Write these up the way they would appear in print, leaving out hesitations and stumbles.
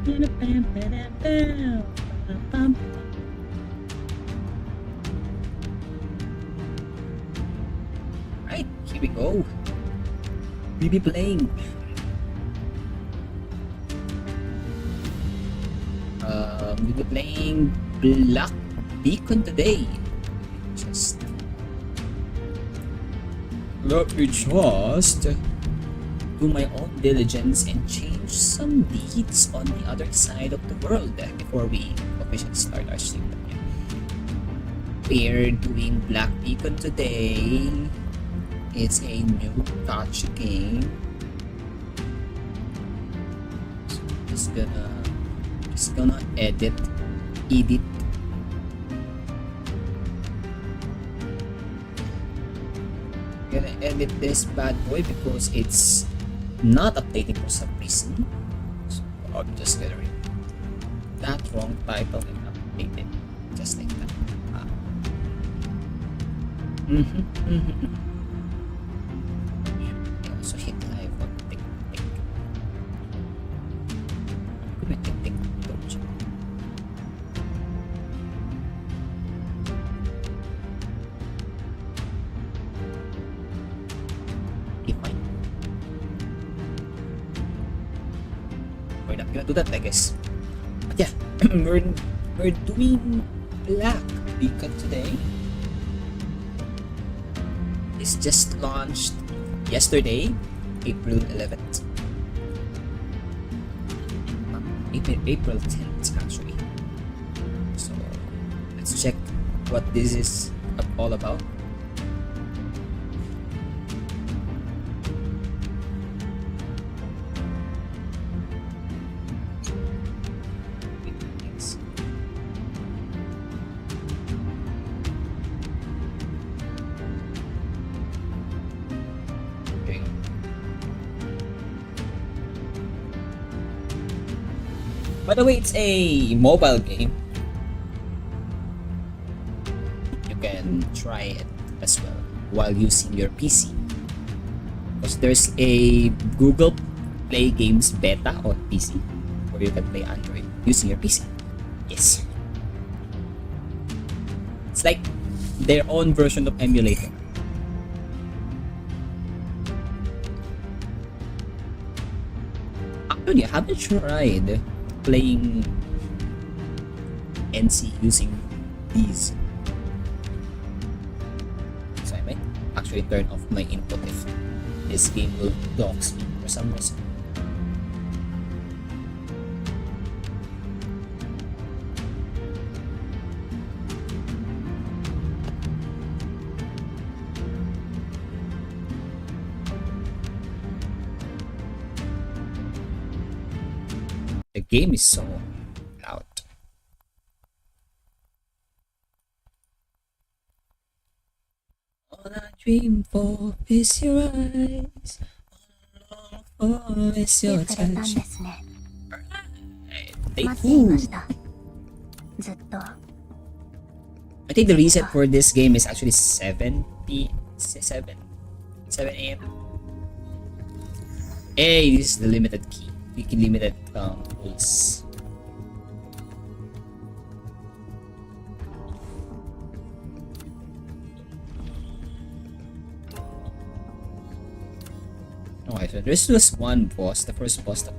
Right, here we go. We be playing. We be playing Black Beacon today. Just let me just do my own diligence and change some deeds on the other side of the world before we officially start our stream. We're doing Black Beacon today. It's a new gacha game. So just gonna edit. Gonna edit this bad boy because it's not updating for some reason. So I'm just gonna read that wrong title and update it just like that. I also hit live on TikTok. Could be TikTok, don't you? Okay, fine. We're not gonna do that, I guess. But yeah, we're doing Black Beacon today. It's just launched yesterday, April 11th. April 10th actually. So let's check what this is all about. By the way, it's a mobile game. You can try it as well while using your PC. Because there's a Google Play Games beta on PC where you can play Android using your PC. Yes. It's like their own version of emulator. Actually, I haven't tried playing NC using these, so I might actually turn off my input if this game will dox me for some reason. The game is so loud. All I dream for is your eyes. All I long for is your touch. I think the reset for this game is actually 7 a.m. Hey, this is the limited key. We can limited rules. Okay, so this was one boss, the first boss that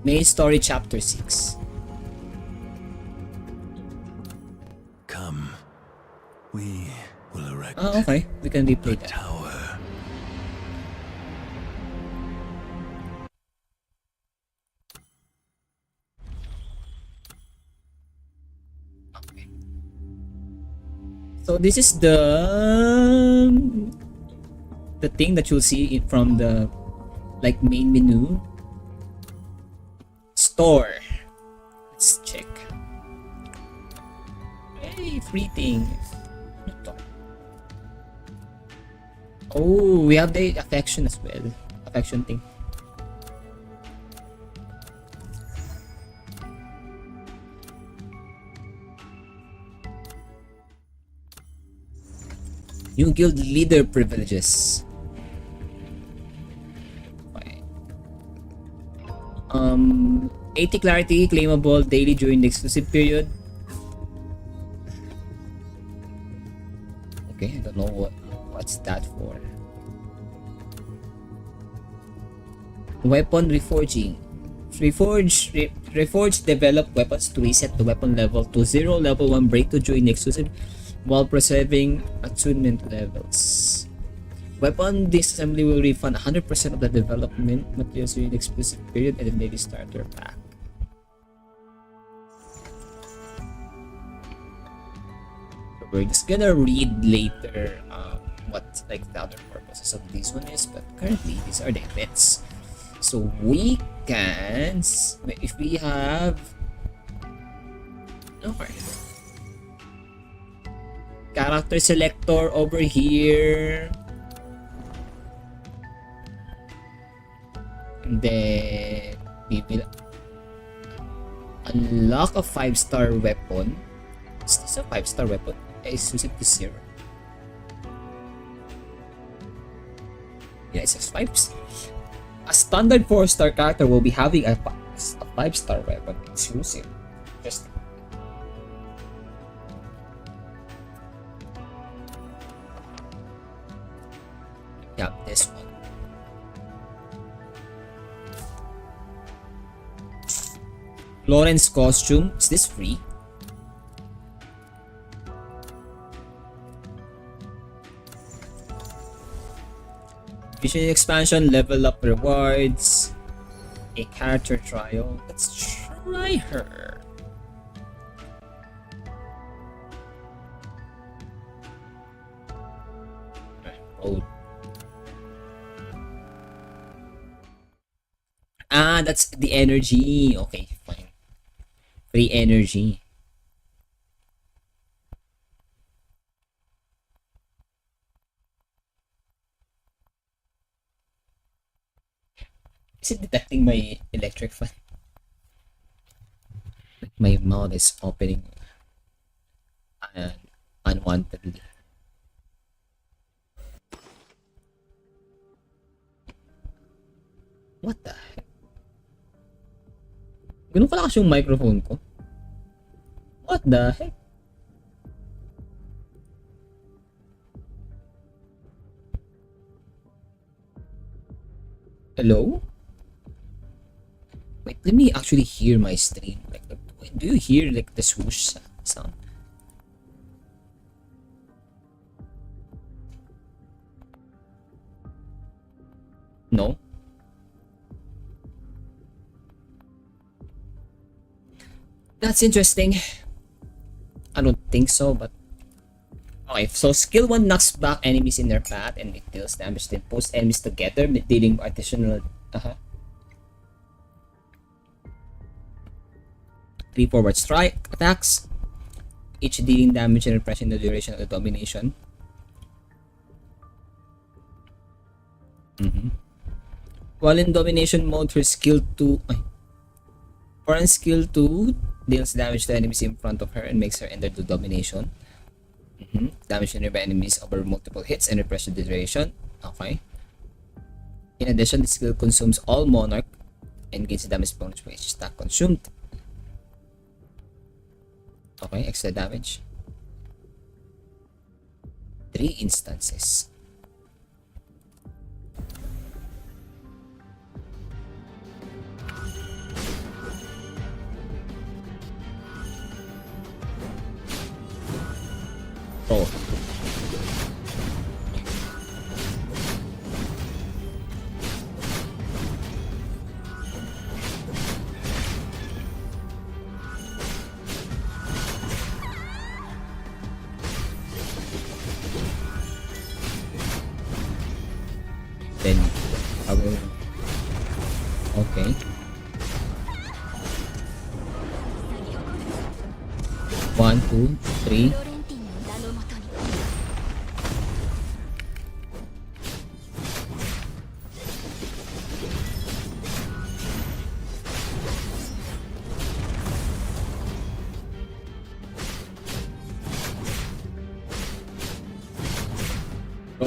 Main story chapter 6. Come, we will erect Okay, we can replay that. tower. Okay. So this is the thing that you'll see from the like main menu. Store. Let's check. Hey, free thing. Oh, we have the affection as well. Affection thing. New guild leader privileges. Okay. 80 clarity claimable daily during the exclusive period. Okay, I don't know what's that for. Weapon reforging. Reforge develop weapons to reset the weapon level to 0 level 1 breakthrough during the exclusive while preserving attunement levels. Weapon disassembly will refund 100% of the development materials during the exclusive period and the daily starter pack. So we're just gonna read later what like the other purposes of this one is, but currently these are the events. So we can, if we have, okay, character selector over here, and then we will unlock a 5-star weapon. Is this a 5-star weapon? Exclusive to 0. Yeah, it says 5. A standard 4-star character will be having a 5-star weapon exclusive. Just yeah, this one. Lawrence costume. Is this free? Vision expansion, level up rewards, a character trial. Let's try her. Oh. Ah, that's the energy. Okay, fine. Free energy. Is it detecting my electric fan? My mouth is opening unwantedly. What the heck? Ganun kalakas yung microphone ko? What the heck? Hello? Wait, let me actually hear my stream. Like, do you hear like the swoosh sound? No? That's interesting. I don't think so, but okay, so skill 1 knocks back enemies in their path and it deals damage, then pulls enemies together, dealing additional 3 forward strike attacks, each dealing damage and repressing the duration of the domination. While in domination mode, her skill 2 foreign skill 2 deals damage to enemies in front of her and makes her enter the domination. Damage to nearby enemies over multiple hits and repress the duration. Okay. In addition, the skill consumes all monarch and gains damage bonus for each stack consumed. Okay, extra damage. 3 instances. Oh. Then I will. Okay. One, two, three.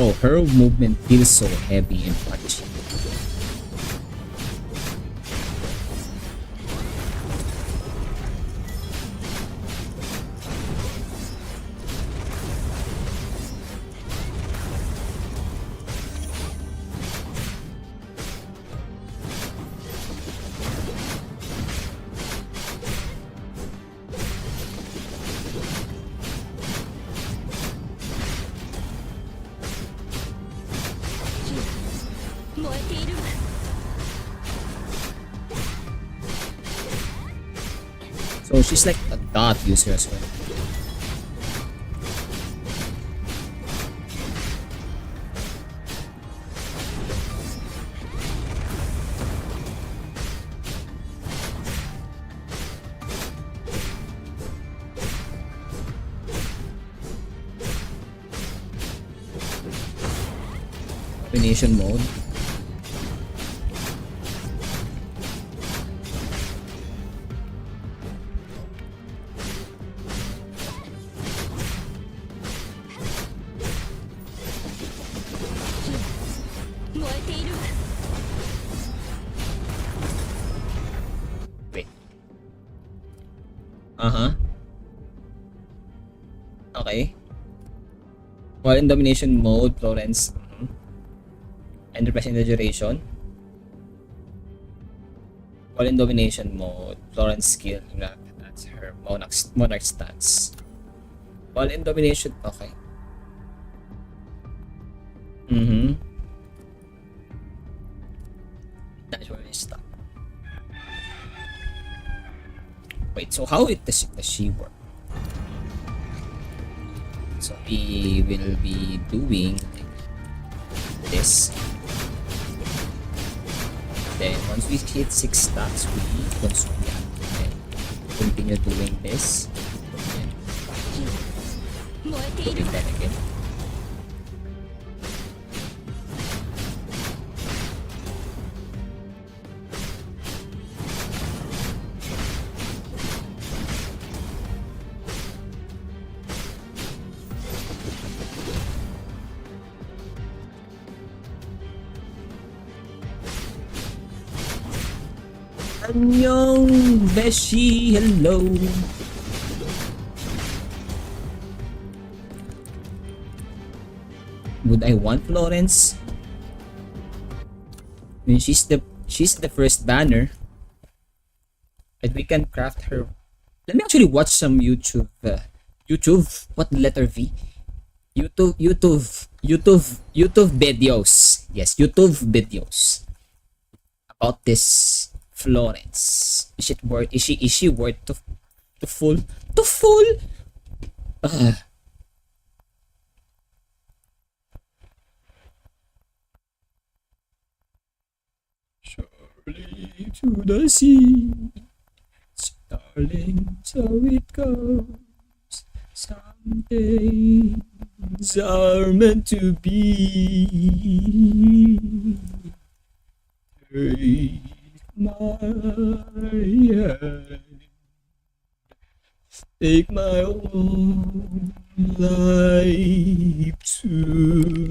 Oh, her movement feels so heavy and punchy. So she's like a dot user as well. Combination mode. Wait. Okay. While in domination mode, Florence and represent the duration. While in domination mode, Florence skill, that's her monarch stance. While in domination, okay. That's where we stop. Wait, so how does she work? So we will be doing this. Then once we hit 6 stats, we consume that. Then continue doing this. Then doing that again. Annyeong Beshi, hello. Would I want Florence? I mean, she's the first banner, and we can craft her. Let me actually watch some YouTube. What letter V? YouTube videos. Yes, YouTube videos about this Florence. Is she worth to full? Surely to the sea, darling, so it goes. Some things are meant to be. Take my hand, take my whole life too.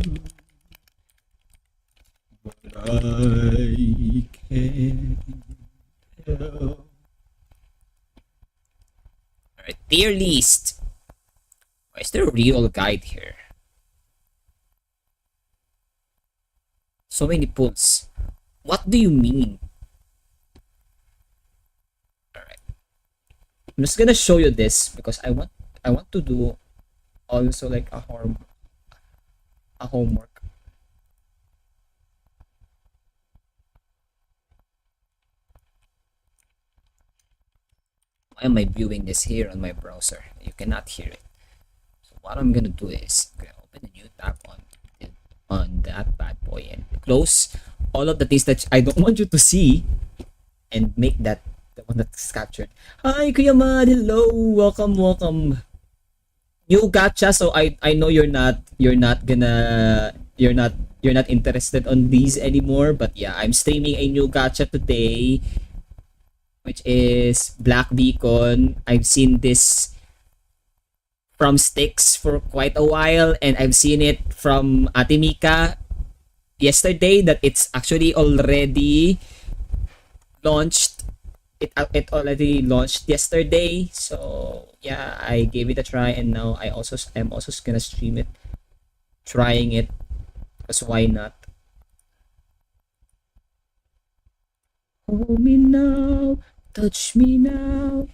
But I can't help. Alright, tier list. Why is there a real guide here? So many pulls. What do you mean? Alright. I'm just gonna show you this because I want to do also like a homework. Why am I viewing this here on my browser? You cannot hear it. So what I'm gonna do is I'm gonna open a new tab on that bad boy and close all of the things that I don't want you to see and make that the one that's captured. Hi Kuya Mad, hello, welcome. New gacha, so I know you're not interested on these anymore, but yeah, I'm streaming a new gacha today, which is Black Beacon. I've seen this from Sticks for quite a while, and I've seen it from Ate Mika yesterday that it's actually already launched. It already launched yesterday, so yeah, I gave it a try, and now I'm also gonna stream it, trying it, because why not? Hold me now, touch me now.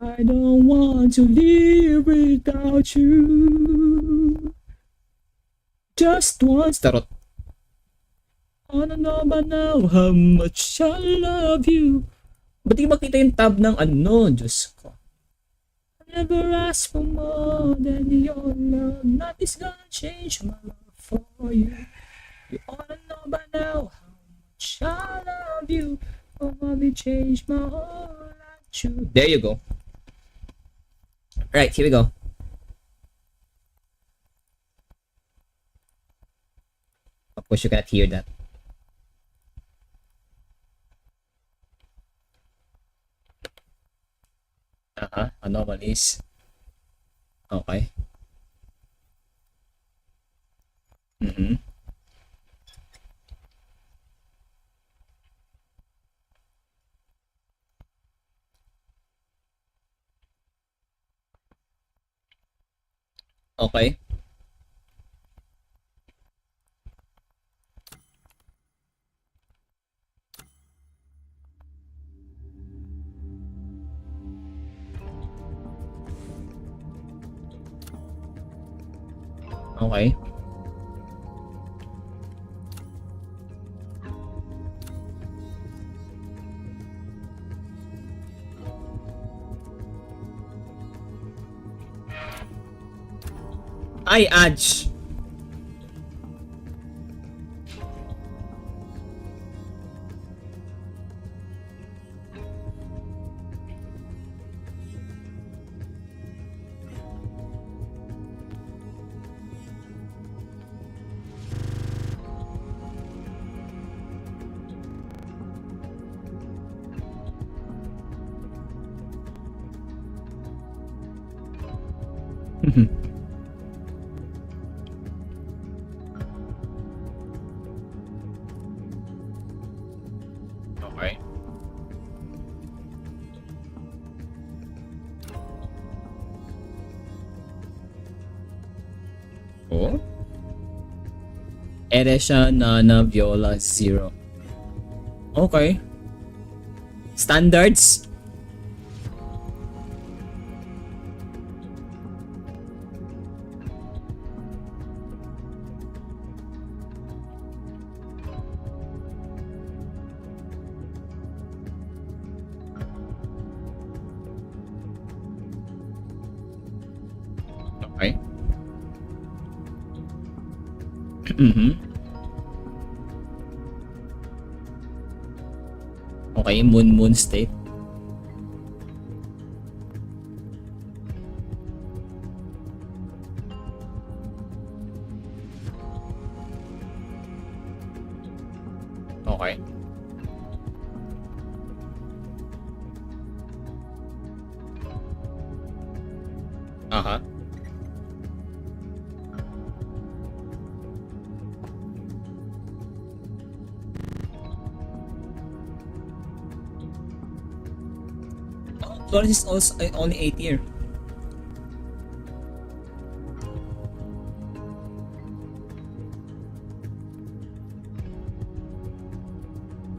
I don't want to live without you. Just once. Tarot. I don't know but now how much I love you. Ba't di makita yung tab ng ano? Diyos ko. I never ask for more than your love. Nothing's gonna change my love for you. You ought to know by now how much I love you. Oh, mommy, change my whole life too. There you go. Right, here we go. Of course, you cannot hear that. Anomalies. Okay. Mm-hmm. Okay. Okay. Ay, Aj. Okay. Oh? Eresha, Nana, Viola, Zero. Okay. Standards? Okay. Mm-hmm. Okay, moon state. Okay. Aha. Florence is also only 8 year.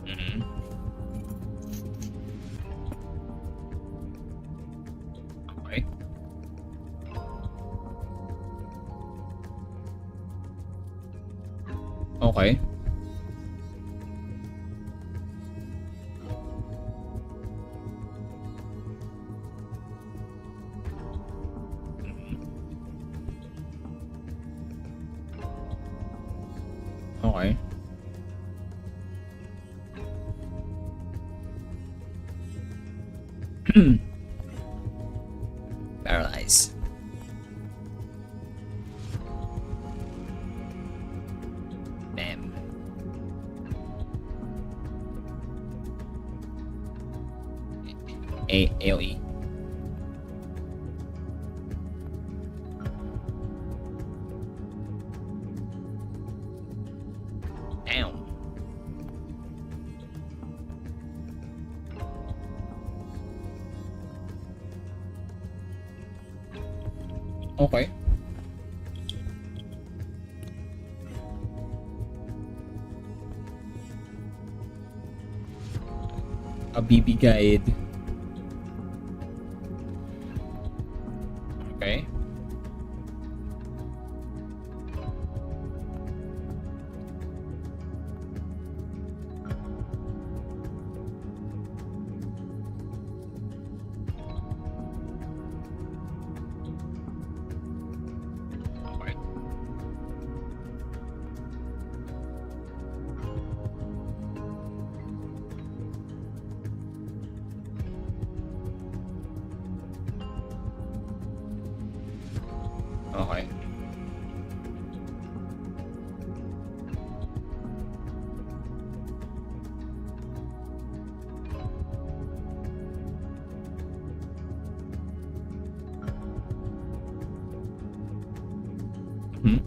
Mhm. Okay. Okay. Okay. Paralyze. Bam. AOE. Damn. Okay. A BB guide. Okay. Okay. Okay. Hmm.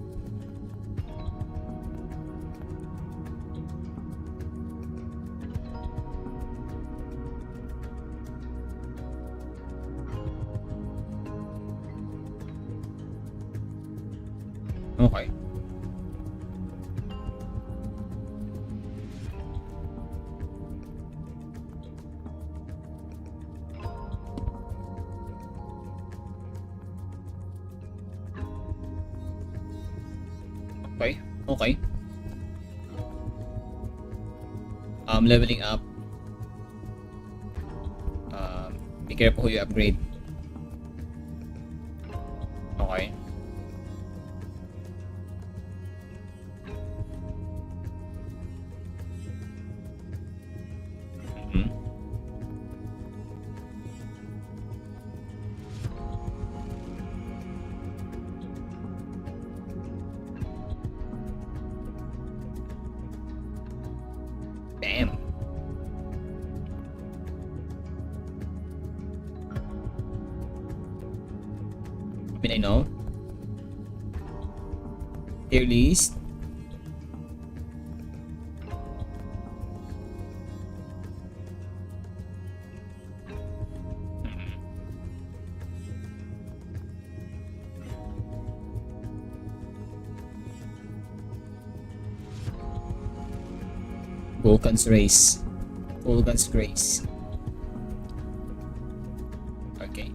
Okay. Okay. Okay. Leveling up. Be careful who you upgrade. Okay. Mhm. Damn. I mean, I know. Tier list. Vulcan's race. Vulcan's grace. Okay.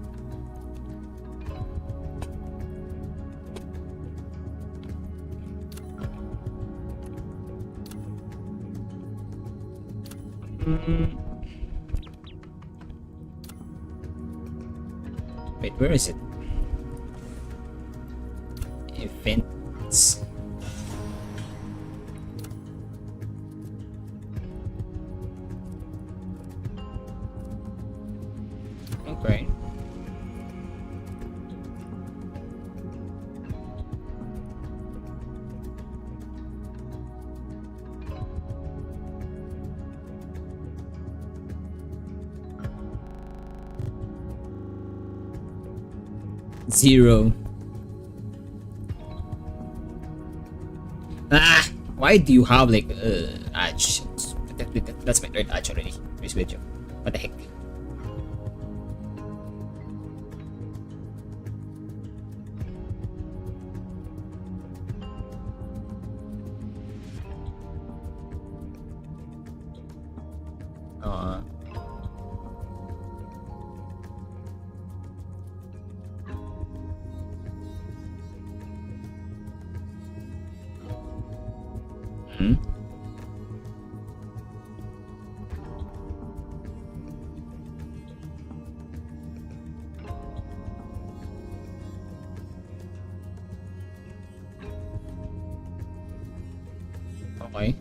Wait, where is it? Events. Okay. Zero. Ah! Why do you have like edge? That's my third edge already. Where's with you? What the heck? Uh, hmm? Okay.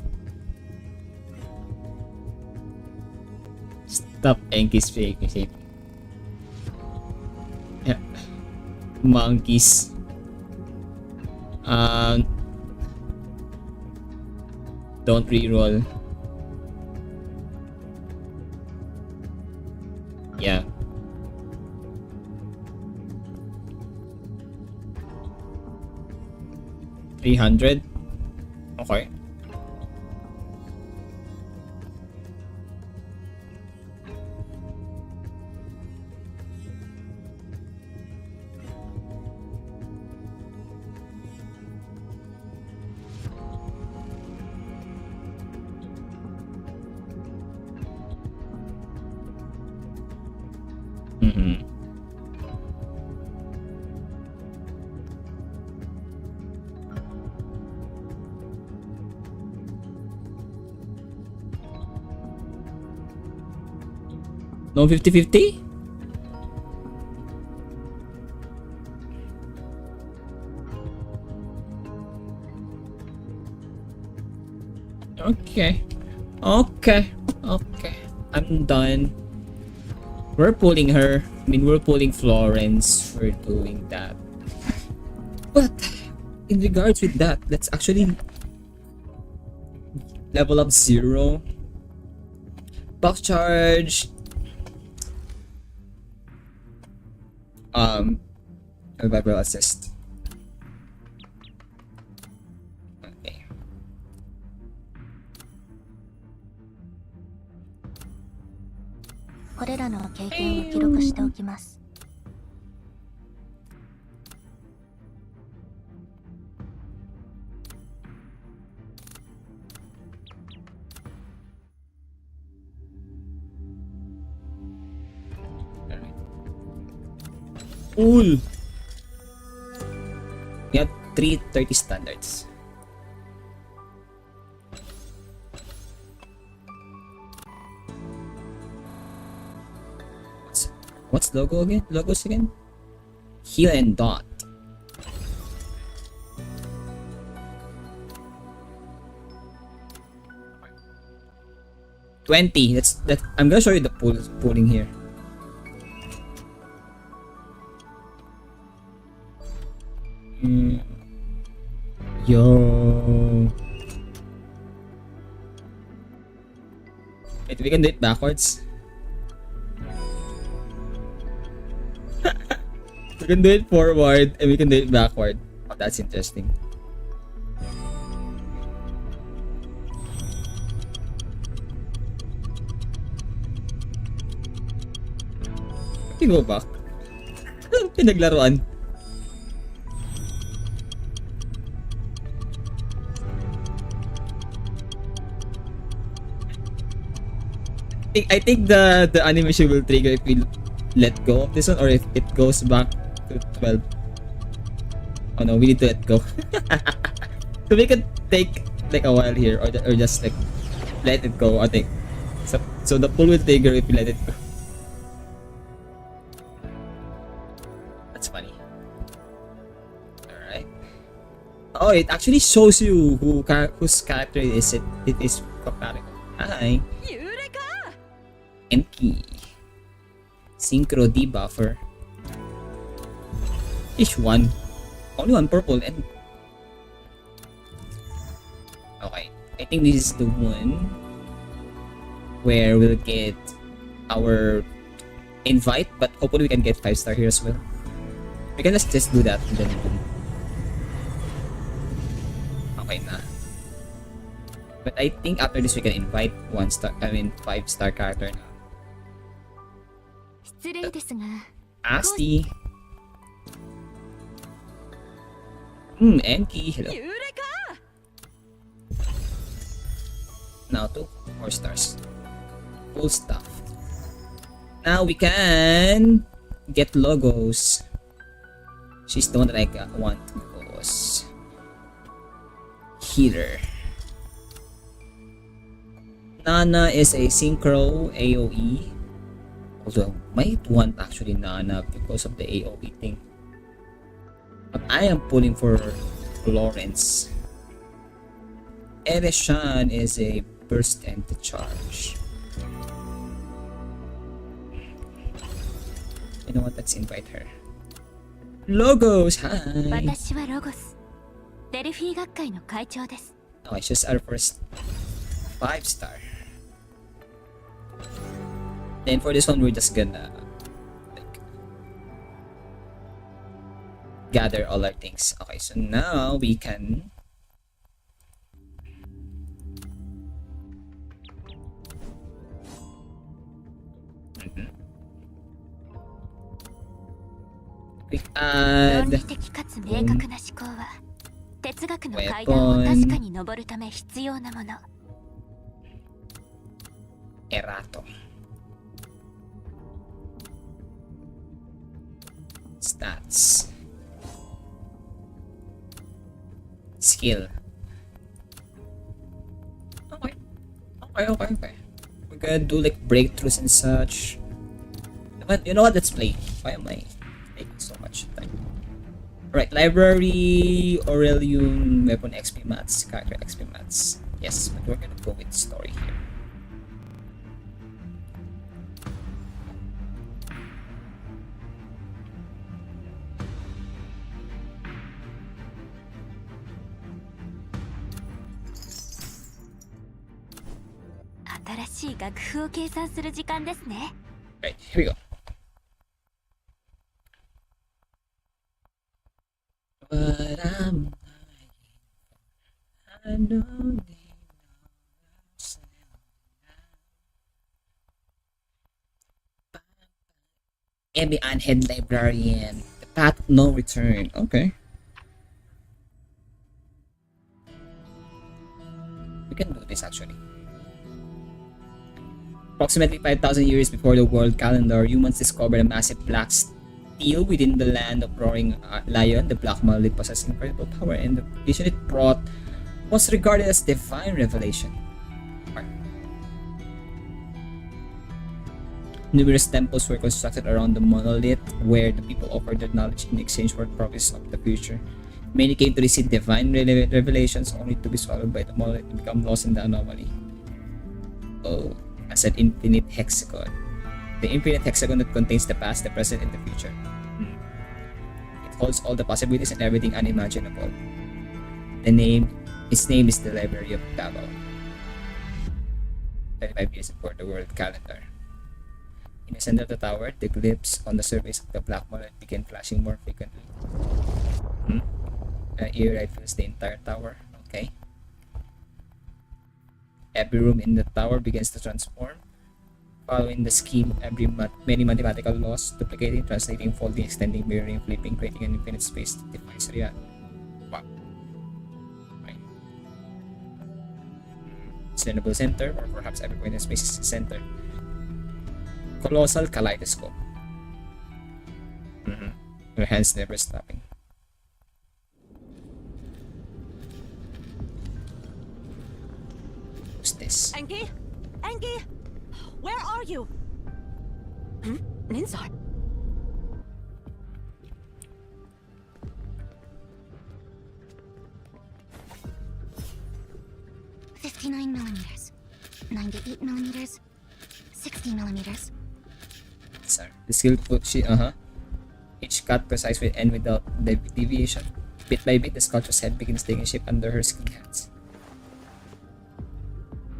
Stop Enki's fake. Yeah. Monkeys. Don't reroll. Yeah. $300. Okay. Mm-hmm. No 50-50? Okay. Okay. Okay. I'm done. We're pulling her. I mean, we're pulling Florence for doing that. But in regards with that, let's actually level up Zero. Box charge. Revival assist. Okay. これらの経験を記録しておきます。 Cool. We have 330 standards. What's logo again? Logos again? Heal and dot. $20. That. I'm gonna show you the pooling here. Yo. Wait, we can do it backwards. We can do it forward and we can do it backward. Oh, that's interesting. Can you go back? Pinaglaruan. I think the animation will trigger if we let go of this one or if it goes back to 12. Oh no, we need to let go. So we could take like a while here or just like let it go, I think. So the pull will trigger if we let it go. That's funny. Alright. Oh, it actually shows you whose character is it. It is Kakariko. Hi. Enki. Synchro debuffer. Each one. Only one purple and... Okay. I think this is the one where we'll get our invite, but hopefully we can get 5-star here as well. We can just do that and then boom. Okay na. But I think after this we can invite 5-star character na. 失礼ですが、 Asti. Enki, hello. Now 2 more stars. Cool stuff. Now we can get logos. She's the one that I want because healer. Nana is a synchro AoE. Although I might want actually Nana because of the AoE thing. But I am pulling for Florence. Ereshan is a burst and the charge. You know what? Let's invite her. Logos, hi! 私はロゴス、デルフィー学会の会長です。 Oh, it's just our first 5-star. Then for this one, we're just gonna like, gather all our things. Okay, so now we can quick 論 add 理的かつ明確な思考は哲学の階段を確かに登るため必要なもの。 Erato. Stats. Skill. Okay. Okay. We're gonna do like breakthroughs and such. But you know what? Let's play. Why am I taking so much time? Right, library, Aurelium, weapon XP mats, character XP mats. Yes, but we're gonna go with story here. Right, here we go. But I know they Emmy Unhead Librarian. The path no return. Okay. We can do this actually. Approximately 5,000 years before the world calendar, humans discovered a massive black steel within the land of Roaring Lion. The black monolith possessed incredible power, and the vision it brought was regarded as divine revelation. Numerous temples were constructed around the monolith, where the people offered their knowledge in exchange for promise of the future. Many came to receive divine revelations, only to be swallowed by the monolith and become lost in the anomaly. Oh, as an infinite hexagon. The infinite hexagon that contains the past, the present, and the future. It holds all the possibilities and everything unimaginable. Its name is the Library of Babel. 25 years before the world calendar. In the center of the tower, the glyphs on the surface of the black monolith began flashing more frequently. Eerie light fills the entire tower. Okay. Every room in the tower begins to transform, following the scheme of many mathematical laws, duplicating, translating, folding, extending, mirroring, flipping, creating an infinite space that defies reality. Wow. Right. Sustainable center, or perhaps every point in space is a center. Colossal kaleidoscope. Your hands never stopping. Who's this? Enki? Enki? Where are you? Ninzar? 59 millimeters, 98 millimeters, 60 millimeters. Sorry. The skill put each cut precise with and without deviation. Bit by bit, the sculpture's head begins taking shape under her skilled hands.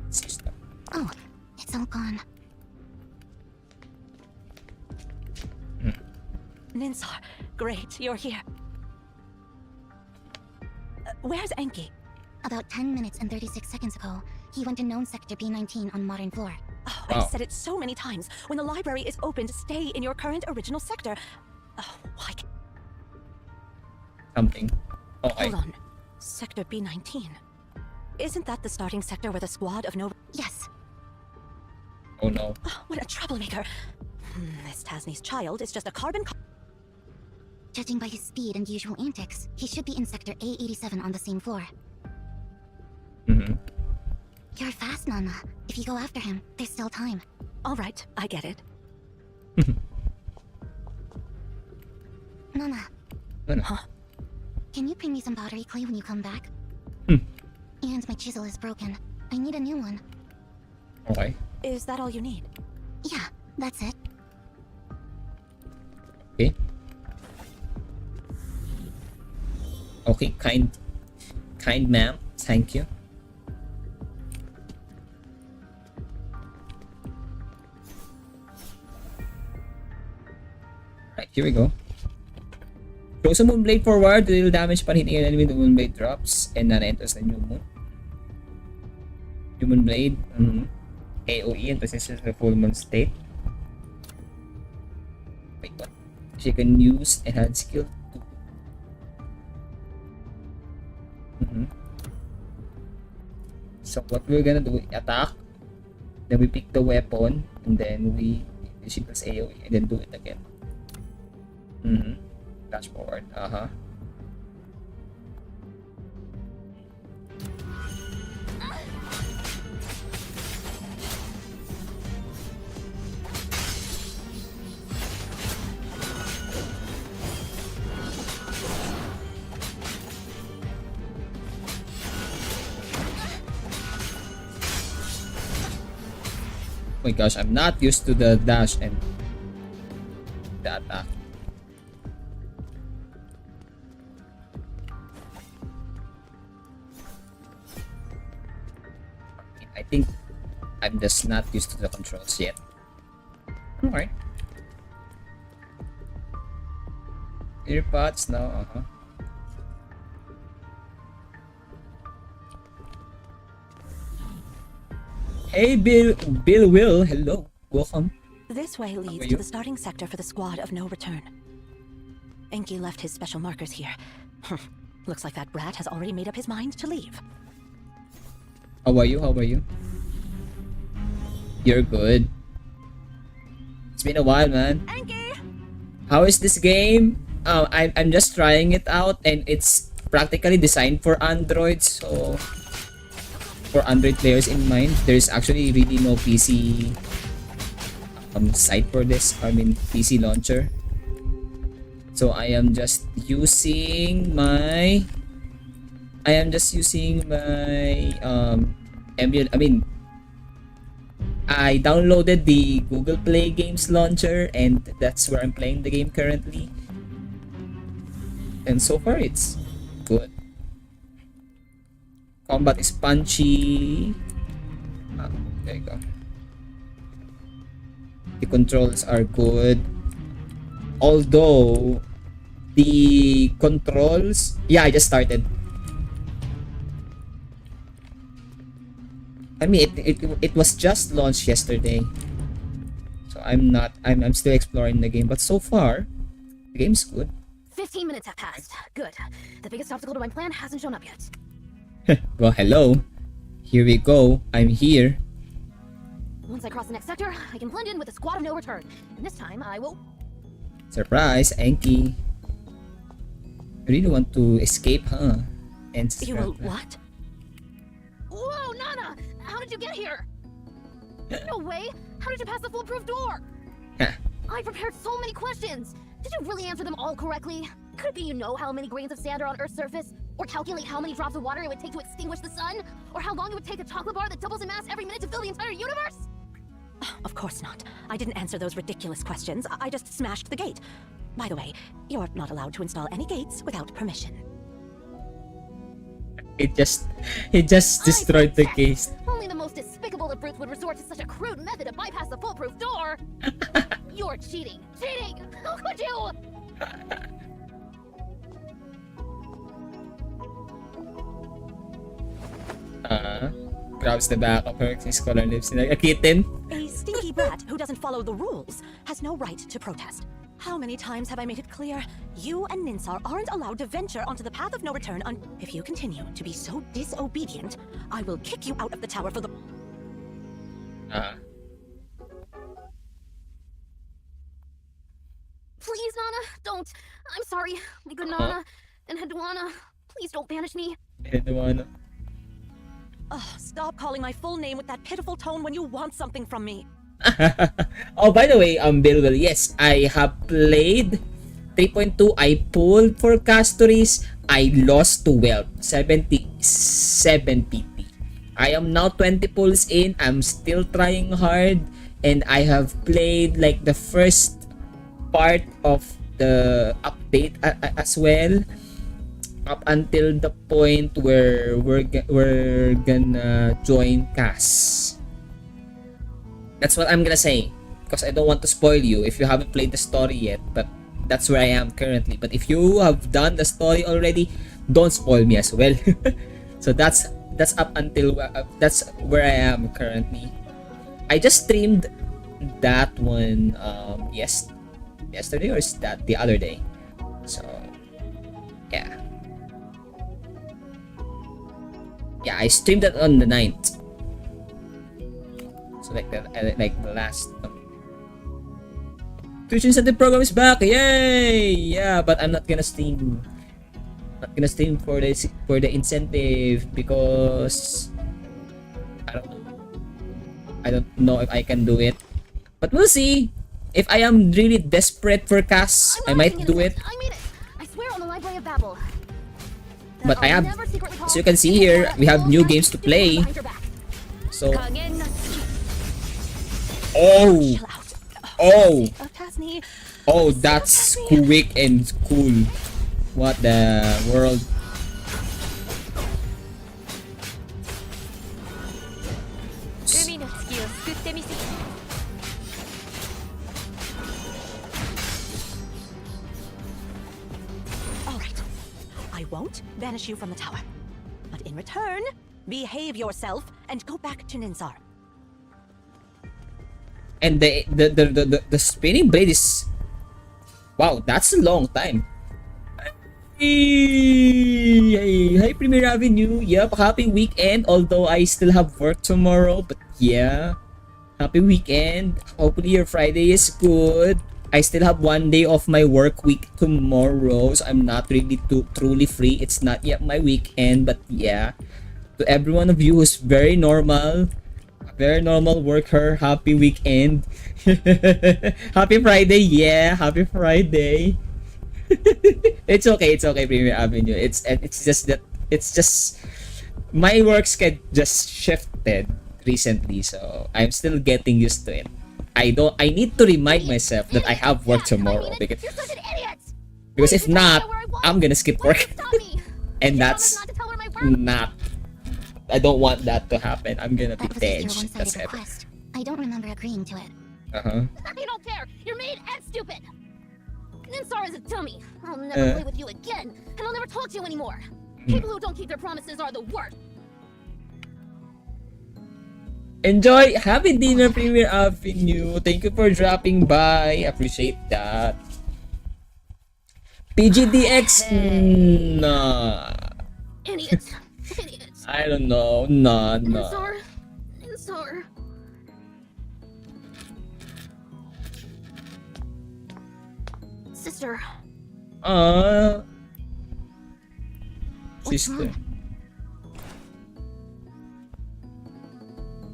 System. Oh, it's all gone. Ninzar, great, you're here. Where's Enki? About 10 minutes and 36 seconds ago, he went to known sector B19 on modern floor. Oh, Wow. I've said it so many times. When the library is open, to stay in your current original sector. Oh, why? Something. Okay. Hold on. Sector B19. Isn't that the starting sector with a squad of no... Yes, Oh no. Oh, what a troublemaker. This Tasni's child is just a carbon... judging by his speed and usual antics, he should be in sector A87 on the same floor. You're fast, Nana. If you go after him, there's still time. All right, I get it. Nana, Ano? Huh? can you bring me some pottery clay when you come back? And my chisel is broken. I need a new one. Okay. Is that all you need? Yeah, that's it. Okay. Okay, kind ma'am. Thank you. Right, here we go. Throw some Moonblade forward, deal damage upon hitting an enemy. The Moonblade drops and then enters the new moon. New Moonblade, AoE and possesses the full moon state. Wait, what? She can use enhanced skill. So what we're gonna do, attack, then we pick the weapon, and then she does AoE, and then do it again. Dash forward. Uh-huh. Oh my gosh, I'm not used to the dash and the attack. I think I'm just not used to the controls yet. Alright. Earpods now, uh-huh. Hey Bill Will, hello. Welcome. This way are leads you? to the starting sector for the Squad of No Return. Enki left his special markers here. Looks like that brat has already made up his mind to leave. How are you? How are you? You're good. It's been a while, man. Enki! How is this game? I'm just trying it out, and it's practically designed for Android, so for Android players in mind. There's actually really no PC site for this. I mean PC launcher. So I am just using my I downloaded the Google Play Games launcher, and that's where I'm playing the game currently. And so far it's good. Combat is punchy. There you go. The controls are good. Although the controls, yeah, I just started. I mean, it was just launched yesterday, so I'm still exploring the game. But so far, the game's good. 15 minutes have passed. Good. The biggest obstacle to my plan hasn't shown up yet. Well, hello. Here we go. I'm here. Once I cross the next sector, I can blend in with the Squad of No Return. And this time, I will... Surprise, Enki. You really want to escape, huh? And You will what? Whoa, Nana! How did you get here? No way! How did you pass the foolproof door? I prepared so many questions! Did you really answer them all correctly? Could it be you know how many grains of sand are on Earth's surface? Or calculate how many drops of water it would take to extinguish the sun? Or how long it would take a chocolate bar that doubles in mass every minute to fill the entire universe? Of course not. I didn't answer those ridiculous questions. I just smashed the gate. By the way, you're not allowed to install any gates without permission. It just destroyed the case. Only the most despicable of brutes would resort to such a crude method to bypass the foolproof door. You're cheating! Cheating! How could you? Grabs the back of her scholar lips like a kitten. A stinky brat who doesn't follow the rules has no right to protest. How many times have I made it clear? You and Ninsar aren't allowed to venture onto the path of no return if you continue to be so disobedient, I will kick you out of the tower for the... Please, Nana, don't. I'm sorry. My good Nana and Hedwana. Please don't banish me. I don't wanna. Ugh, stop calling my full name with that pitiful tone when you want something from me. Oh, by the way, Bill Will, yes, I have played 3.2. I pulled for Castories. I lost to Wealth 77 PT. I am now 20 pulls in. I'm still trying hard, and I have played like the first part of the update as well, up until the point where we're gonna join Cass. That's what I'm gonna say, because I don't want to spoil you if you haven't played the story yet, but that's where I am currently. But if you have done the story already, don't spoil me as well. So that's up until that's where I am currently. I just streamed that one yesterday, or is that the other day? So yeah, I streamed that on the 9th. So like the last Twitch incentive program is back. Yay! Yeah, but I'm not gonna stream. Not gonna stream for the incentive because I don't know if I can do it. But we'll see. If I am really desperate for cash, I might do it. I made it. I swear on the Library of Babel. But I I'll have, never secretly call as you can see here, we have new games to play. behind your back. So, Kagen Natsuki. oh, Chill out. oh, Tasni. oh, that's quick and cool. What the world? All right. I won't banish you from the tower. But in return, behave yourself and go back to Ninsar. And the spinning blade is, wow, that's a long time. Hey, hi Premier Avenue. Yep, happy weekend. Although I still have work tomorrow, but yeah, happy weekend. Hopefully your Friday is good. I still have one day of my work week tomorrow, so I'm not really truly free. It's not yet my weekend, but yeah, to every one of you who's very normal worker, happy weekend. Happy Friday. Yeah, happy Friday. It's okay, Premier Avenue. It's just that my work schedule just shifted recently, so I'm still getting used to it. I need to remind myself that I have work tomorrow because You're such an idiot. if not, I'm gonna skip Why work. did you stop me? And Did you that's promise not to tell her my work? not, I don't want that to happen. I'm gonna be That was just your tanged. That's one-sided it. request. I don't remember agreeing to it. I don't care. You're made and stupid. Ninsar is a dummy. I'll never play with you again, and I'll never talk to you anymore. People who don't keep their promises are the worst. Enjoy. Happy dinner, Premier Avenue. Thank you for dropping by. Appreciate that. PGDX? Nah. Idiot. Idiot. I don't know. Nah. Ninsar. Ninsar. Sister. What's Sister. wrong?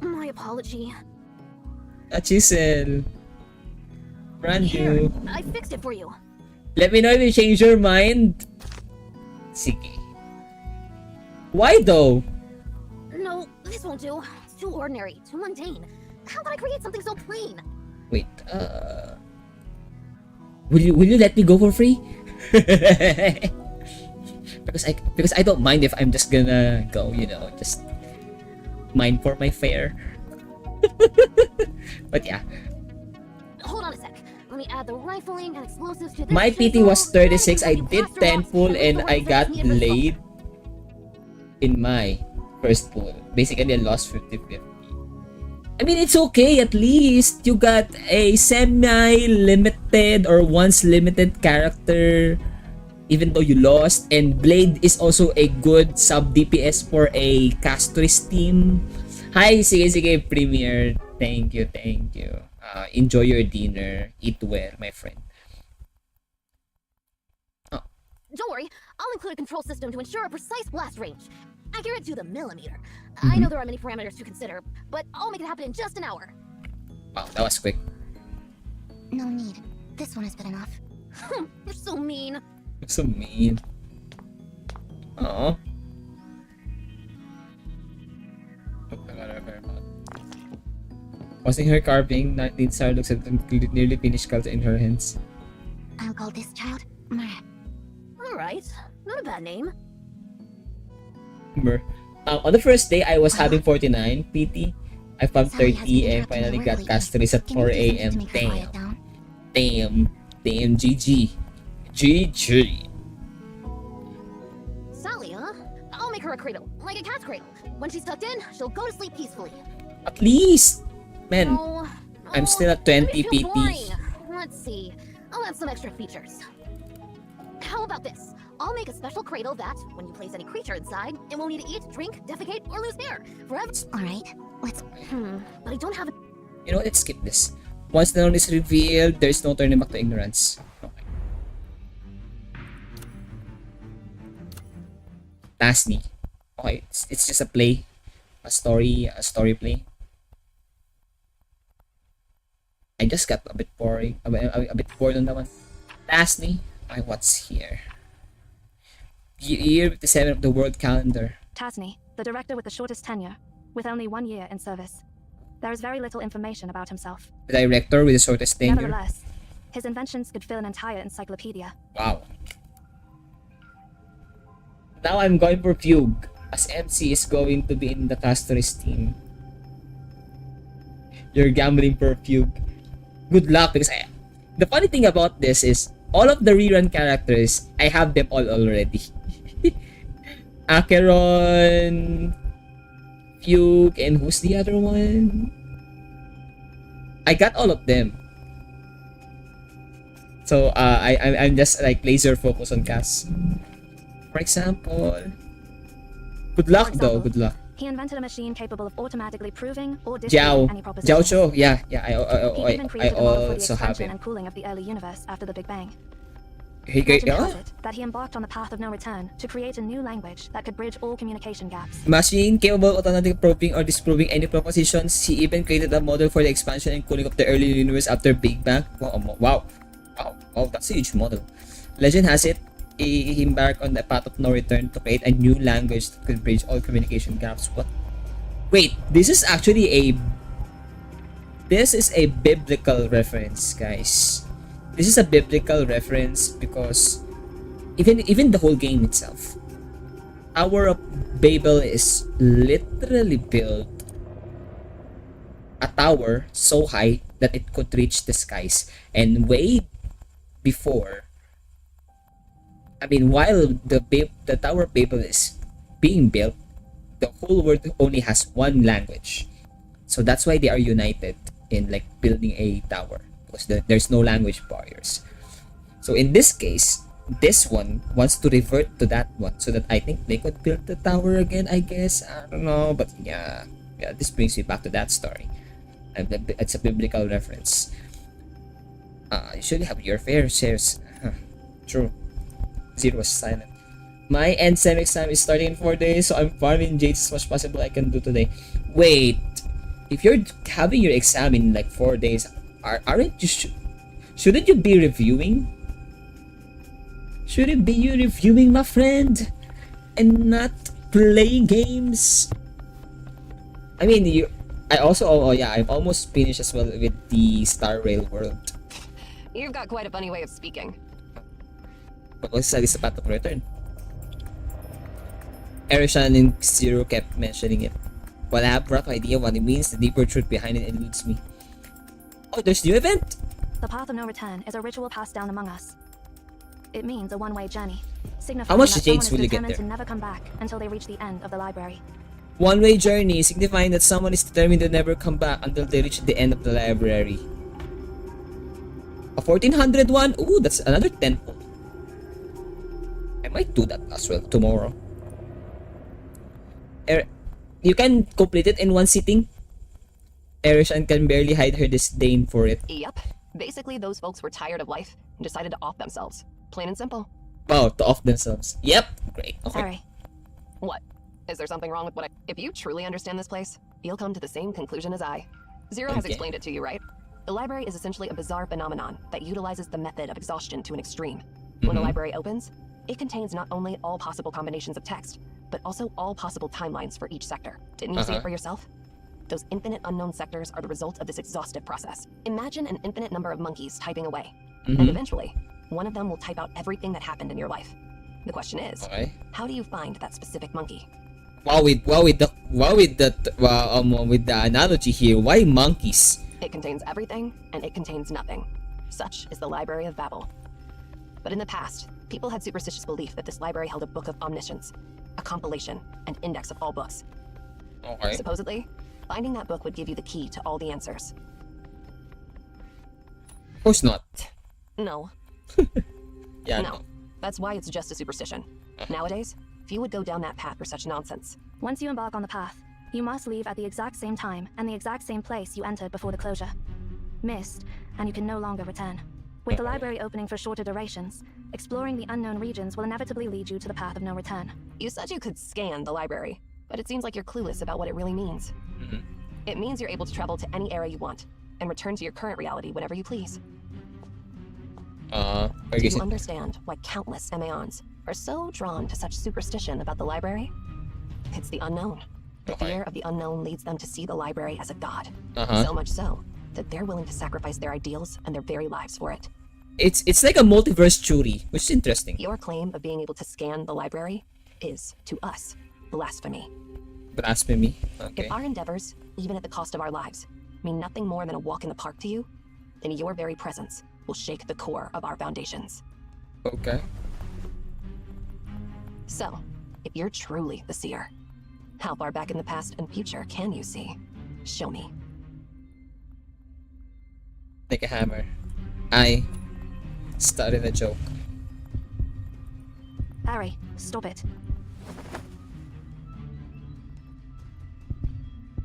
My apology. A chisel. Brand Here, new. I fixed it for you. Let me know if you change your mind. Sige. Why though? No, this won't do. It's too ordinary, too mundane. How could I create something so plain? Wait, will you let me go for free? because I don't mind if I'm just gonna go, just mine for my fare. But yeah, Hold on a sec. Let me add the rifling and explosives to this. my PT chisel. was 36. I You did blaster 10 rocks full and and restore I the got needed result. laid in my first pull. Basically, I lost 50-50. I mean, it's okay. At least you got a semi-limited or once limited character, even though you lost. And Blade is also a good sub DPS for a Castris team. Hi, sige, Premier. Thank you. Enjoy your dinner. Eat well, my friend. Don't worry, I'll include a control system to ensure a precise blast range. Accurate to the millimeter. I know there are many parameters to consider, but I'll make it happen in just an hour. Wow, that was quick. No need. This one is good enough. You're so mean. You're so mean. Oh. Watching her carving, Ninsar looks at the nearly finished sculpture in her hands. I'll call this child Mara. Alright, not a bad name. On the first day, I was having 49 PT. I found Sally has 30 been and interrupting finally her got work Castris at Can you 4 do something to a.m. make her quiet down? Damn, GG. GG. Sally, huh? I'll make her a cradle, like a cat's cradle. When she's tucked in, she'll go to sleep peacefully. At least! Man, Oh, I'm still at 20 maybe it feels PT. boring. Let's see. I'll add some extra features. How about this? I'll make a special cradle that, when you place any creature inside, it won't need to eat, drink, defecate, or lose hair. Forever. Alright, let's... But I don't have a... You know what, let's skip this. Once the known is revealed, there's no turning back to ignorance. Okay. Tasni. Okay, it's just a play. A story play. I just got a bit boring, a bit bored on that one. Lastly, what's here? Year 57 of the world calendar. Tasni, the director with the shortest tenure, with only 1 year in service. There is very little information about himself. The director with the shortest tenure. Nevertheless, his inventions could fill an entire encyclopedia. Wow. Now I'm going for Fugue, as MC is going to be in the Castor's team. You're gambling for Fugue. Good luck, because the funny thing about this is all of the rerun characters, I have them all already. Acheron, Fugue, and who's the other one? I got all of them. So I'm just like laser focused on Cass. For example, good luck though. Good luck. He invented a machine capable of automatically proving or Jiao. disproving any proposition. Jiao Cho. Yeah. He even I created a model for the also have expansion him. and cooling of the early universe after the Big Bang. He Legend has it that he embarked on the path of no return to create a new language that could bridge all communication gaps. Machine capable of automatically proving or disproving any propositions. He even created a model for the expansion and cooling of the early universe after Big Bang. Wow, that's a huge model. Legend has it, he embarked on the path of no return to create a new language that could bridge all communication gaps. What? Wait, this is actually a biblical reference, guys. This is a biblical reference because even the whole game itself, Tower of Babel is literally built a tower so high that it could reach the skies, and way before, while the Tower of Babel is being built, the whole world only has one language. So that's why they are united in like building a tower, because there's no language barriers. So in this case, this one wants to revert to that one so that I think they could build the tower again, I guess. I don't know, but yeah, this brings me back to that story. It's a biblical reference. You should have your fair shares. True. Zero was silent. My end sem exam is starting in 4 days, so I'm farming jades as much possible I can do today. Wait, if you're having your exam in like 4 days, aren't you shouldn't you be reviewing? Shouldn't be you reviewing, my friend, and not playing games? I'm almost finished as well with the Star Rail world. You've got quite a funny way of speaking. But also is about to return. Erishan and Zero kept mentioning it. While I have rough idea what it means, the deeper truth behind it eludes me. Oh, there's new event! The path of no return is a ritual passed down among us. It means a one-way journey, signifying How much that jades someone will is you get determined there? to never come back until they reach the end of the library. One-way journey, signifying that someone is determined to never come back until they reach the end of the library. A 1400 one? Ooh, that's another 10. I might do that as well tomorrow. You can complete it in one sitting. Erishan can barely hide her disdain for it. Yep. Basically, those folks were tired of life and decided to off themselves. Plain and simple. Wow, to off themselves. Yep, great. Okay. Sorry. What? Is there something wrong with what I... If you truly understand this place, you'll come to the same conclusion as I. Zero has Okay. explained it to you, right? The library is essentially a bizarre phenomenon that utilizes the method of exhaustion to an extreme. When the library opens, it contains not only all possible combinations of text, but also all possible timelines for each sector. Didn't you see it for yourself? Those infinite unknown sectors are the result of this exhaustive process. Imagine an infinite number of monkeys typing away, and eventually, one of them will type out everything that happened in your life. The question is, Okay. how do you find that specific monkey? With the analogy here, why monkeys? It contains everything, and it contains nothing. Such is the Library of Babel. But in the past, people had superstitious belief that this library held a book of omniscience, a compilation and index of all books. Okay. Supposedly, finding that book would give you the key to all the answers. Of course not. No, Yeah, no. That's why it's just a superstition. Nowadays, few would go down that path for such nonsense. Once you embark on the path, you must leave at the exact same time and the exact same place you entered before the closure. missed, and you can no longer return. With the library opening for shorter durations, exploring the unknown regions will inevitably lead you to the path of no return. You said you could scan the library, but it seems like you're clueless about what it really means. It means you're able to travel to any era you want, and return to your current reality whenever you please. I Do guess you it, understand why countless Emaons are so drawn to such superstition about the library? It's the unknown. The Okay. fear of the unknown leads them to see the library as a god. Uh-huh. So much so that they're willing to sacrifice their ideals and their very lives for it. it's like a multiverse theory, which is interesting. Your claim of being able to scan the library is, to us, blasphemy. Blasphemy. Okay. If our endeavors, even at the cost of our lives, mean nothing more than a walk in the park to you, then your very presence will shake the core of our foundations. Okay. So, if you're truly the seer, how far back in the past and future can you see? Show me. Like a hammer. I started a joke. Harry, stop it.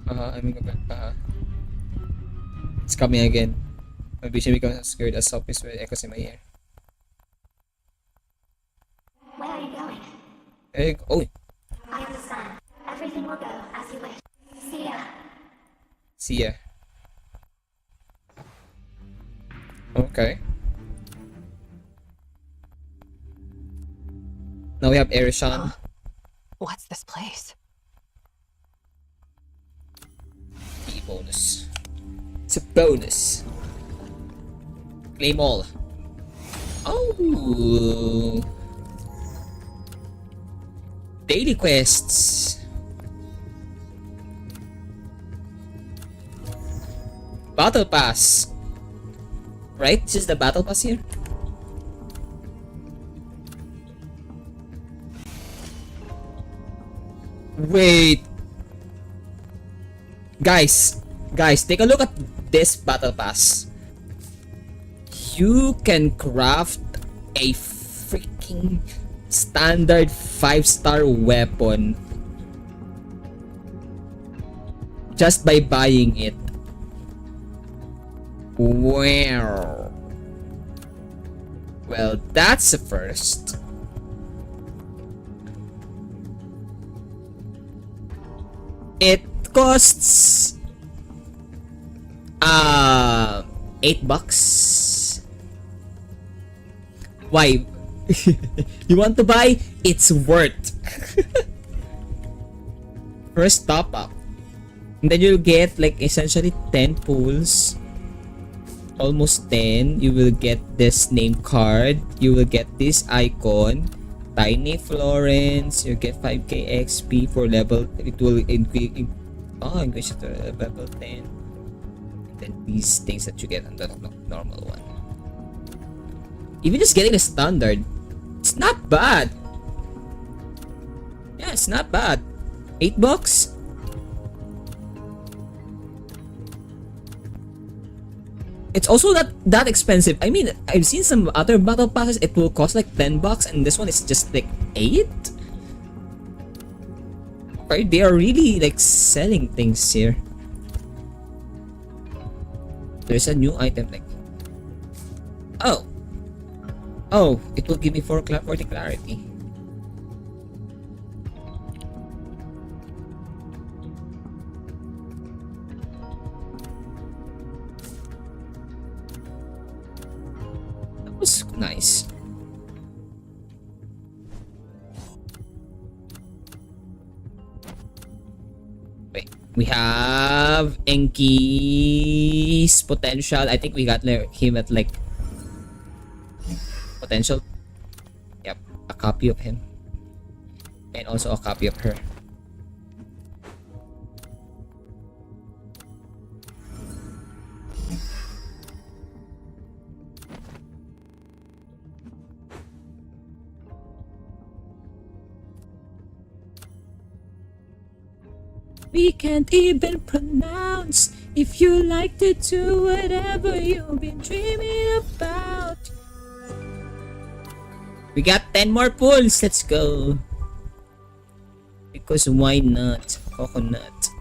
I'm gonna It's coming again. My vision becomes scared as softness with echoes in my ear. Where are you going? Oh, I understand. Everything will go as you wish. See ya. see ya. Okay. Now we have Erishan. What's this place? The bonus. It's a bonus. Claim all. Oh. Daily quests. Battle pass. Right? This is the battle pass here. Wait. Guys, take a look at this battle pass. You can craft a freaking standard 5-star weapon just by buying it. Wow. Well, that's a first. It costs $8. Why? You want to buy? It's worth. First top up. And then you'll get like essentially 10 pulls. Almost 10. You will get this name card. You will get this icon. Tiny Florence. You get 5k XP for level. It will increase it to level 10. And then these things that you get on the normal one. Even just getting a standard, it's not bad. Yeah, it's not bad. $8. It's also not that expensive. I mean, I've seen some other battle passes. It will cost like $10, and this one is just like 8. Right? They are really like selling things here. There's a new item like. Oh, it will give me for the clarity. That was nice. Wait, we have Enki's potential. I think we got him at like potential. Yep, a copy of him. And also a copy of her. We can't even pronounce if you like to do whatever you've been dreaming about. We got 10 more pulls. Let's go. Because why not? Coconut.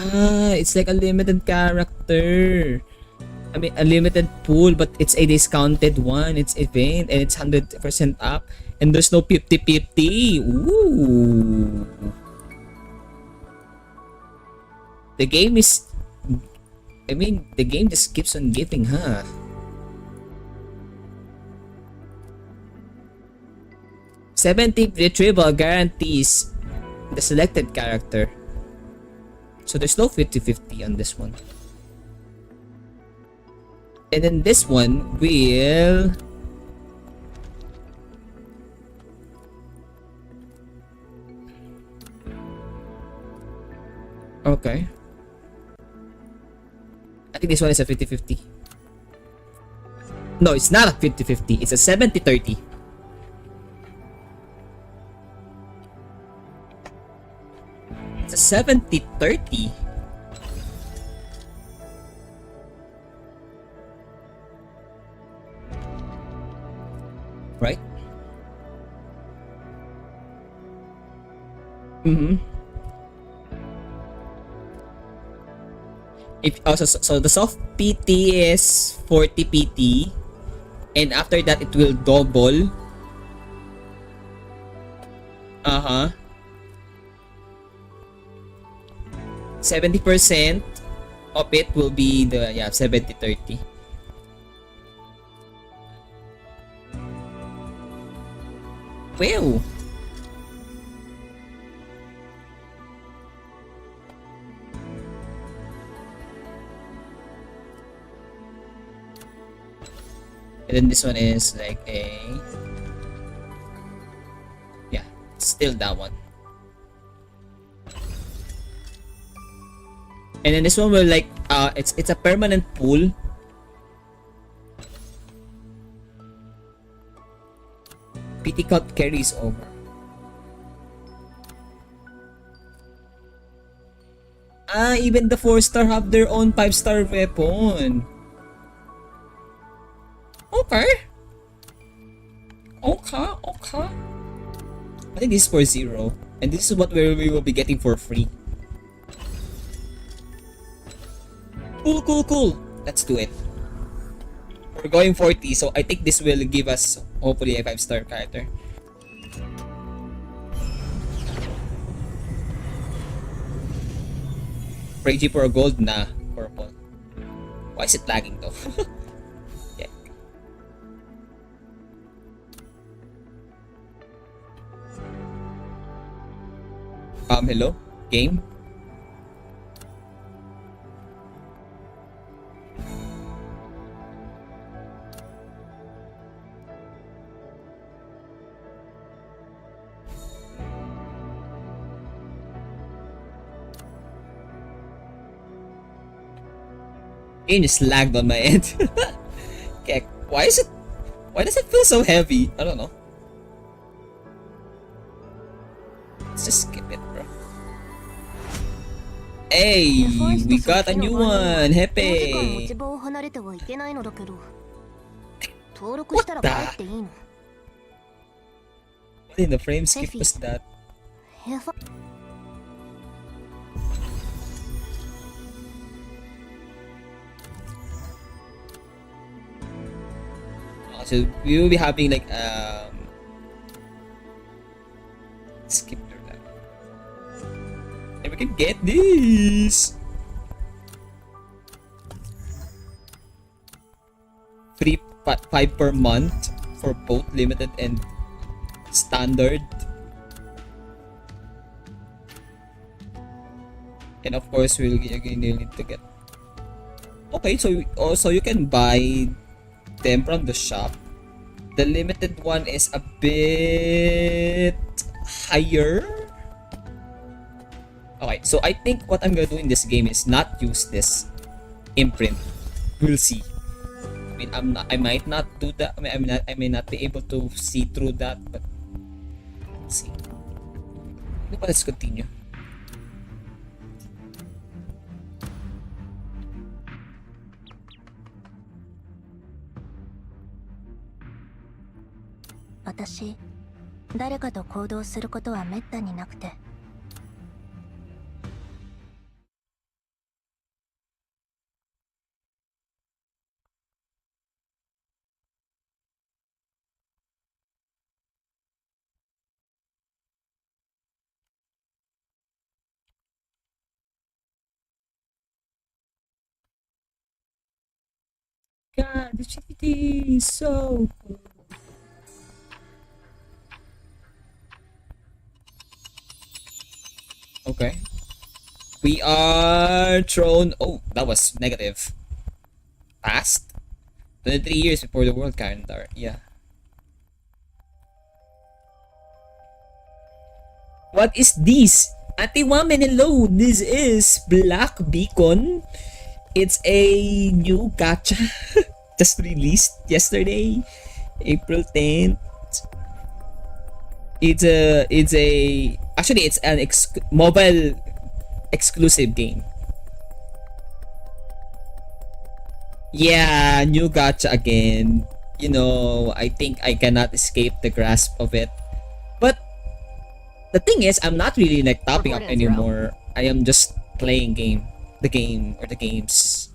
Ah, it's like a limited character. I mean, a limited pool, but it's a discounted one. It's event and it's 100% up. And there's no 50-50. Ooh. The game is... I mean, the game just keeps on giving, huh? $70 retrieval guarantees the selected character. So there's no 50-50 on this one. And then this one will... Okay. I think this one is a 50-50. No, it's not a 50-50. It's a 70-30. It's a 70-30. Right? If also so the soft PT is 40 PT, and after that it will double. 70% of it will be the 70-30. Wow. And then this one is like a... Yeah, still that one. And then this one will like, it's a permanent pool. PT count carries over. Ah, even the 4-star have their own 5-star weapon. Okay. Okay. I think this is for 0. And this is what we will be getting for free. Cool. Let's do it. We're going 40, so I think this will give us hopefully a 5-star character. Prey for a gold? Nah, purple. Why is it lagging though? Yeah. Hello? Game? Game just lagged on my end. Okay, why does it feel so heavy? I don't know. Let's just skip it, bro. Hey, we got a new one. Happy. What in the frame skip was that? So we will be having like skip through that. And we can get this free 5 per month for both limited and standard. And of course we'll need to get. Okay, so also you can buy them from the shop. The limited one is a bit higher. Okay, so I think what I'm gonna do in this game is not use this imprint. We'll see. I mean, I might not do that. I may not be able to see through that, but let's see. But let's continue. "私、誰かと行動することはめったになくて、god, this city is so cool. Okay. We are thrown. Oh, that was negative. Past? 23 years before the world calendar. Yeah. What is this? Ate Wamen, hello. This is Black Beacon. It's a new gacha just released yesterday, April 10th. It's an mobile exclusive game. Yeah, new gacha again. You know, I think I cannot escape the grasp of it. But the thing is, I'm not really like topping up Report in, Zero. anymore. I am just playing the games.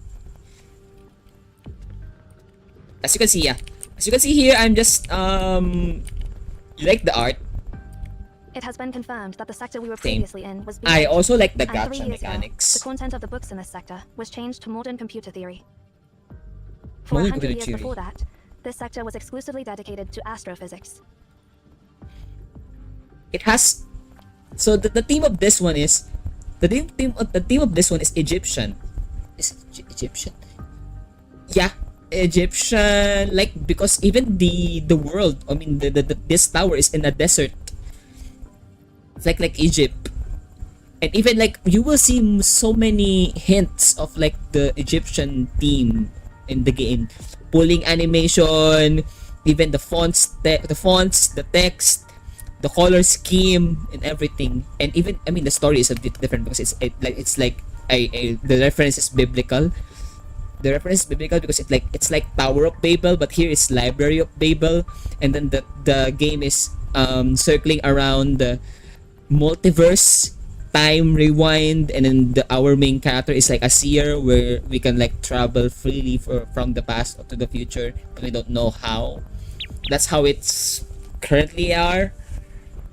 As you can see, yeah. As you can see here, I'm just you like the art. It has been confirmed that the sector we were Same. previously in was I beyond. also like the And 3 gacha years ago, mechanics. the content of the books in this sector was changed to modern computer theory. For Modern 100 computer years theory. before that, this sector was exclusively dedicated to astrophysics. It has so the theme of this one is the theme of this one is Egyptian. Is it Egyptian? Yeah, Egyptian, like, because even the world, I mean the this tower is in a desert. It's like Egypt. And even like you will see so many hints of like the Egyptian theme in the game. Pulling animation, even the fonts, the text, the color scheme and everything. And even, I mean, the story is a bit different because it's like the reference is biblical. The reference is biblical because it's like Tower of Babel, but here is Library of Babel. And then the game is circling around the multiverse, time rewind, and then our main character is like a seer where we can like travel freely from the past to the future, and we don't know how. That's how it's currently are.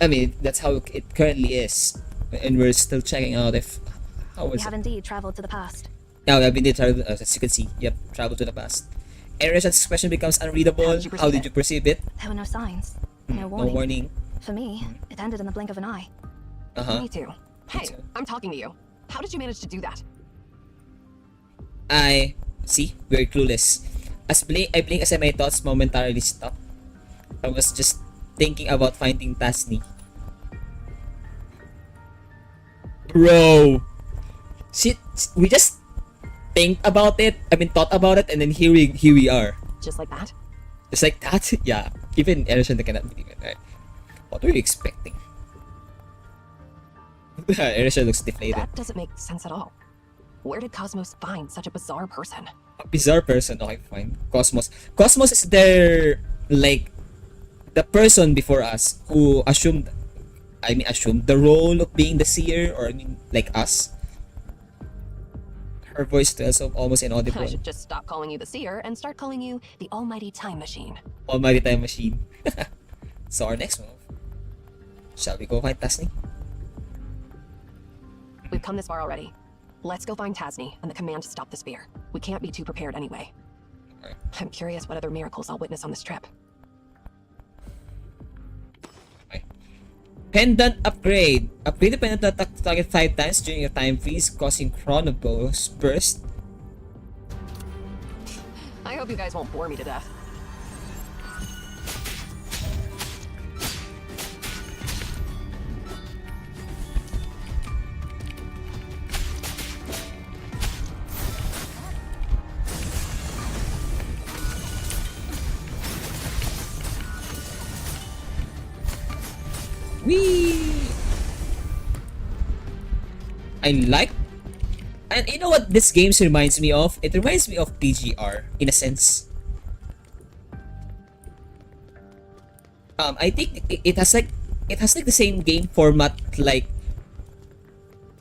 I mean, that's how it currently is, and we're still checking out if how We is have it. indeed traveled to the past. Now I've been travel, as you can see. Yep, travel to the past. Eric's expression becomes unreadable. How did you perceive it? There were no signs, no No warning. warning. For me, it ended in the blink of an eye. Uh-huh. Me too. Hey, too. I'm talking to you. How did you manage to do that? I see, very clueless. I blink as my thoughts momentarily stopped. I was just thinking about finding Tasni. Bro, shit, we just think about it. I mean, thought about it, and then here we are. Just like that? Just like that. Yeah, even Erison cannot believe it. Right? What were you expecting? Erison looks deflated. That doesn't make sense at all. Where did Cosmos find such a bizarre person? A bizarre person. Okay, fine. Cosmos is their, like, the person before us who assumed the role of being the seer, or I mean, like us. Her voice is also almost inaudible. I should just stop calling you the Seer and start calling you the Almighty Time Machine. Almighty Time Machine. So our next move. Shall we go find Tasni? We've come this far already. Let's go find Tasni and the command to stop the spear. We can't be too prepared anyway. Alright. I'm curious what other miracles I'll witness on this trip. Pendant upgrade. Upgrade the pendant to attack the target 5 times during your time freeze, causing chrono burst. I hope you guys won't bore me to death. Whee! I like, and you know what this game reminds me of? It reminds me of PGR in a sense. I think it has like the same game format like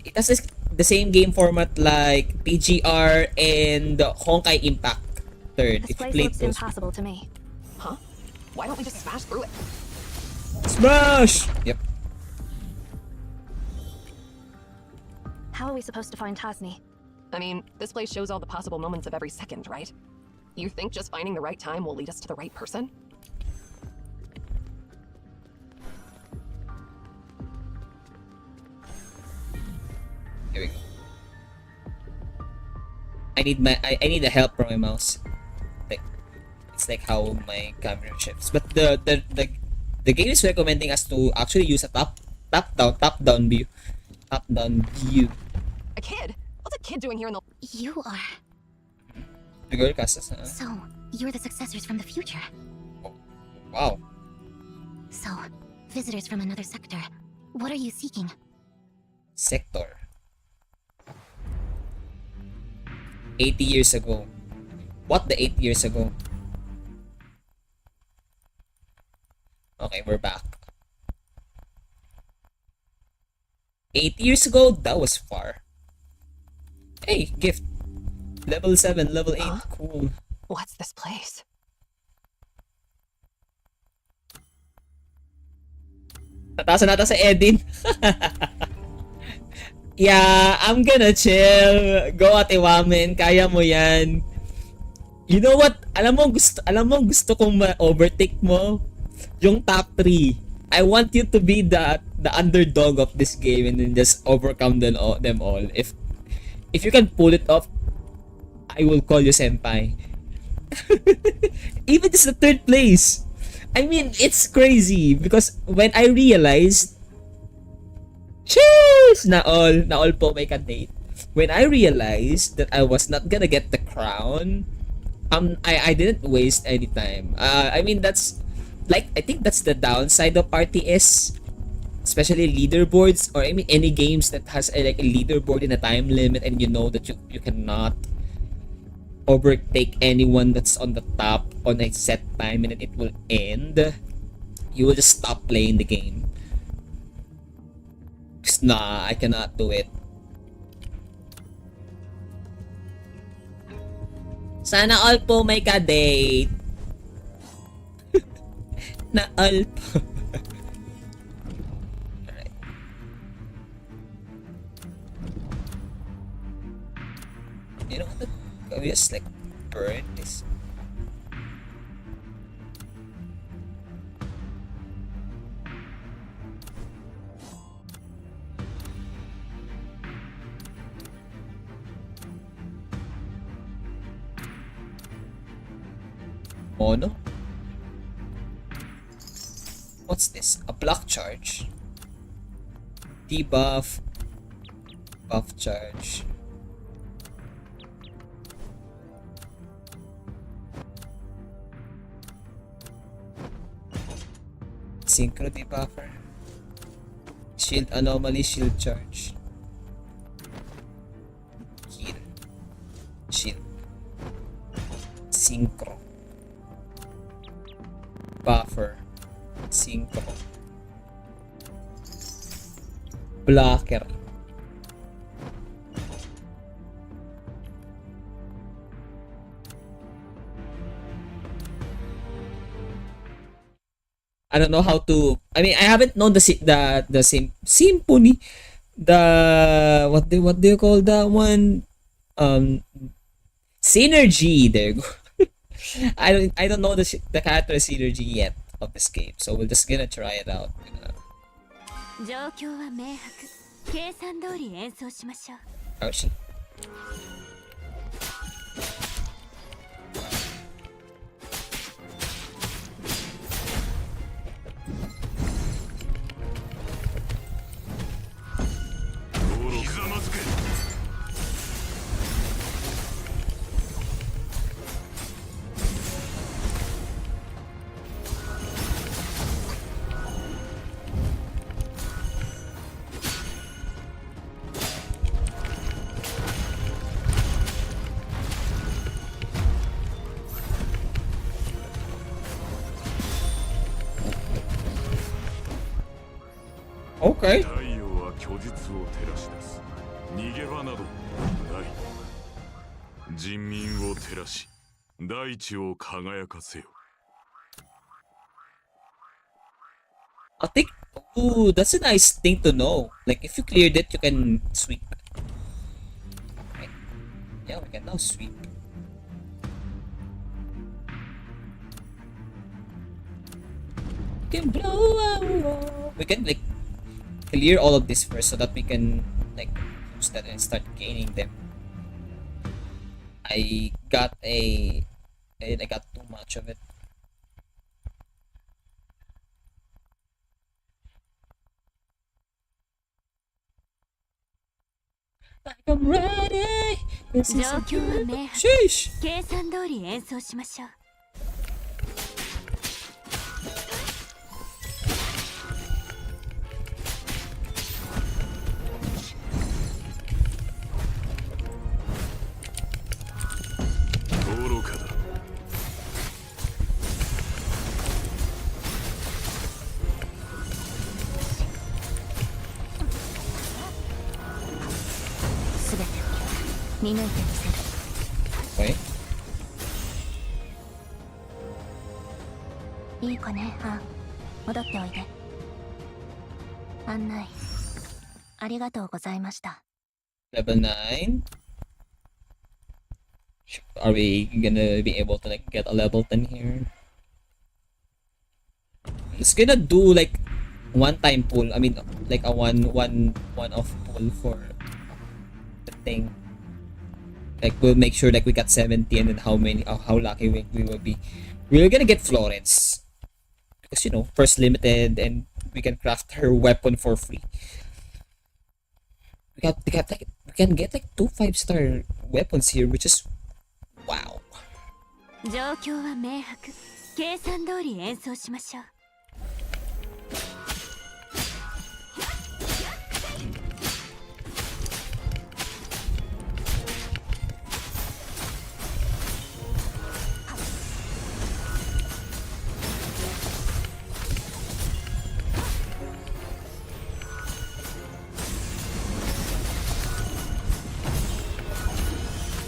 the same game format like PGR and Honkai Impact Third. This If you place played looks those. impassable to me. Huh? Why don't we just smash through it? Smash! Yep. How are we supposed to find Tasni? I mean, this place shows all the possible moments of every second, right? You think just finding the right time will lead us to the right person? Here we go. I need the help from my mouse. Like it's like how my camera shifts. But the game is recommending us to actually use a top down view. Top down view. A kid? What's a kid doing here in the... You are. The girl cast. So, you're the successors from the future. Wow. So, visitors from another sector. What are you seeking? Sector. 80 years ago. What the 8 years ago? Okay, we're back. 8 years ago? That was far. Hey, gift. Level 7, level 8. Huh? Cool. What's this place? Natasa nata sa Edin. Yeah, I'm gonna chill. Go at Iwamen. Kaya mo yan. You know what? Alam mo gusto kong ma-overtake mo? Yung top 3. I want you to be the underdog of this game and then just overcome them all. If you can pull it off, I will call you senpai. Even just the 3rd place. I mean, it's crazy because when I realized, cheers! Na all po may ka-date. When I realized that I was not gonna get the crown, I didn't waste any time. I mean, that's like, I think that's the downside of RTS, especially leaderboards, or I mean any games that has like a leaderboard in a time limit and you know that you cannot overtake anyone that's on the top on a set time and then it will end. You will just stop playing the game. Just, nah, I cannot do it. Sana all po may ka-date. Na all po. Alright. You know what? Can we just like burn this? Mono? What's this? A block charge? Debuff. Buff charge. Synchro debuffer. Shield anomaly, shield charge. Heal. Shield. Synchro. Buffer. Synchro. Blocker. I don't know how to. I mean, I haven't known the same symphony. The what do you call that one? Synergy. There you go. I don't know the character synergy yet of this game, so we're just gonna try it out. 状況は明白。計算通り演奏しましょう。Oh, shit. Okay. 太陽は虚実を照らし出す。逃げ場などない。人民を照らし、大地を輝かせよ。I think. Ooh, that's a nice thing to know. Like, if you cleared it, you can sweep. Right. Yeah, we can now sweep. can blow out. We can like clear all of this first so that we can like use that and start gaining them. I got too much of it. Like I'm ready. This is 状況は明白。 Sheesh. 計算通り演奏しましょう。愚かだ。すべて見抜いてみせる。 Okay. いい子ね、アン。戻っておいで。案内ありがとうございました。 Level 9. Are we gonna be able to like get a level 10 here? It's gonna do like one time pull. I mean like a one off pull for the thing. Like we'll make sure like we got 70 and then how lucky we will be. We're gonna get Florence. Because you know, first limited and we can craft her weapon for free. We can get like 2 5-star weapons here, which is wow. 状況は明白。計算通り演奏しましょう。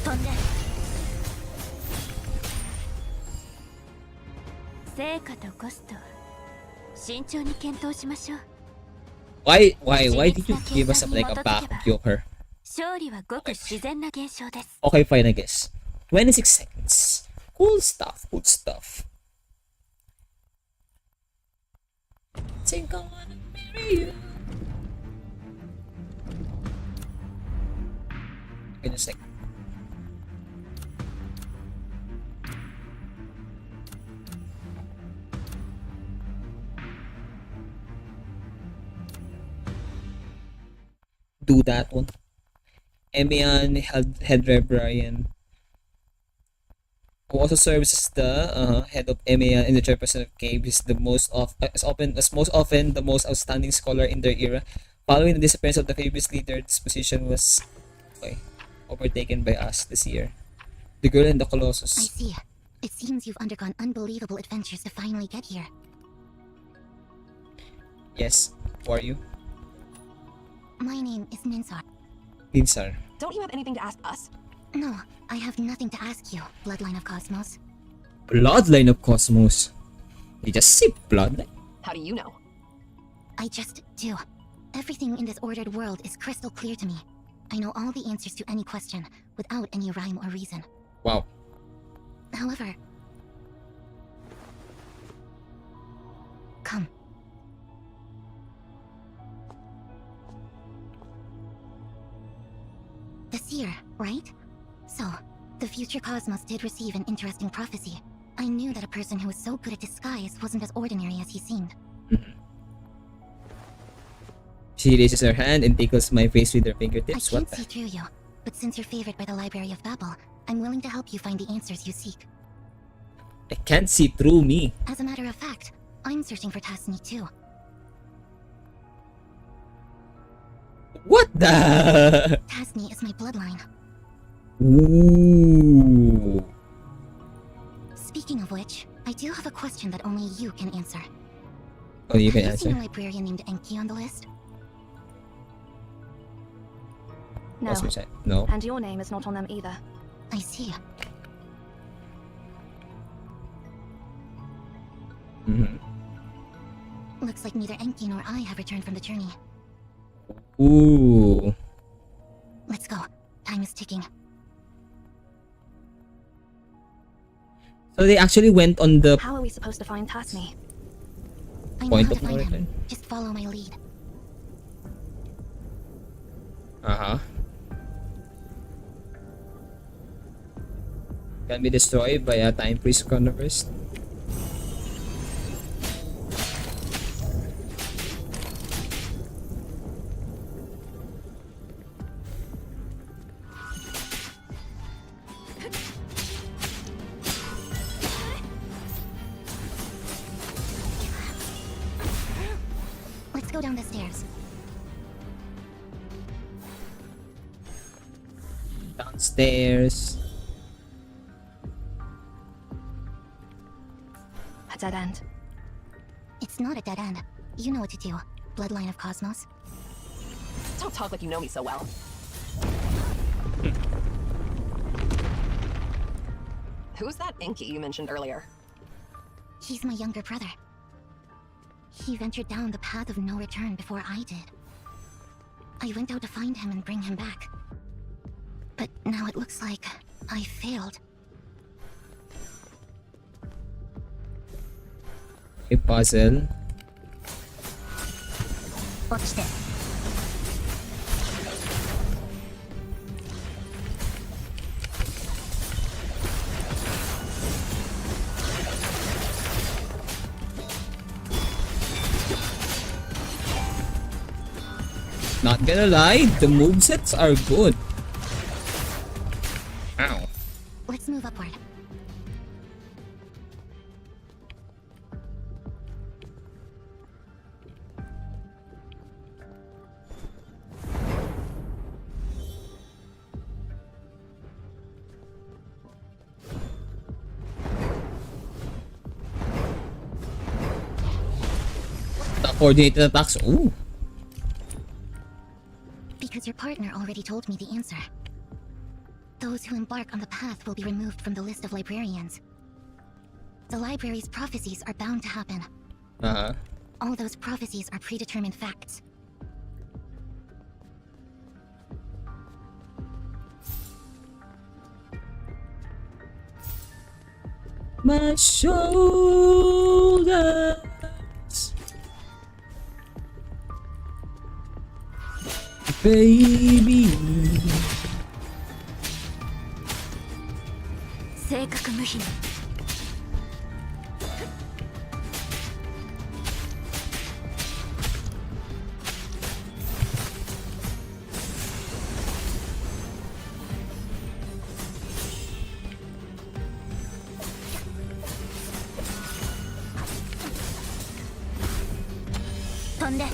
飛んで。成果とコスト慎重に検討しましょう。 Why did you give us like a back joker? 勝利はごく自然な現象です。 Okay, fine, I guess. 26 seconds. Cool stuff, good stuff. Think I wanna marry you. Goodness sake. Do that one. Emian Head Brian, who also serves as the head of Emian in the chairperson of Cave, is most often the most outstanding scholar in their era. Following the disappearance of the previous leader, this position was overtaken by us this year. The Girl and the I Colossus. see. It seems you've undergone unbelievable adventures to finally get here. Yes. Who are you? My name is Ninsar. Linsar. Don't you have anything to ask us? No, I have nothing to ask you, Bloodline of Cosmos. Bloodline of Cosmos. You just say bloodline. How do you know? I just do. Everything in this ordered world is crystal clear to me. I know all the answers to any question, without any rhyme or reason. Wow. However... Come. The seer, right? So, the future Cosmos did receive an interesting prophecy. I knew that a person who was so good at disguise wasn't as ordinary as he seemed. She raises her hand and tickles my face with her fingertips. I What can't see through you, but since you're favored by the Library of Babel, I'm willing to help you find the answers you seek. I can't see through me. As a matter of fact, I'm searching for Tasni too. What the? Tasni is my bloodline. Ooh. Speaking of which, I do have a question that only you can answer. Oh, you can Have you seen answer. a librarian named Enki on the list? No, What's my side? No. and your name is not on them either. I see. Looks like neither Enki nor I have returned from the journey. Ooh. Let's go. Time is ticking. So they actually went on the... How are we supposed to find Tasni? I know Point how to of no find him. return. Just follow my lead. Uh-huh. Can be destroyed by a time priest converse. Let's go down the stairs. Downstairs. A dead end. It's not a dead end. You know what to do. Bloodline of Cosmos. Don't talk like you know me so well. Who's that Inky you mentioned earlier? He's my younger brother. He ventured down the path of no return before I did. I went out to find him and bring him back. But now it looks like I failed. A puzzle. Watch this. Not gonna lie, the movesets are good. Ow. Let's move upward. The coordinated attacks. Ooh. Because your partner already told me the answer. Those who embark on the path will be removed from the list of librarians. The library's prophecies are bound to happen. Uh-huh. All those prophecies are predetermined facts. My shoulders. Baby. 正確無比。飛んで。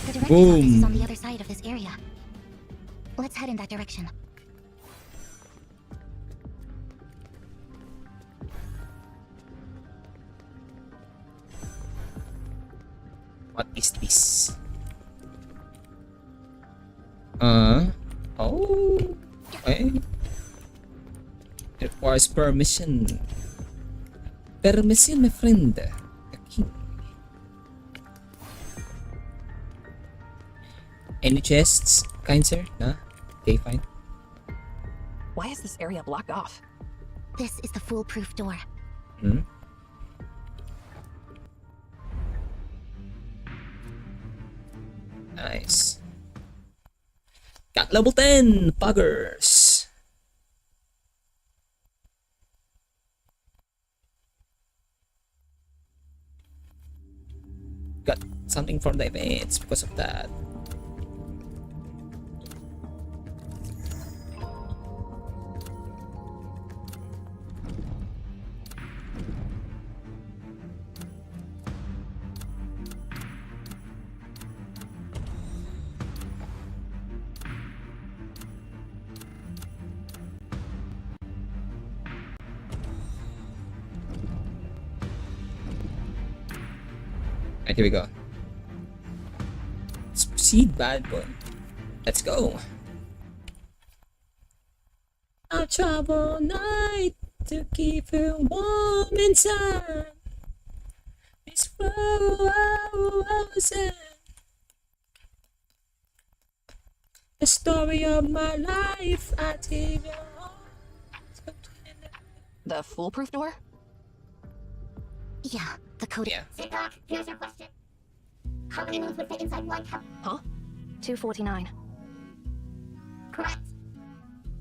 The director's Boom. office is on the other side of this area. Let's head in that direction. What is this? Oh, okay. It requires permission. Permission, my friend. Okay. Any chests, kind sir? Nah? Okay, fine. Why is this area blocked off? This is the foolproof door. Hmm? Nice. Got level 10! Buggers! Got something from the events because of that. Alright, here we go. Let's proceed, bad boy. Let's go. I'll travel night to keep you warm inside. This frozen. The story of my life, I take you home. The foolproof door? Yeah, the code. Yeah. Sit back. Here's your question. How many moons would fit inside one cup? Huh? 249. Correct.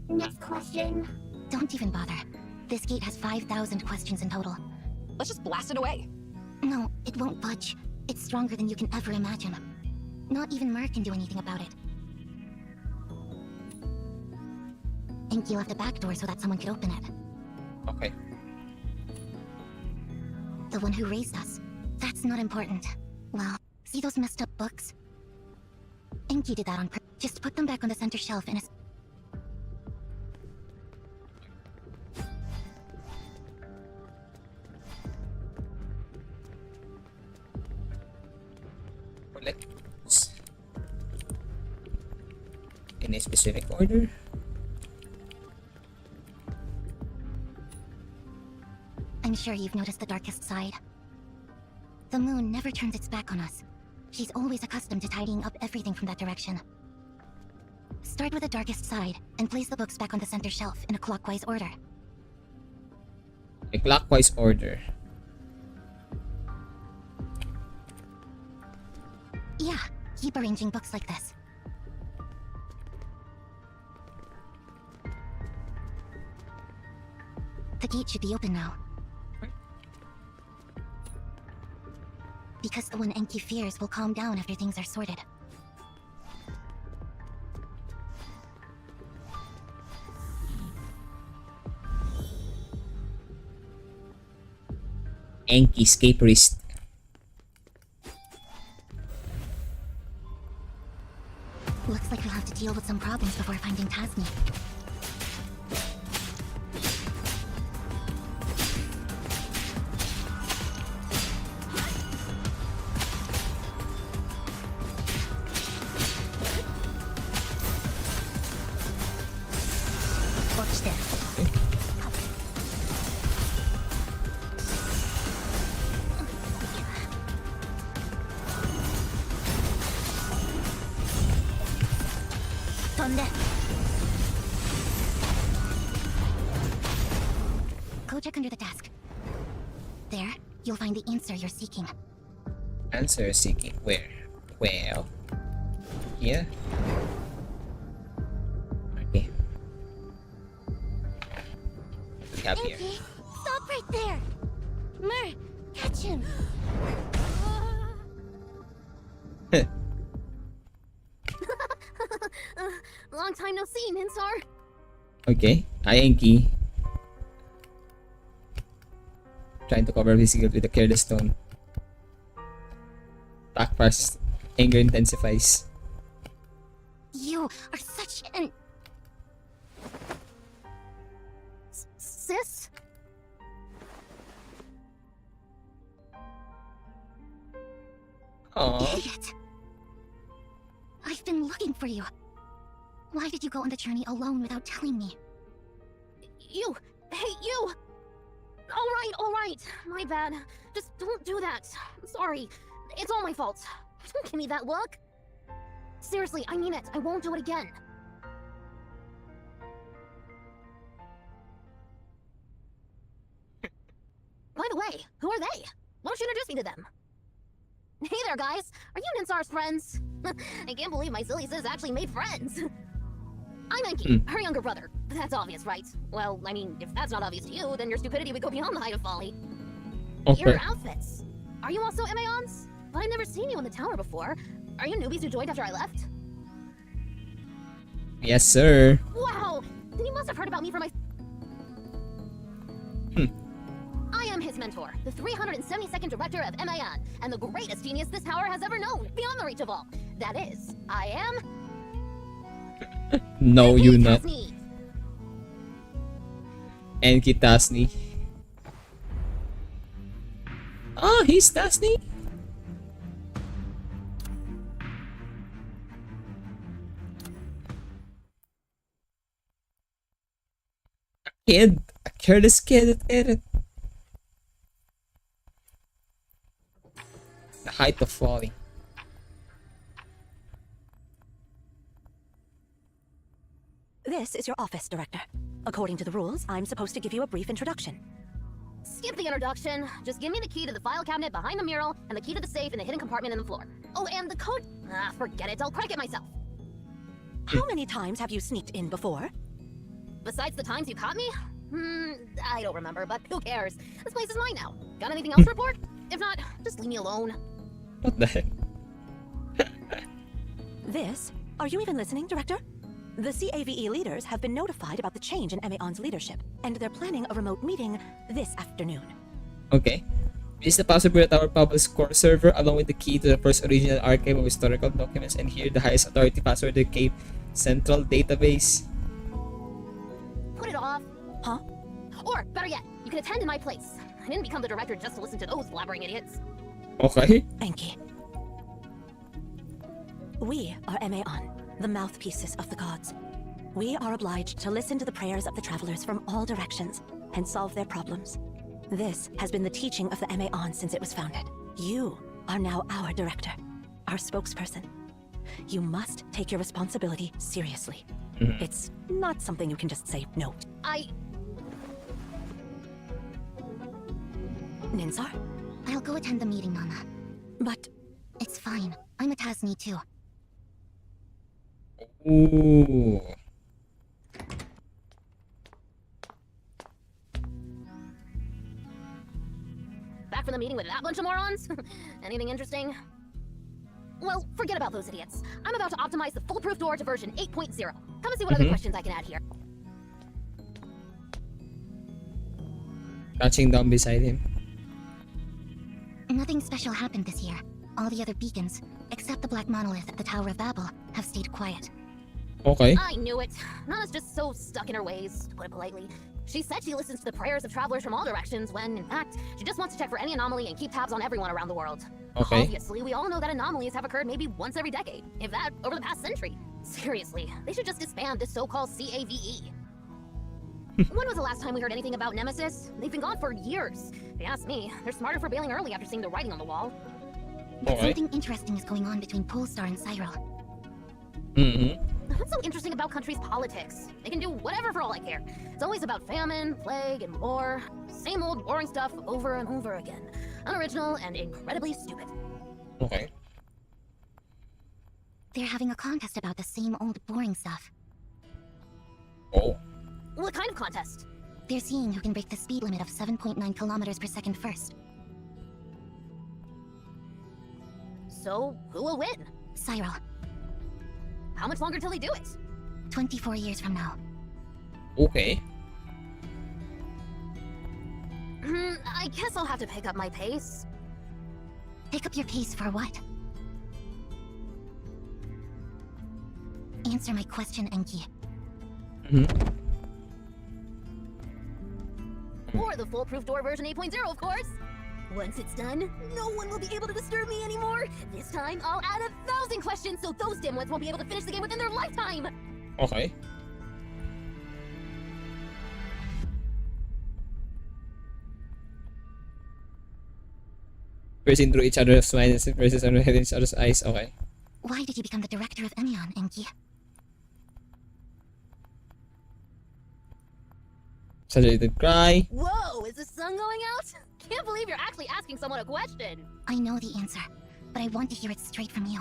Next question. Don't even bother. This gate has 5,000 questions in total. Let's just blast it away. No, it won't budge. It's stronger than you can ever imagine. Not even Mer can do anything about it. Enki left a back door so that someone could open it. Okay. The one who raised us. That's not important. Well, see those messed up books? Enki did that on purpose. Just put them back on the center shelf in a... Collect books. In a specific order. I'm sure you've noticed the darkest side. The moon never turns its back on us. She's always accustomed to tidying up everything from that direction. Start with the darkest side, and place the books back on the center shelf in a clockwise order. A clockwise order. Yeah, keep arranging books like this. The gate should be open now. Because the one Enki fears will calm down after things are sorted. Enki Scaperist. Looks like we'll have to deal with some problems before finding Tasni. Watch this. Tonde. Go check under the desk. There, you'll find the answer you're seeking. Answer seeking. Where? Well. Here. Okay. We have here. Enki, stop right there! Mer, catch him! Long time no see, Ninsar. Okay. Hi, Enki. Trying to cover physical with a careless tone. Attack fast. Anger intensifies. You are such an... Sis? Aww. idiot! I've been looking for you. Why did you go on the journey alone without telling me? You! Hey, you! Alright. My bad. Just don't do that. I'm sorry. It's all my fault. Don't give me that look. Seriously, I mean it. I won't do it again. By the way, who are they? Why don't you introduce me to them? Hey there, guys. Are you Ninsar's friends? I can't believe my silly sis actually made friends. I'm Enki, her younger brother. That's obvious, right? Well, I mean, if that's not obvious to you, then your stupidity would go beyond the height of folly. Okay. Your outfits. Are you also Emeons? But I've never seen you in the tower before. Are you newbies who joined after I left? Yes, sir. Wow! Then you must have heard about me from my... I am his mentor, the 372nd director of Emayan, and the greatest genius this tower has ever known, beyond the reach of all. That is, I am... No, you not. Tasni. Enki Tasni. Oh, he's Tasni. A kid. A careless kid at it. The height of folly. This is your office, Director. According to the rules, I'm supposed to give you a brief introduction. Skip the introduction. Just give me the key to the file cabinet behind the mural and the key to the safe in the hidden compartment in the floor. Oh, and the code. Forget it. I'll crack it myself. How many times have you sneaked in before? Besides the times you caught me? I don't remember, but who cares? This place is mine now. Got anything else to report? If not, just leave me alone. What the heck? This? Are you even listening, Director? The CAVE leaders have been notified about the change in Emeon's leadership, and they're planning a remote meeting this afternoon. Okay. Use the password at our public core server along with the key to the first original archive of historical documents and here the highest authority password to Cape Central Database. Put it off. Huh? Or, better yet, you can attend in my place. I didn't become the director just to listen to those blabbering idiots. Okay. Enki. We are Emeon, the mouthpieces of the gods. We are obliged to listen to the prayers of the travelers from all directions and solve their problems. This has been the teaching of the Emeon since it was founded. You are now our director, our spokesperson. You must take your responsibility seriously. It's not something you can just say no to. Ninsar? I'll go attend the meeting, Mama. But It's fine. I'm a Tasni too. Ooh. Back from the meeting with that bunch of morons? Anything interesting? Well, forget about those idiots. I'm about to optimize the foolproof door to version 8.0. Come and see what other questions I can add here. Crouching down beside him. Nothing special happened this year. All the other beacons, except the Black Monolith at the Tower of Babel, have stayed quiet. Okay. I knew it. Nana's just so stuck in her ways, to put it politely. She said she listens to the prayers of travelers from all directions when, in fact, she just wants to check for any anomaly and keep tabs on everyone around the world. Okay. Obviously, we all know that anomalies have occurred maybe once every decade, if that, over the past century. Seriously, they should just disband this so-called CAVE. When was the last time we heard anything about Nemesis? They've been gone for years. If you ask me, they're smarter for bailing early after seeing the writing on the wall. But Alright. something interesting is going on between Polestar and Cyril. What's so interesting about countries' politics? They can do whatever for all I care. It's always about famine, plague, and war. Same old boring stuff over and over again. Unoriginal and incredibly stupid. Okay. They're having a contest about the same old boring stuff. Oh. What kind of contest? They're seeing who can break the speed limit of 7.9 kilometers per second first. So, who will win? Cyril, How much longer till they do it? 24 years from now. Okay. I guess I'll have to pick up my pace. Pick up your pace for what? Answer my question, Enki. Or the foolproof door version 8.0, of course. Once it's done, no one will be able to disturb me anymore. This time, I'll add 1,000 questions so those dimwits won't be able to finish the game within their lifetime. Okay. Piercing through each other's minds versus under each other's eyes. Okay. Why did you become the director of Emeon, Enki? Saturated cry. Whoa, is the sun going out? Can't believe you're actually asking someone a question. I know the answer, but I want to hear it straight from you.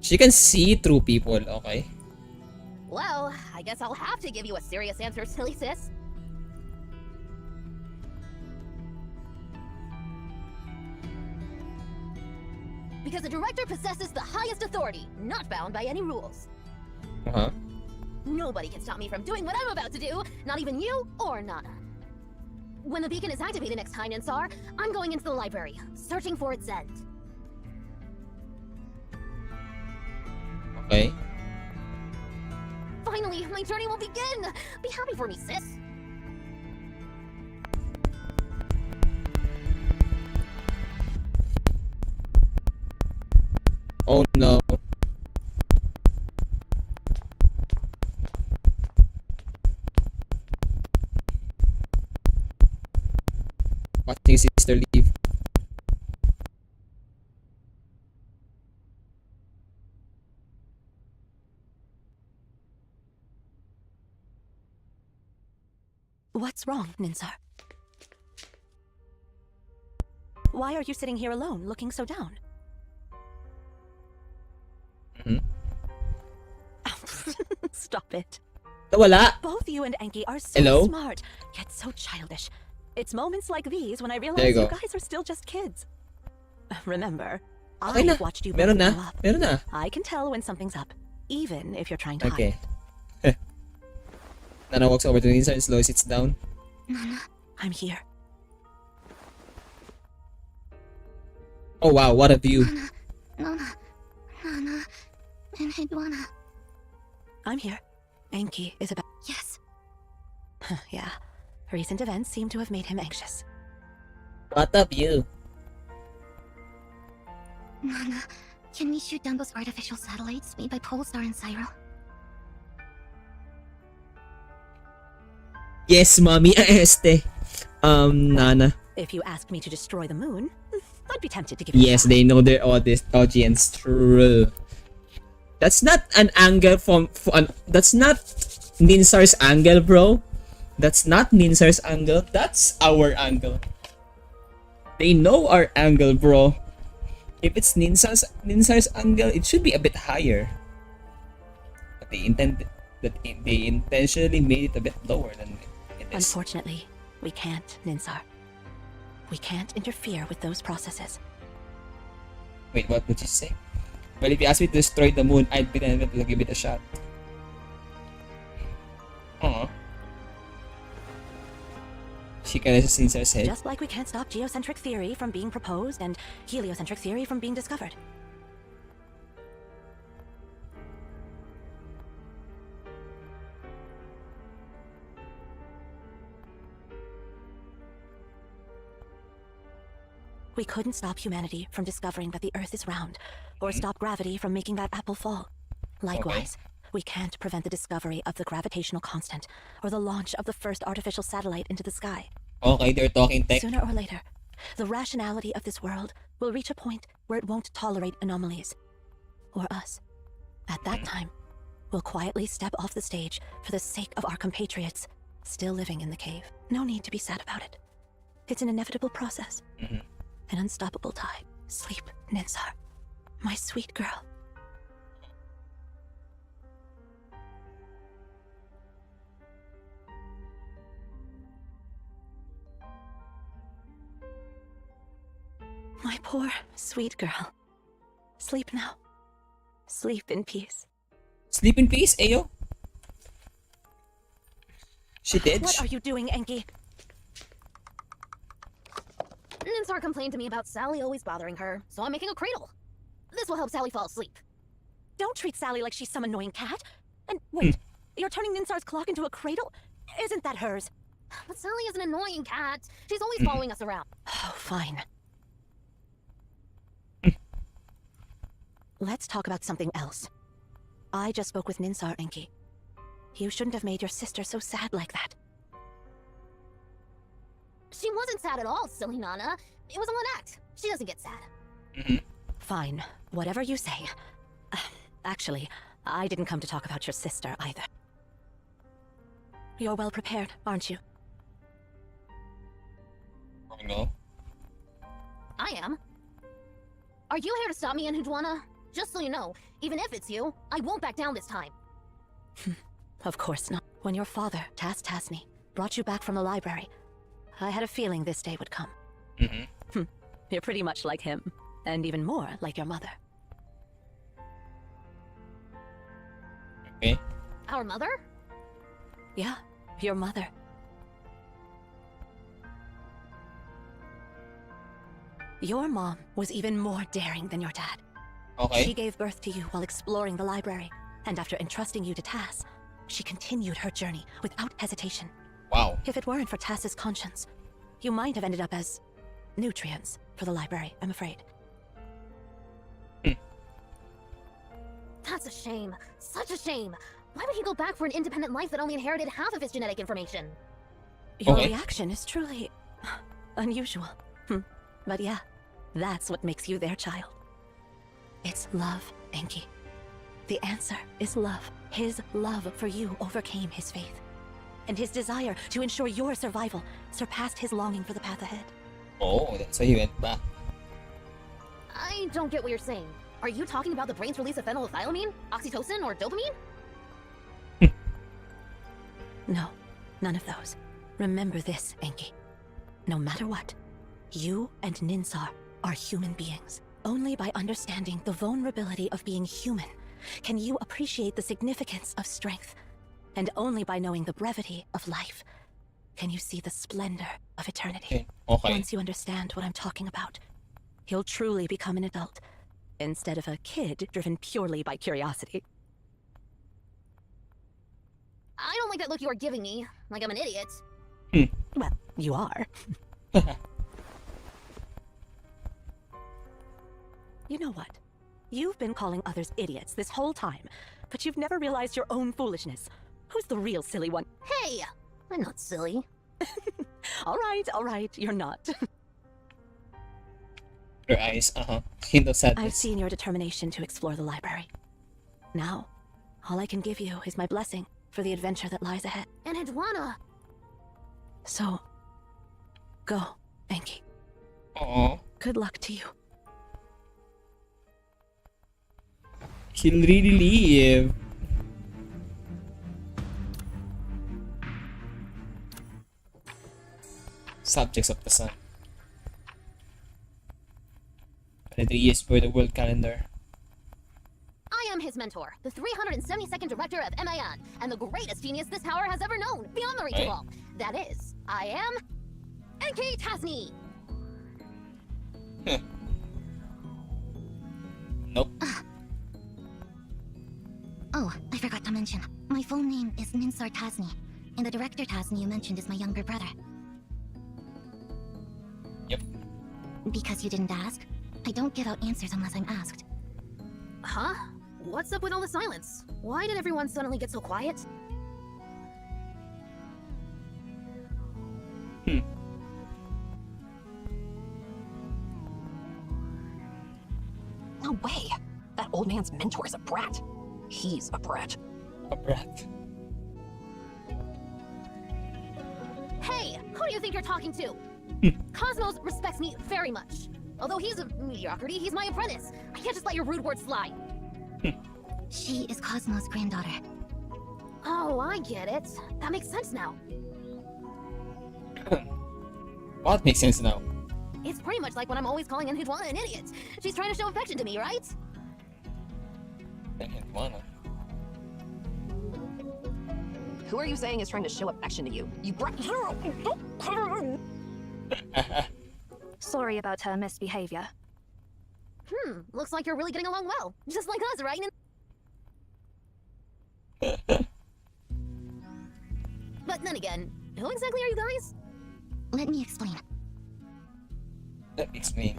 She can see through people. Okay. Well, I guess I'll have to give you a serious answer, silly sis. Because the director possesses the highest authority, not bound by any rules. Uh-huh. Nobody can stop me from doing what I'm about to do, not even you or Nana. When the beacon is activated next time, Ninsar, I'm going into the library, searching for its end. Okay. Finally, my journey will begin! Be happy for me, sis! Oh no. Watching his sister leave. What's wrong, Ninsar? Why are you sitting here alone, looking so down? Stop it. Nawala! Both you and Enki are so Hello? smart, yet so childish. It's moments like these when I There realize you you go. guys are still just kids. Remember, Okay na. I've watched you Meron both na. grow up. Meron na. I can tell when something's up, even if you're trying to Okay. hide. Nana walks over to Ninsar and slowly sits down. Nana, I'm here. Oh wow, what a view. Nana, Nana, and Hidwana. I'm here. Enki is about. Yes, Yeah. Recent events seem to have made him anxious. What a view. Nana, can we shoot down those artificial satellites made by Polestar and Cyro? Yes, mommy. Nana. If you asked me to destroy the moon, I'd be tempted to give it a Yes, shot. they know their audience. True. That's not an angle that's not Ninsar's angle, bro. That's not Ninsar's angle. That's our angle. They know our angle, bro. If it's Ninsar's angle, it should be a bit higher. But they intentionally made it a bit lower than it is. Unfortunately, we can't, Ninsar. We can't interfere with those processes. Wait, what would you say? Well, if you ask me to destroy the moon, I'd be tempted to give it a shot. Aww. She caresses Ninsar's head. Just like we can't stop geocentric theory from being proposed and heliocentric theory from being discovered. We couldn't stop humanity from discovering that the Earth is round, or stop gravity from making that apple fall. Likewise, we can't prevent the discovery of the gravitational constant, or the launch of the first artificial satellite into the sky. Okay, they're talking tech. Sooner or later, the rationality of this world will reach a point where it won't tolerate anomalies. Or us. At that time, we'll quietly step off the stage for the sake of our compatriots still living in the cave. No need to be sad about it. It's an inevitable process. An unstoppable tide. Sleep, Ninsar. My sweet girl. My poor, sweet girl. Sleep now. Sleep in peace. Sleep in peace, Ayo. She did. What are you doing, Enki? Ninsar complained to me about Sally always bothering her, so I'm making a cradle. This will help Sally fall asleep. Don't treat Sally like she's some annoying cat. And wait, you're turning Ninsar's clock into a cradle? Isn't that hers? But Sally is an annoying cat. She's always following us around. Oh, fine. Let's talk about something else. I just spoke with Ninsar, Enki. You shouldn't have made your sister so sad like that. She wasn't sad at all, silly Nana. It was all an act. She doesn't get sad. Fine, whatever you say. Actually, I didn't come to talk about your sister either. You're well prepared, aren't you? Oh no. I am. Are you here to stop me, Hidwana? Just so you know, even if it's you, I won't back down this time. Of course not. When your father, Tas Tasni, brought you back from the library, I had a feeling this day would come. You're pretty much like him, and even more like your mother. Okay. Our mother? Yeah, your mother. Your mom was even more daring than your dad. Okay. She gave birth to you while exploring the library, and after entrusting you to Tas, she continued her journey without hesitation. Wow. If it weren't for Tas's conscience, you might have ended up as nutrients for the library, I'm afraid. That's a shame. Such a shame. Why would he go back for an independent life that only inherited half of his genetic information? Your Okay. reaction is truly unusual. But yeah, that's what makes you their child. It's love, Enki. The answer is love. His love for you overcame his faith. and his desire to ensure your survival surpassed his longing for the path ahead. Oh, that's why he went back. I don't get what you're saying. Are you talking about the brain's release of phenylethylamine, oxytocin, or dopamine? No, none of those. Remember this, Enki. No matter what, you and Ninsar are human beings. Only by understanding the vulnerability of being human can you appreciate the significance of strength. And only by knowing the brevity of life can you see the splendor of eternity. Okay. Once you understand what I'm talking about, you'll truly become an adult, instead of a kid driven purely by curiosity. I don't like that look you are giving me, like I'm an idiot. Well, you are. You know what? You've been calling others idiots this whole time, but you've never realized your own foolishness. Who's the real silly one? Hey, I'm not silly. All right, you're not. Your eyes, hint of I've sadness. seen your determination to explore the library. Now, all I can give you is my blessing for the adventure that lies ahead. And Edwana. So, go, Enki. Oh, Good luck to you. he'll really leave. Subjects of the sun. 23 years for the world calendar. I am his mentor, the 372nd director of MAN, and the greatest genius this tower has ever known, beyond the reach of Right. all. That is, I am Enki Tasni. Nope. Oh, I forgot to mention. My full name is Ninsar Tasni, and the director Tasni you mentioned is my younger brother. Yep. Because you didn't ask? I don't give out answers unless I'm asked. Huh? What's up with all the silence? Why did everyone suddenly get so quiet? No way. That old man's mentor is a brat. He's a brat. A brat. Hey, who do you think you're talking to? Cosmos respects me very much. Although he's a mediocrity, he's my apprentice. I can't just let your rude words slide. She is Cosmo's granddaughter. Oh, I get it. That makes sense now. What makes sense now? It's pretty much like when I'm always calling Enhidwana an idiot. She's trying to show affection to me, right? Enhidwana. Who are you saying is trying to show affection to you? You brat. Sorry about her misbehavior. Looks like you're really getting along well. Just like us, right? But then again, who exactly are you guys? Let me explain. That makes me.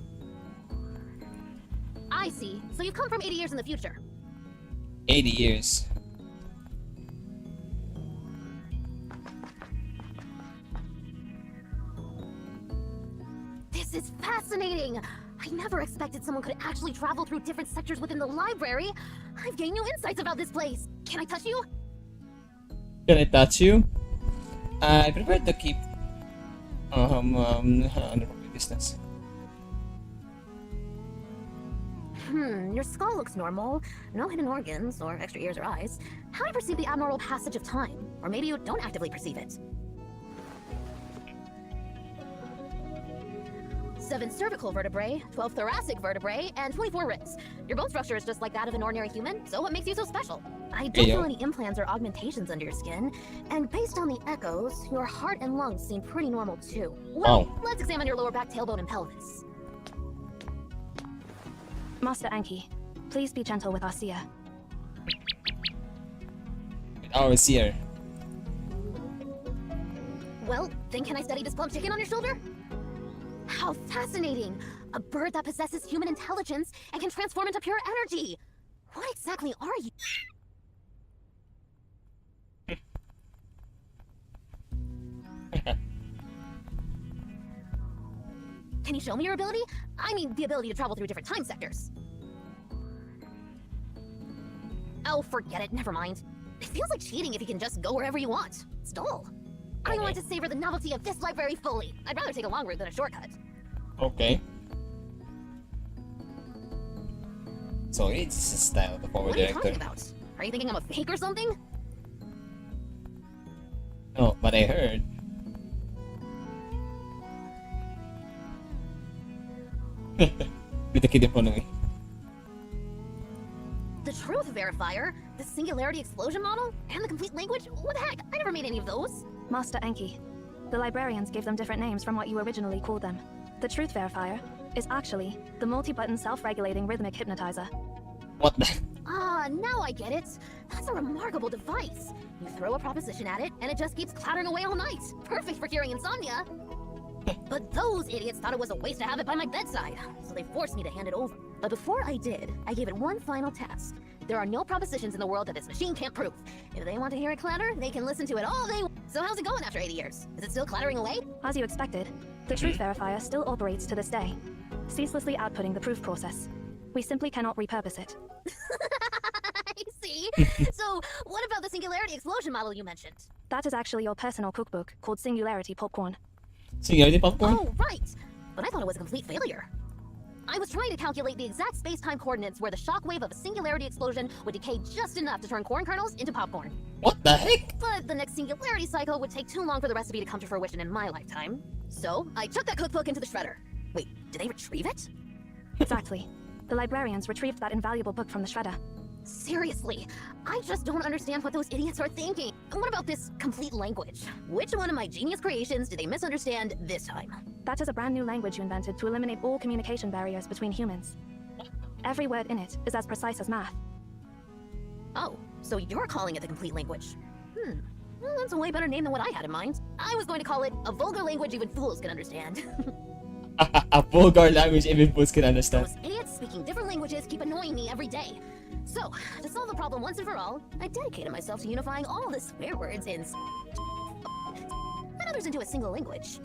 I see. So you've come from 80 years in the future. 80 years. This is fascinating! I never expected someone could actually travel through different sectors within the library. I've gained new insights about this place. Can I touch you? Can I touch you? I prefer to keep under my distance. Your skull looks normal. No hidden organs, or extra ears or eyes. How do you perceive the abnormal passage of time? Or maybe you don't actively perceive it. 7 cervical vertebrae, 12 thoracic vertebrae, and 24 ribs. Your bone structure is just like that of an ordinary human, so what makes you so special? I don't feel any implants or augmentations under your skin, and based on the echoes, your heart and lungs seem pretty normal too. Well, let's examine your lower back, tailbone, and pelvis. Master Anki, please be gentle with our seer. Our seer. Well, then can I study this plump chicken on your shoulder? How fascinating! A bird that possesses human intelligence and can transform into pure energy! What exactly are you? Can you show me your ability? I mean, the ability to travel through different time sectors. Oh, forget it. Never mind. It feels like cheating if you can just go wherever you want. It's dull. I want to savor the novelty of this library fully. I'd rather take a long route than a shortcut. Okay. So it's the style of the forward What are you director. talking about? Are you thinking I'm a fake or something? No, but I heard. With the kid in front of me. The truth verifier, the singularity explosion model, and the complete language? What the heck? I never made any of those. Master Enki. The librarians gave them different names from what you originally called them. The truth verifier is actually the multi-button self-regulating rhythmic hypnotizer. What the? Ah, now I get it. That's a remarkable device. You throw a proposition at it, and it just keeps clattering away all night. Perfect for curing insomnia. But those idiots thought it was a waste to have it by my bedside, so they forced me to hand it over. But before I did, I gave it one final task. There are no propositions in the world that this machine can't prove. If they want to hear it clatter, they can listen to it all they want. So how's it going after 80 years? Is it still clattering away? As you expected, the truth verifier still operates to this day, ceaselessly outputting the proof process. We simply cannot repurpose it. I see. So, what about the singularity explosion model you mentioned? That is actually your personal cookbook called Singularity Popcorn. Singularity popcorn? Oh, right. But I thought it was a complete failure. I was trying to calculate the exact space-time coordinates where the shockwave of a singularity explosion would decay just enough to turn corn kernels into popcorn. What the heck? But the next singularity cycle would take too long for the recipe to come to fruition in my lifetime. So, I chucked that cookbook into the shredder. Wait, did they retrieve it? Exactly. The librarians retrieved that invaluable book from the shredder. Seriously, I just don't understand what those idiots are thinking. And what about this complete language? Which one of my genius creations did they misunderstand this time? That is a brand new language you invented to eliminate all communication barriers between humans. Every word in it is as precise as math. Oh, so you're calling it the complete language. Well, that's a way better name than what I had in mind. I was going to call it a vulgar language even fools can understand. A vulgar language even fools can understand. Those idiots speaking different languages keep annoying me every day. So, to solve the problem once and for all, I dedicated myself to unifying all the swear words in and others into a single language.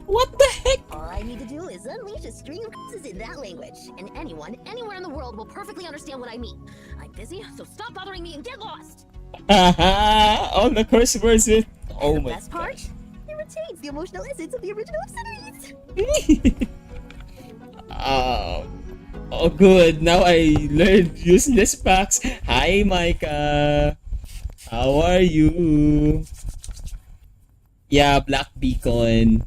What the heck? All I need to do is unleash a string of curses in that language, and anyone, anywhere in the world will perfectly understand what I mean. I'm busy, so stop bothering me and get lost. All the curse words with. Oh The my best part? It retains the emotional essence of the original obscenities. Oh, good. Now I learned useless facts. Hi, Micah. How are you? Yeah, Black Beacon.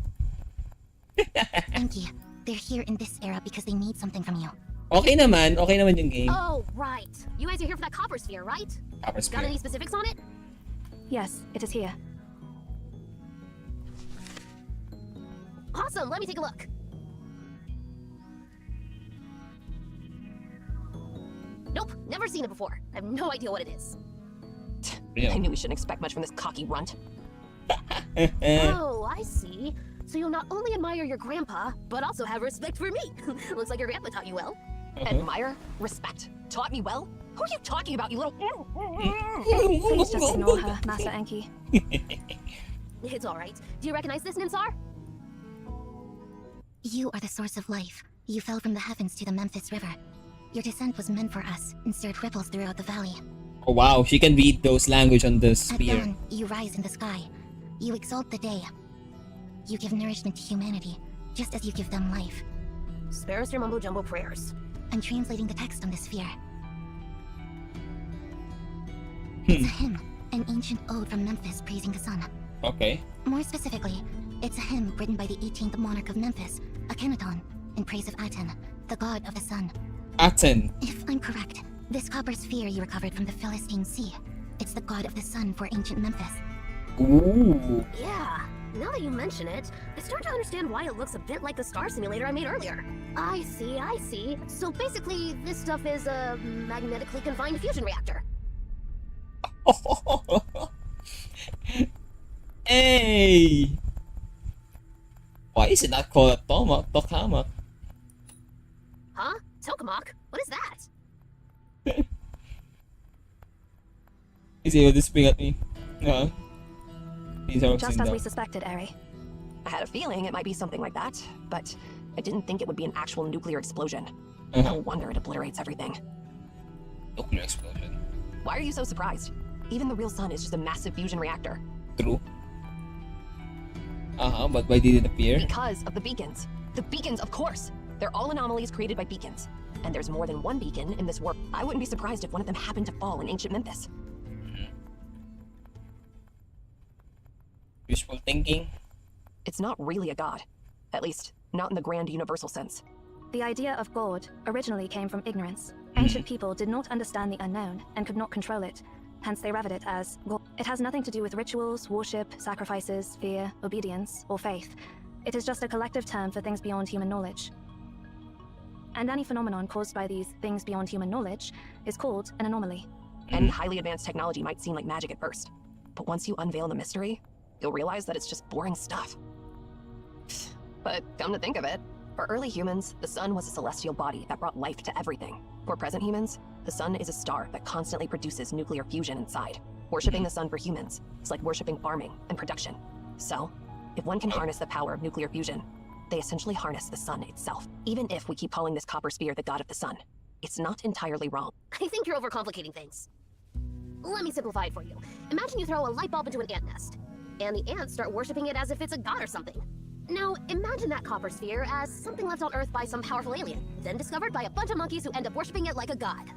Enki, they're here in this era because they need something from you. Okay naman yung game. Oh, right. You guys are here for that copper sphere, right? Copper Got Sphere. any specifics on it? Yes, it is here. Awesome, let me take a look. Nope, never seen it before. I have no idea what it is. I knew we shouldn't expect much from this cocky runt. Oh, I see. So you'll not only admire your grandpa, but also have respect for me. Looks like your grandpa taught you well. Admire? Respect? Taught me well? Who are you talking about, you little... Please just ignore her, Master Enki. It's alright. Do you recognize this, Nimsar? You are the source of life. You fell from the heavens to the Memphis River. Your descent was meant for us and stirred ripples throughout the valley. Oh wow, she can read those language on the At spear. dawn, you rise in the sky. You exalt the day. You give nourishment to humanity, just as you give them life. Spare us your mumbo-jumbo prayers. I'm translating the text on the sphere. It's a hymn, an ancient ode from Memphis praising the sun. Okay. More specifically, it's a hymn written by the 18th monarch of Memphis, Akhenaton, in praise of Aten, the god of the sun. Aten. If I'm correct, this copper sphere you recovered from the Philistine Sea, it's the god of the sun for ancient Memphis. Ooh. Yeah, now that you mention it, I start to understand why it looks a bit like the star simulator I made earlier. I see, I see. So basically, this stuff is a magnetically confined fusion reactor. Hey! Why is it not called a tokamak? Huh? Tokamak? What is that? Is able to spring at me? These are Just as we suspected, Eri. I had a feeling it might be something like that, but I didn't think it would be an actual nuclear explosion. Uh-huh. No wonder it obliterates everything. Nuclear explosion. Why are you so surprised? Even the real sun is just a massive fusion reactor. True. But why did it appear? Because of the beacons. The beacons, of course! They're all anomalies created by beacons. And there's more than one beacon in this world. I wouldn't be surprised if one of them happened to fall in ancient Memphis. Wishful thinking. It's not really a god. At least, not in the grand universal sense. The idea of God originally came from ignorance. Ancient people did not understand the unknown and could not control it. Hence, they revered it as God. It has nothing to do with rituals, worship, sacrifices, fear, obedience, or faith. It is just a collective term for things beyond human knowledge. And any phenomenon caused by these things beyond human knowledge is called an anomaly. Any highly advanced technology might seem like magic at first. But once you unveil the mystery, you'll realize that it's just boring stuff. But come to think of it, for early humans, the sun was a celestial body that brought life to everything. For present humans, the sun is a star that constantly produces nuclear fusion inside. Worshipping the sun for humans is like worshipping farming and production. So, if one can harness the power of nuclear fusion, they essentially harness the sun itself. Even if we keep calling this copper sphere the god of the sun, it's not entirely wrong. I think you're overcomplicating things. Let me simplify it for you. Imagine you throw a light bulb into an ant nest, and the ants start worshipping it as if it's a god or something. Now, imagine that copper sphere as something left on Earth by some powerful alien, then discovered by a bunch of monkeys who end up worshipping it like a god.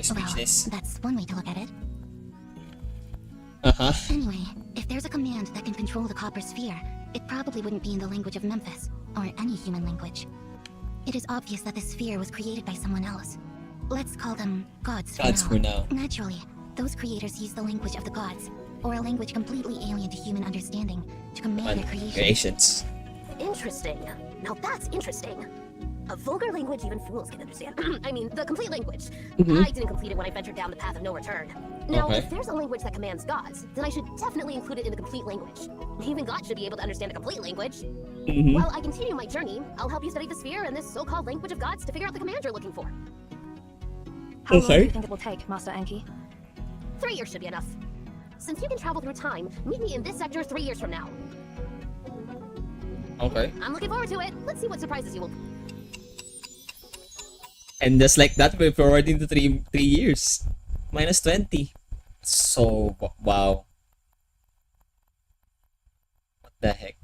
Speechless. Well, that's one way to look at it. Uh-huh. Anyway, if there's a command that can control the copper sphere, it probably wouldn't be in the language of Memphis, or any human language. It is obvious that the sphere was created by someone else. Let's call them gods For now. Naturally, those creators use the language of the gods, or a language completely alien to human understanding, to command their creation. Creations. Interesting. Now that's interesting. A vulgar language even fools can understand. I mean, the complete language. I didn't complete it when I ventured down the path of no return. Now, Okay. if there's a language that commands gods, then I should definitely include it in the complete language. Even God should be able to understand a complete language. While I continue my journey, I'll help you study the sphere and this so-called language of gods to figure out the command you're looking for. How long do Okay. you think it will take, Master Enki? 3 years should be enough. Since you can travel through time, meet me in this sector 3 years from now. Okay. I'm looking forward to it. Let's see what surprises you will. And just like that, we're forwarding to 3 years. Minus 20. So, wow. What the heck?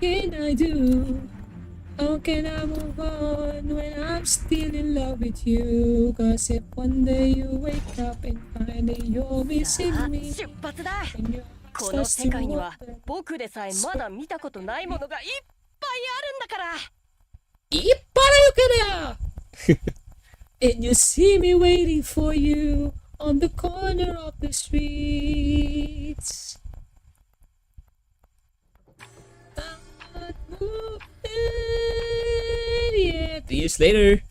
Can I do? How can I move on when I'm still in love with you? Cause if one day you wake up and find that you're missing me 出発だ。 and you're この世界には僕でさえまだ見たことないものがいっぱいあるんだから。 And you see me waiting for you on the corner of the streets. Yeah, 3 years later.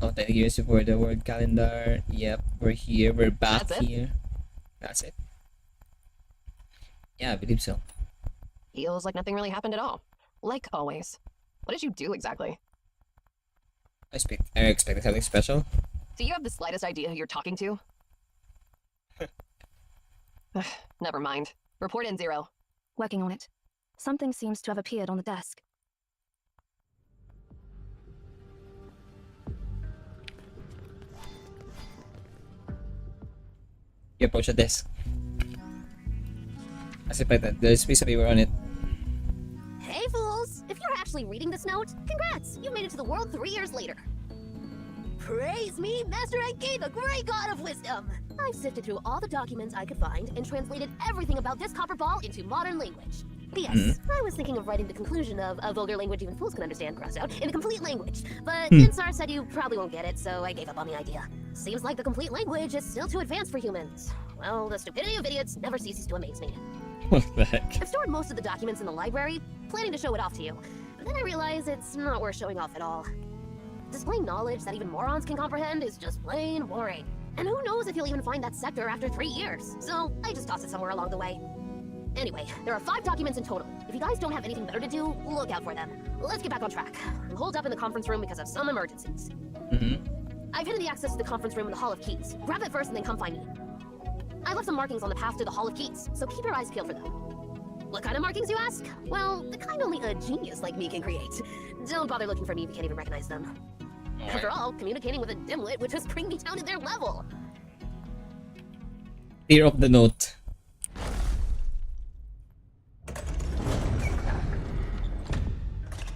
Oh, 10 years before the world calendar. Yep, we're here. We're back That's it? here. That's it. Yeah, I believe so. Feels like nothing really happened at all. Like always. What did you do exactly? I expected something special. Do you have the slightest idea who you're talking to? Never mind. Report in, Zero. Working on it. Something seems to have appeared on the desk. You approach the desk. As expected, there's a piece of paper on it. Hey, fools! If you're actually reading this note, congrats! You made it to the world 3 years later. Praise me, Master Enki, the great god of wisdom! I've sifted through all the documents I could find and translated everything about this copper ball into modern language. P.S. I was thinking of writing the conclusion of a vulgar language even fools can understand crossed out in a complete language, but Insar said you probably won't get it, so I gave up on the idea. Seems like the complete language is still too advanced for humans. Well, the stupidity of idiots never ceases to amaze me. What the heck? I've stored most of the documents in the library, planning to show it off to you. But then I realize it's not worth showing off at all. Displaying knowledge that even morons can comprehend is just plain boring. And who knows if you'll even find that sector after 3 years. So I just tossed it somewhere along the way. Anyway, there are 5 documents in total. If you guys don't have anything better to do, look out for them. Let's get back on track. I'm holed up in the conference room because of some emergencies. I've hidden the access to the conference room in the Hall of Keys. Grab it first and then come find me. I left some markings on the path to the Hall of Keys, so keep your eyes peeled for them. What kind of markings, you ask? Well, the kind only a genius like me can create. Don't bother looking for me if you can't even recognize them. After all, communicating with a dimwit would just bring me down to their level. Fear of the note.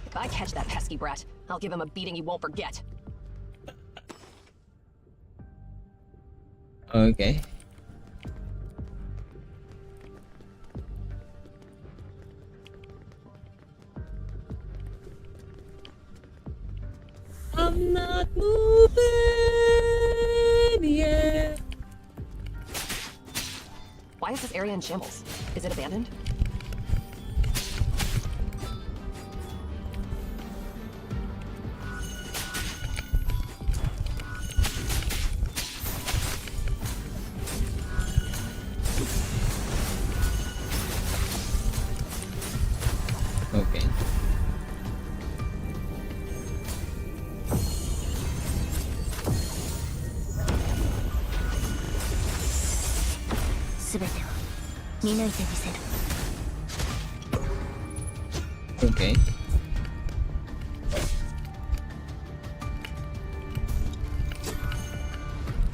If I catch that pesky brat, I'll give him a beating he won't forget. Okay. I'm not moving yet. Why is this area in shambles? Is it abandoned? Okay. Okay.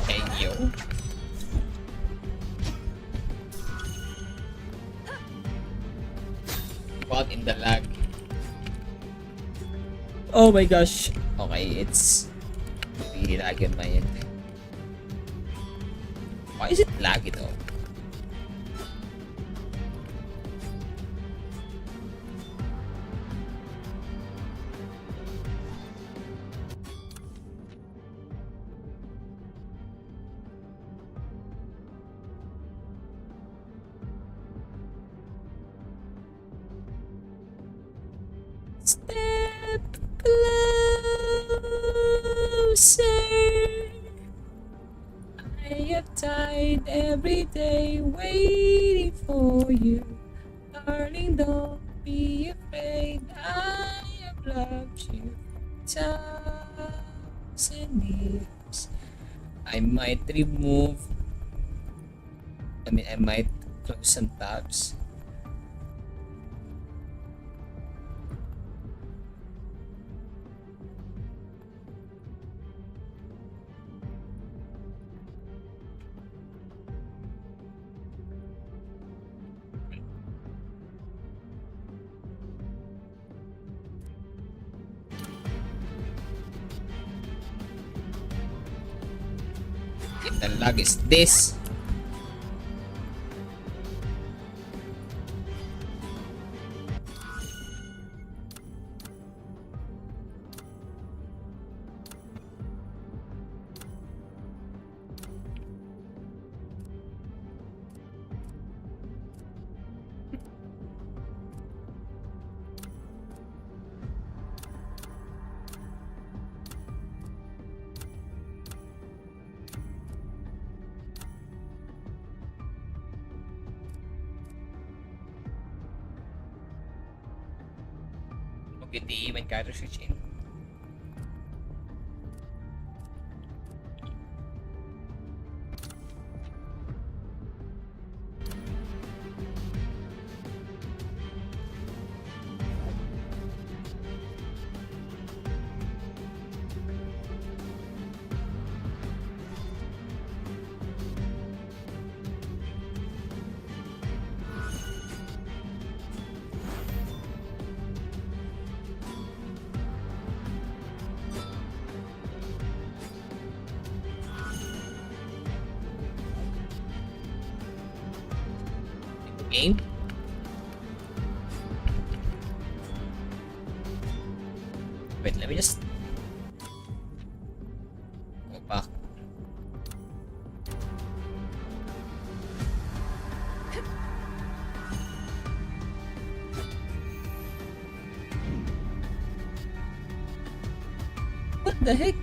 Hey yo. Caught in the lag. Oh my gosh. Okay, it's really laggy on my end. Why is it laggy though? Step closer. I have died every day waiting for you. Darling, don't be afraid. I have loved you 1,000 years. I might close some tabs. The lag is this. Hindi when character switch in. Game. Wait, let me just go back. What the heck?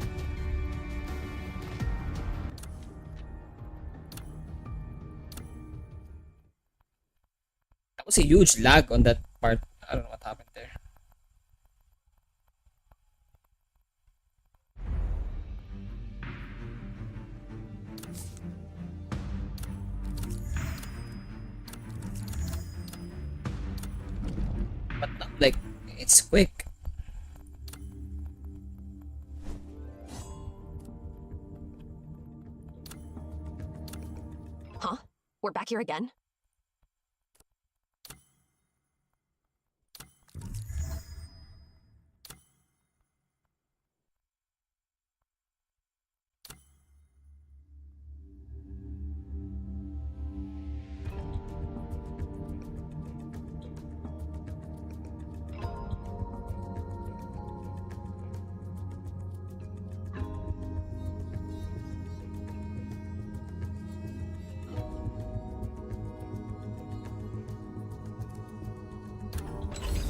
That was a huge lag on that part. I don't know what happened there. It's quick. Huh? We're back here again?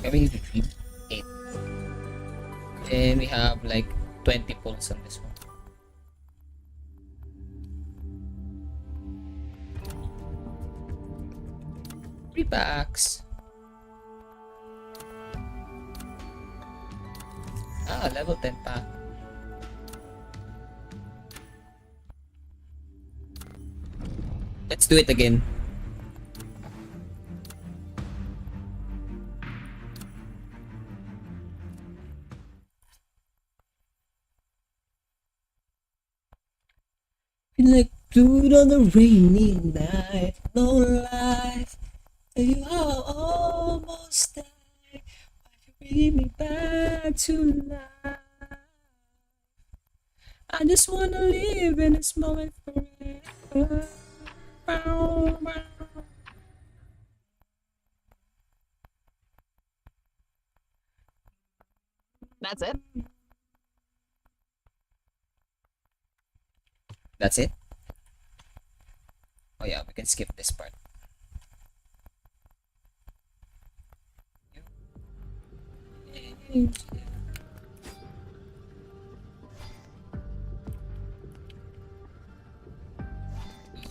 Okay, we need to retrieve 8. And we have like 20 pulls on this one. Three packs. Ah, level 10 pack. Let's do it again. Feel like dude on a rainy night, no life. Tell you how I almost died. Why you bring me back tonight? I just wanna live in this moment forever. Bow, bow. That's it? That's it? Oh yeah, we can skip this part.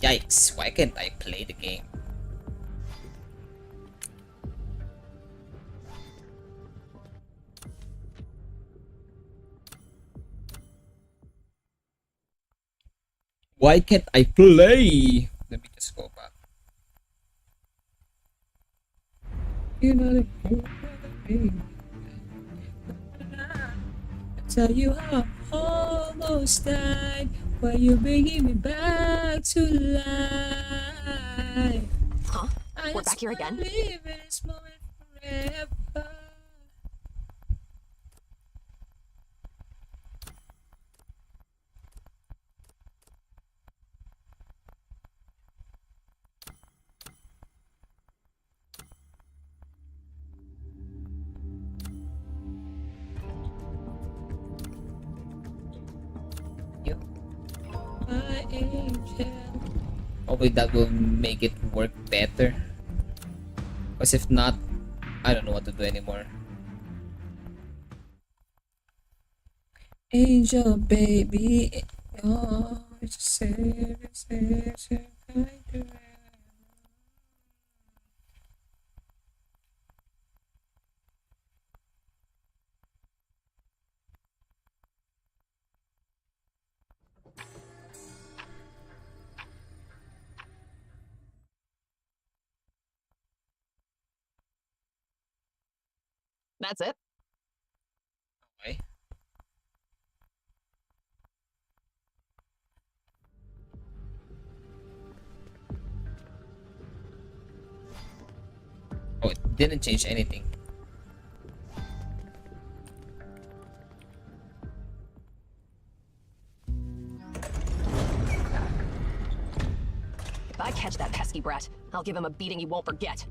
Yikes, why can't I play the game? Why can't I play? Let me just go back. You're not a fool, baby. I tell you how I almost died. Why you bringing me back to life? Huh? We're back here again? Live in this moment forever. My angel. Hopefully that will make it work better. Because if not, I don't know what to do anymore. Angel baby, oh, just say, That's it? okay. Oh, it didn't change anything. If I catch that pesky brat, I'll give him a beating he won't forget.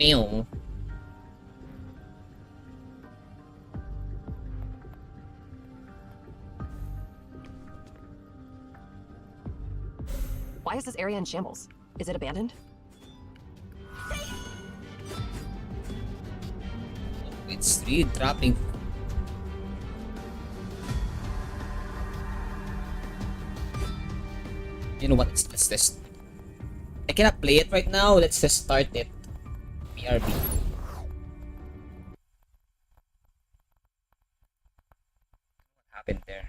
Ew. Why is this area in shambles? Is it abandoned? It's really dropping. You know what? Let's just. I cannot play it right now. Let's just start it. BRB. What happened there?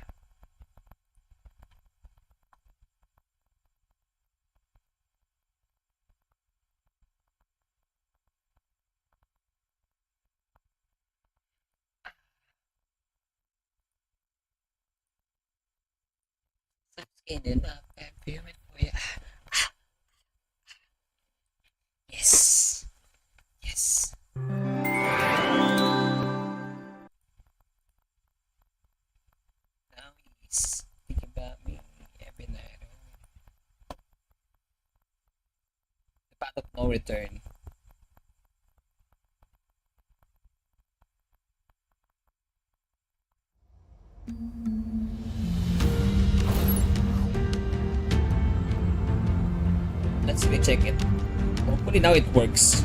Skin up and fuming for you. Yes. Yes. Now he's thinking about me every night. The path of no return. Let's recheck it. Hopefully now it works.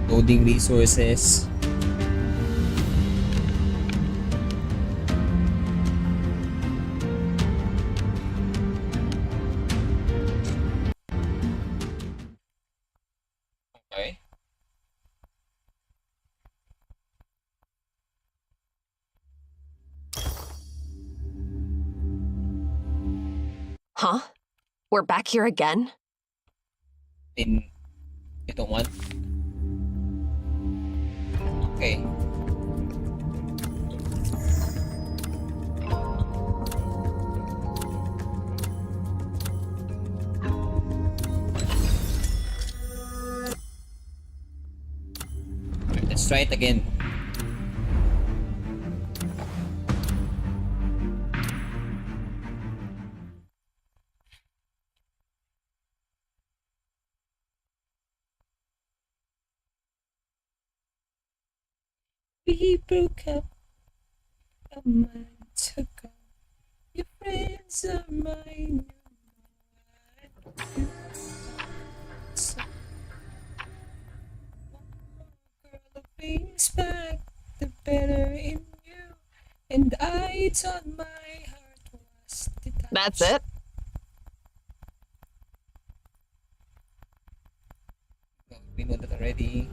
Loading resources. Okay. Huh? We're back here again? In you don't want. Okay. Let's try it again. We broke up a month ago. Your friends are mine. Girl, the things back, the better in you. And I thought my heart was detached. That's it? We know that already.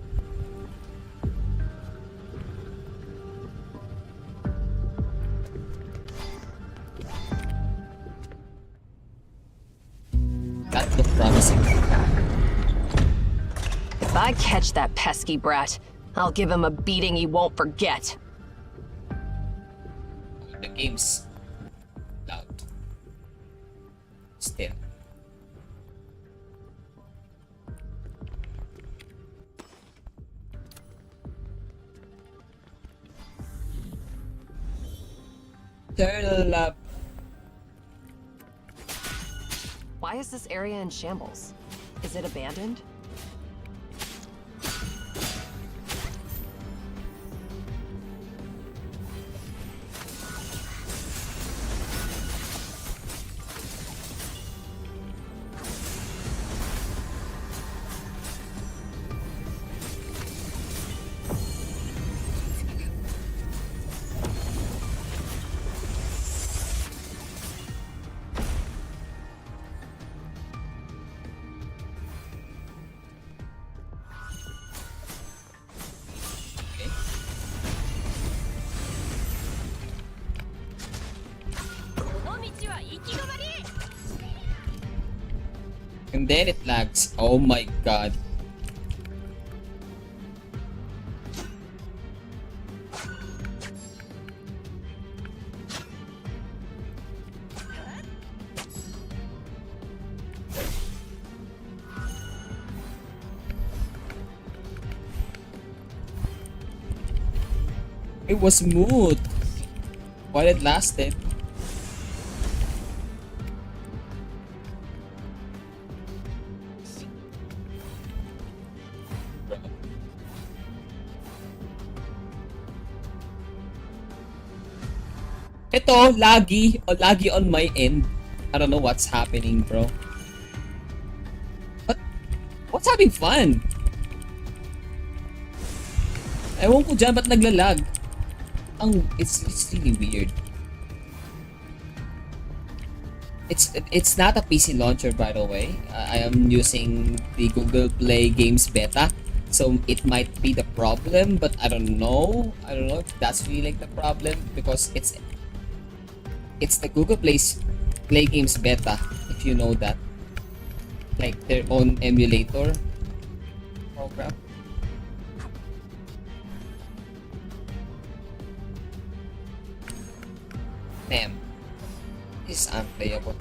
That looked promising. If I catch that pesky brat, I'll give him a beating he won't forget. The game's loud. Still. Turtle up. Why is this area in shambles? Is it abandoned? And then it lags. Oh my god. It was smooth while it lasted. Ito, laggy on my end. I don't know what's happening, bro. What's having fun? Ewan ko dyan, ba't naglalag? It's really weird. It's not a PC launcher, by the way. I am using the Google Play Games Beta, so it might be the problem, but I don't know. I don't know if that's really like the problem, because it's the Google Play Games Beta, if you know that, like their own emulator program. Damn. This is unplayable.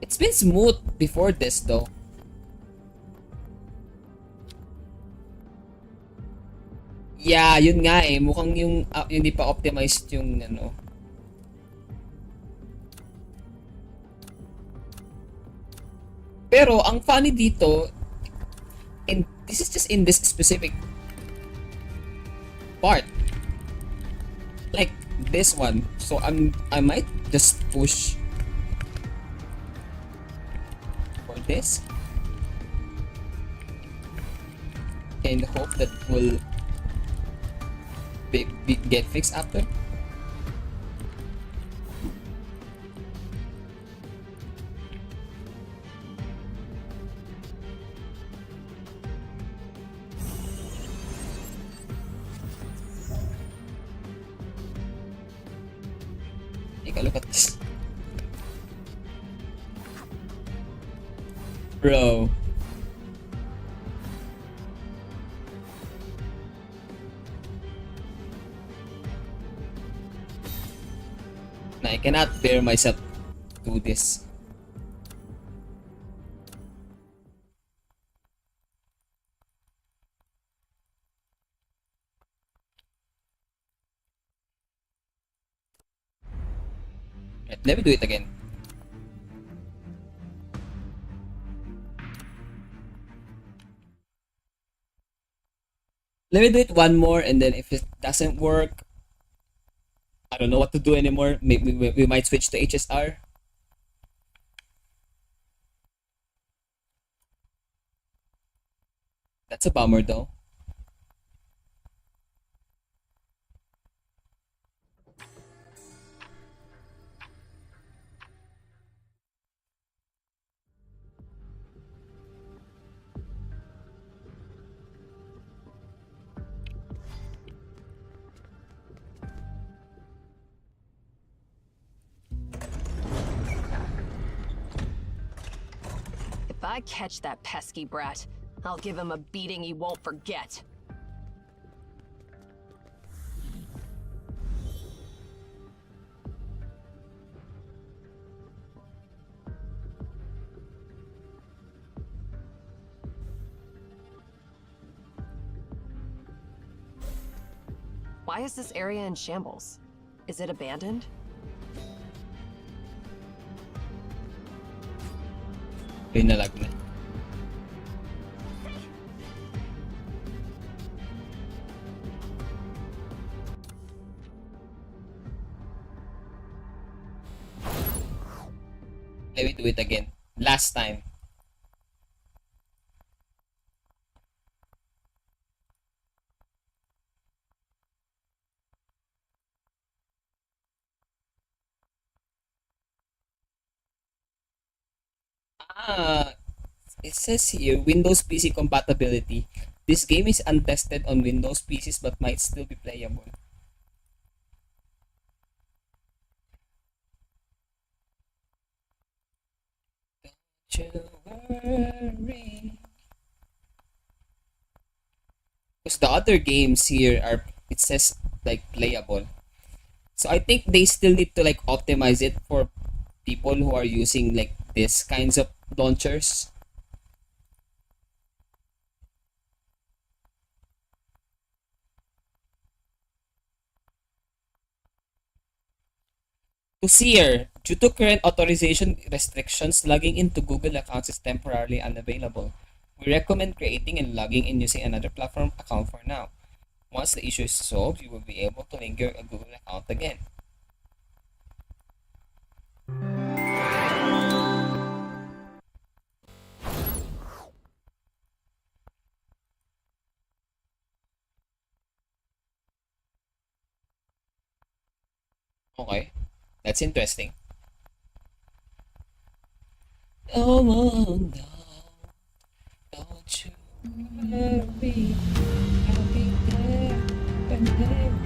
It's been smooth before this though. Yeah, yun nga eh. Mukhang yung hindi pa optimized yung ano. Pero ang funny dito, and this is just in this specific part. Like this one. So I might just push for this and hope that will get fixed after. Take a look at this. Bro. I cannot bear myself to do this. Right, let me do it again. Let me do it one more, and then if it doesn't work, I don't know what to do anymore. Maybe we might switch to HSR. That's a bummer though. If I catch that pesky brat, I'll give him a beating he won't forget. Why is this area in shambles? Is it abandoned? Pinalag na. Let me do it again. Last time. It says here Windows PC compatibility. This game is untested on Windows PCs but might still be playable. Don't you worry. Because the other games here are, it says like playable. So I think they still need to like optimize it for people who are using like this kinds of launchers. To Seer, due to current authorization restrictions, logging into Google accounts is temporarily unavailable. We recommend creating and logging in using another platform account for now. Once the issue is solved, you will be able to link your Google account again. Okay, that's interesting. Come on now, don't you worry, I'll be there whenever you.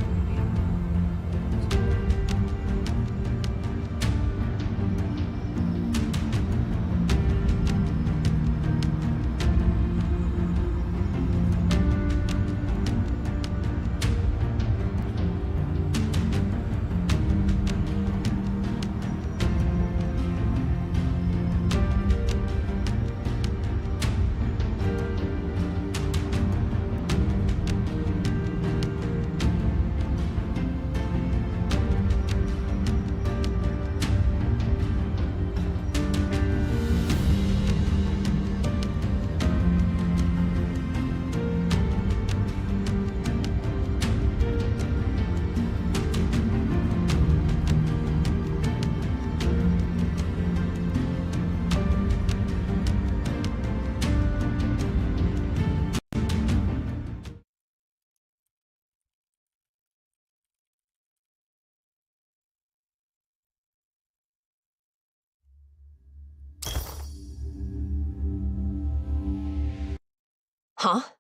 Huh?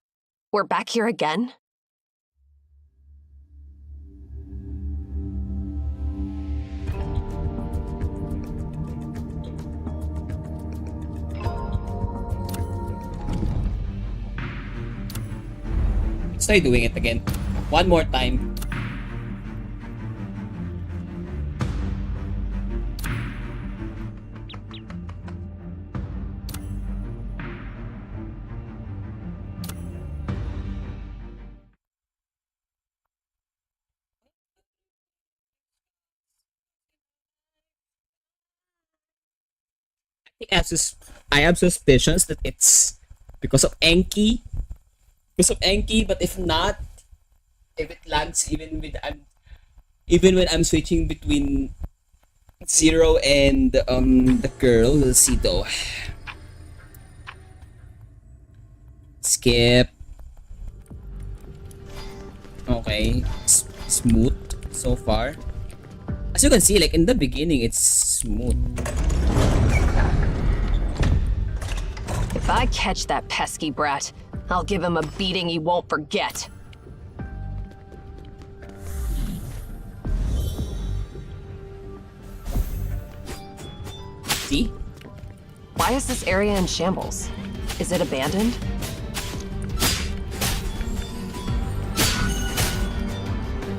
We're back here again? Let's try doing it again. One more time. I have suspicions that it's because of Enki. Because of Enki, but if not, if it lags even when I'm switching between Zero and the girl, we'll see though. Skip. Okay, smooth so far. As you can see, like in the beginning, it's smooth. If I catch that pesky brat, I'll give him a beating he won't forget. See? Why is this area in shambles? Is it abandoned?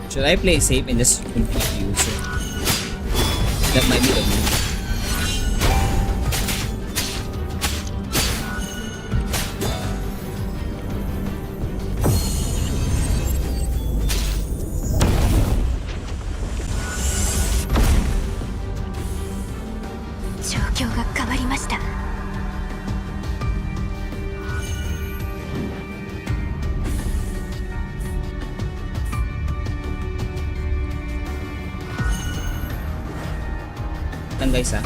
Should I play safe and just confuse user? That might be the move. Guys, ah.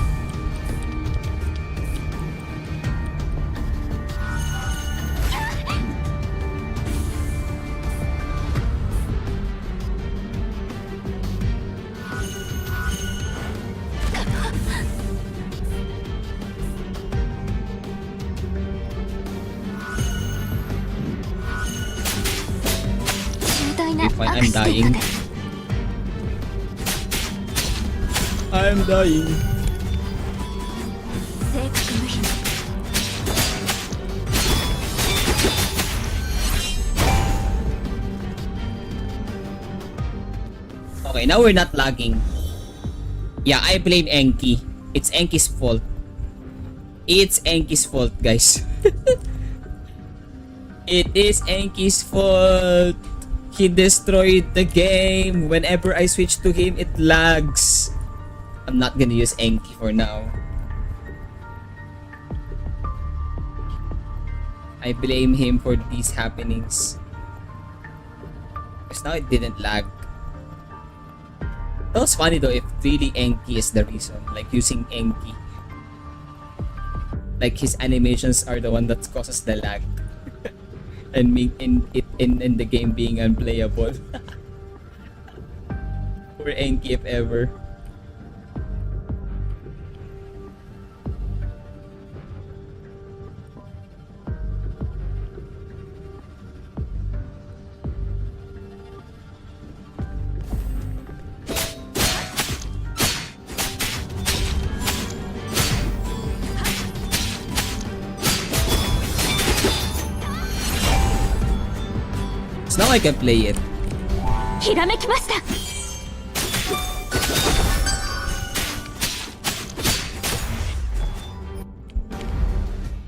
Fine, I'm dying. I'm dying. Okay, now we're not lagging. Yeah, I blame Enki. It's Enki's fault. It's Enki's fault, guys. It is Enki's fault. He destroyed the game. Whenever I switch to him, it lags. I'm not gonna use Enki for now. I blame him for these happenings. Because now it didn't lag. That was funny though if really Enki is the reason. Like using Enki. Like his animations are the one that causes the lag. And make in the game being unplayable. Poor Enki if ever. So now I can play it. ひらめきました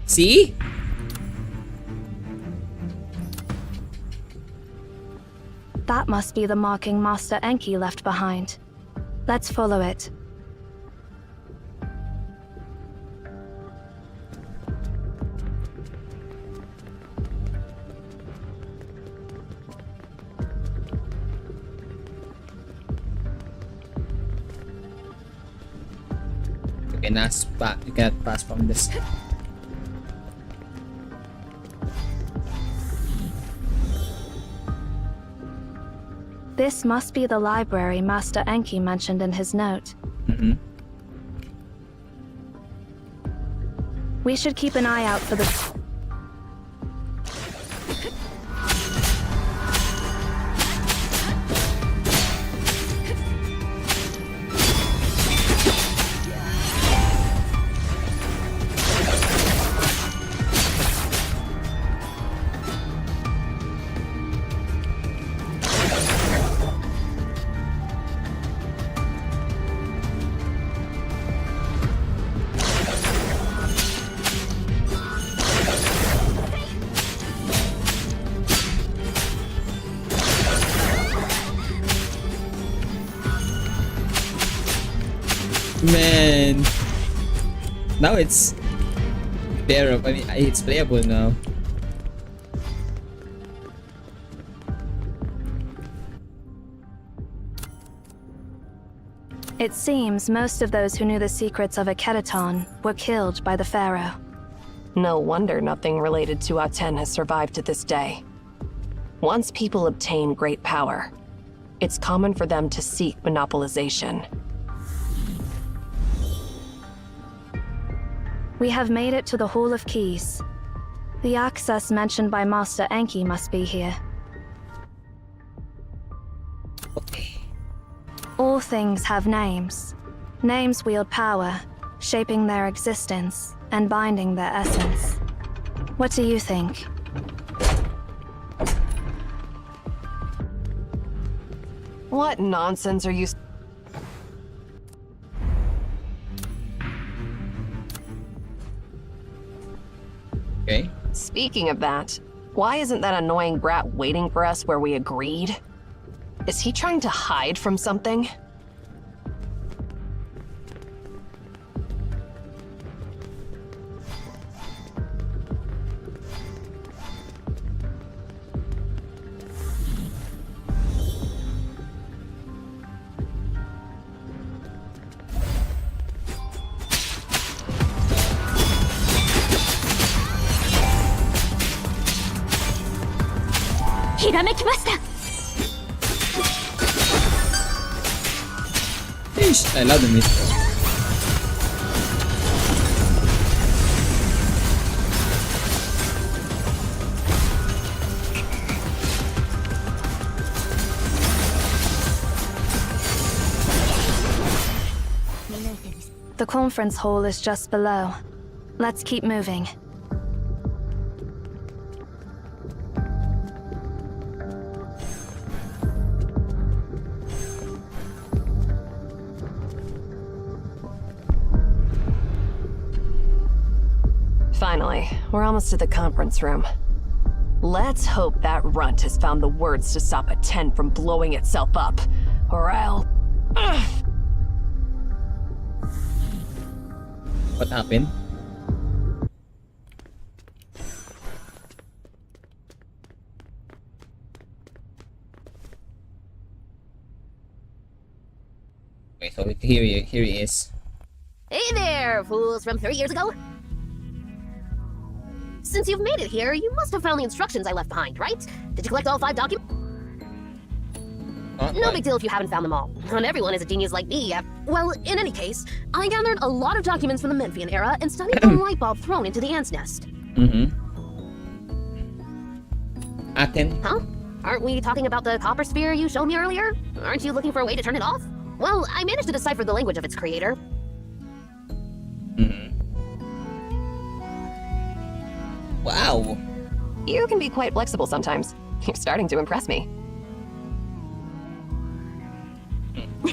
See? That must be the marking Master Enki left behind. Let's follow it. You cannot pass from this. This must be the library Master Enki mentioned in his note. Mm-hmm. We should keep an eye out for the... Man, now it's bearable. I mean, it's playable now. It seems most of those who knew the secrets of Akedaton were killed by the Pharaoh. No wonder nothing related to Aten has survived to this day. Once people obtain great power, it's common for them to seek monopolization. We have made it to the Hall of Keys. The access mentioned by Master Enki must be here. Okay. All things have names. Names wield power, shaping their existence and binding their essence. What do you think? What nonsense are you... Okay. Speaking of that, why isn't that annoying brat waiting for us where we agreed? Is he trying to hide from something? Yeesh, I love the music. The conference hall is just below. Let's keep moving. Finally, we're almost to the conference room. Let's hope that runt has found the words to stop Aten from blowing itself up, or I'll... Ugh. What happened? Okay, so here he is. Hey there, fools from 3 years ago. Since you've made it here, you must have found the instructions I left behind, right? Did you collect all 5 documents? No big deal if you haven't found them all. Not everyone is a genius like me. Well, in any case, I gathered a lot of documents from the Memphian era and studied the light bulb thrown into the ant's nest. Aten? Huh? Aren't we talking about the copper sphere you showed me earlier? Aren't you looking for a way to turn it off? Well, I managed to decipher the language of its creator. Wow. You can be quite flexible sometimes. You're starting to impress me.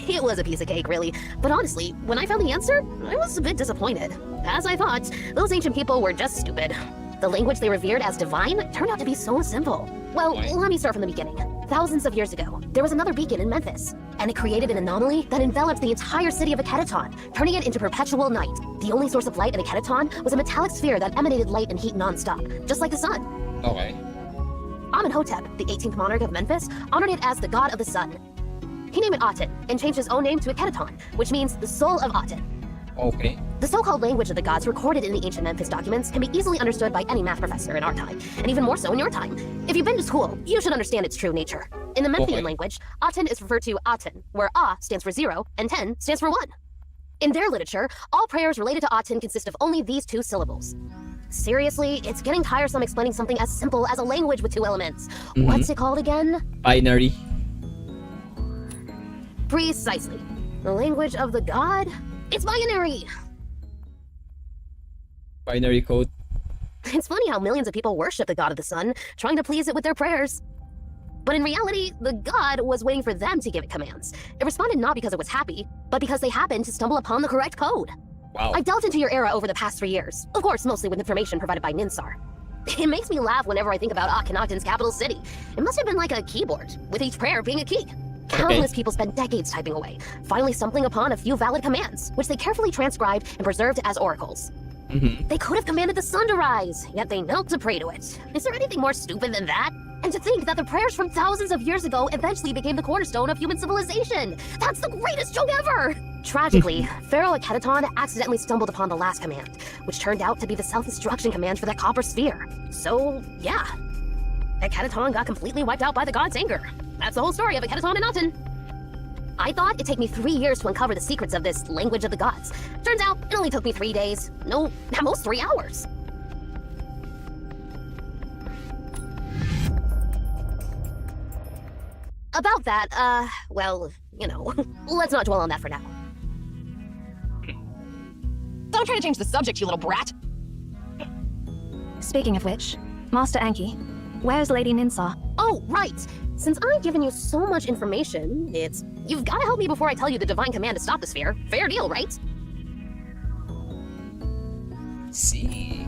It was a piece of cake, really. But honestly, when I found the answer, I was a bit disappointed. As I thought, those ancient people were just stupid. The language they revered as divine turned out to be so simple. Well, let me start from the beginning. Thousands of years ago, there was another beacon in Memphis, and it created an anomaly that enveloped the entire city of Akedaton, turning it into perpetual night. The only source of light in Akedaton was a metallic sphere that emanated light and heat non-stop, just like the sun. Okay. Amenhotep, the 18th monarch of Memphis, honored it as the god of the sun. He named it Aten, and changed his own name to Akedaton, which means the soul of Aten. Okay. The so-called language of the gods recorded in the ancient Memphis documents can be easily understood by any math professor in our time, and even more so in your time. If you've been to school, you should understand its true nature. In the Memphian language, Aten is referred to Aten, where A stands for 0 and Ten stands for 1. In their literature, all prayers related to Aten consist of only these 2 syllables. Seriously, it's getting tiresome explaining something as simple as a language with 2 elements. What's it called again? Binary. Precisely. The language of the god? It's binary! Binary code. It's funny how millions of people worship the god of the sun, trying to please it with their prayers. But in reality, the god was waiting for them to give it commands. It responded not because it was happy, but because they happened to stumble upon the correct code. Wow. I delved into your era over the past 3 years, of course mostly with information provided by Ninsar. It makes me laugh whenever I think about Akhenaten's capital city. It must have been like a keyboard, with each prayer being a key. Countless people spent decades typing away, finally stumbling upon a few valid commands, which they carefully transcribed and preserved as oracles. They could have commanded the sun to rise, yet they knelt to pray to it. Is there anything more stupid than that? And to think that the prayers from thousands of years ago eventually became the cornerstone of human civilization. That's the greatest joke ever! Tragically, Pharaoh Akedaton accidentally stumbled upon the last command, which turned out to be the self-destruction command for that copper sphere. So, yeah. Akedaton got completely wiped out by the god's anger. That's the whole story of Akedaton and Aten. I thought it'd take me 3 years to uncover the secrets of this language of the gods. Turns out, it only took me 3 days. No, at most 3 hours. About that, well, you know, let's not dwell on that for now. Don't try to change the subject, you little brat. Speaking of which, Master Anki, where's Lady Ninsar? Oh, right! Since I've given you so much information, you've gotta help me before I tell you the divine command to stop the sphere. Fair deal, right? See.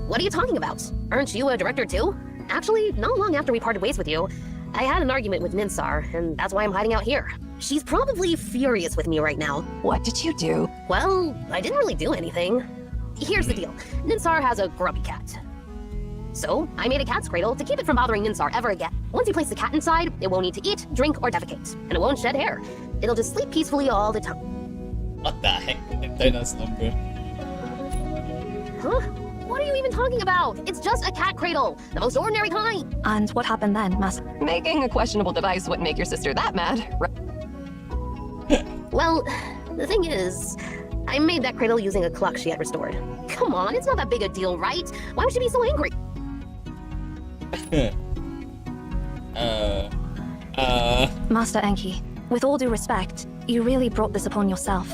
What are you talking about? Aren't you a director too? Actually, not long after we parted ways with you, I had an argument with Ninsar, and that's why I'm hiding out here. She's probably furious with me right now. What did you do? Well, I didn't really do anything. Here's the deal. Ninsar has a grubby cat. So, I made a cat's cradle to keep it from bothering Ninsar ever again. Once you place the cat inside, it won't need to eat, drink, or defecate. And it won't shed hair. It'll just sleep peacefully all the time. What the heck? Eternal's number. Huh? What are you even talking about? It's just a cat cradle. The most ordinary kind. And what happened then, Master? Making a questionable device wouldn't make your sister that mad. Well, the thing is, I made that cradle using a clock she had restored. Come on, it's not that big a deal, right? Why would she be so angry? Master Enki, with all due respect, you really brought this upon yourself.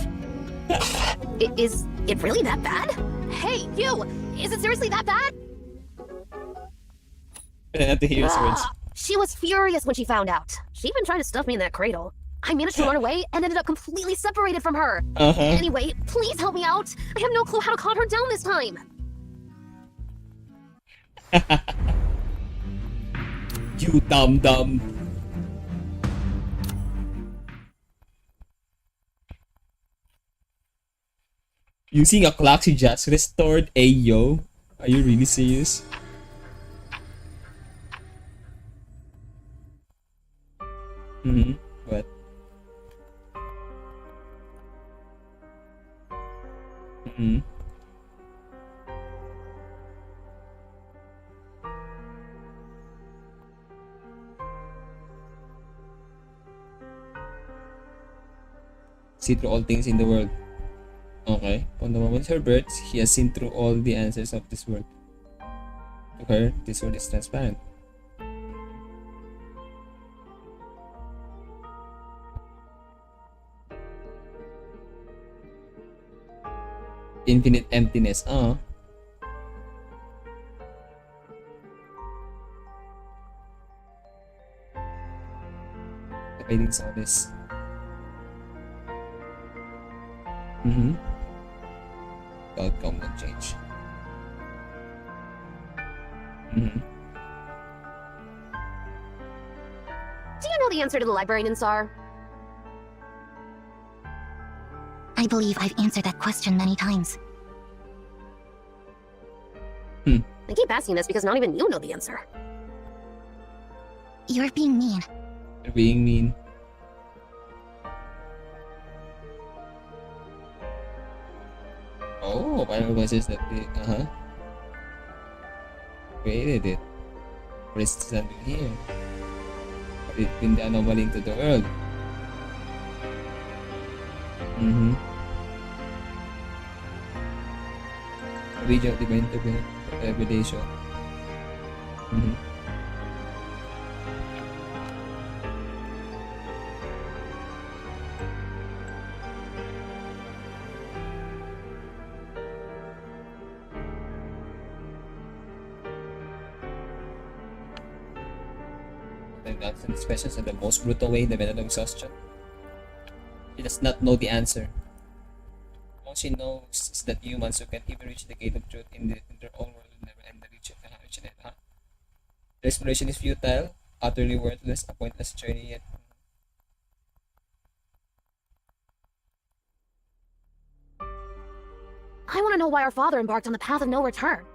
Is it really that bad? Hey, you! Is it seriously that bad? I have to hear his words. She was furious when she found out. She even tried to stuff me in that cradle. I managed to run away and ended up completely separated from her. Anyway, please help me out. I have no clue how to calm her down this time. You dumb. Using a clock she just restored. Ayo. Are you really serious? What? Hmm. See through all things in the world. Okay. From the moment her birth, he has seen through all the answers of this world. To her, this world is transparent. Infinite emptiness. I think so. This. The outcome won't change. Do you know the answer to the library, Ninsar? I believe I've answered that question many times. I keep asking this because not even you know the answer. You're being mean. You're being mean. Oh, final questions that they created it. What is standing here? What did bring the anomaly into the world? Video divine revelation. The answer to these questions in the most brutal way, the method of exhaustion. She does not know the answer. All she knows is that humans who can't even reach the gate of truth in their own world will never end the reach it. The exploration is futile, utterly worthless, a pointless journey yet. I want to know why our father embarked on the path of no return.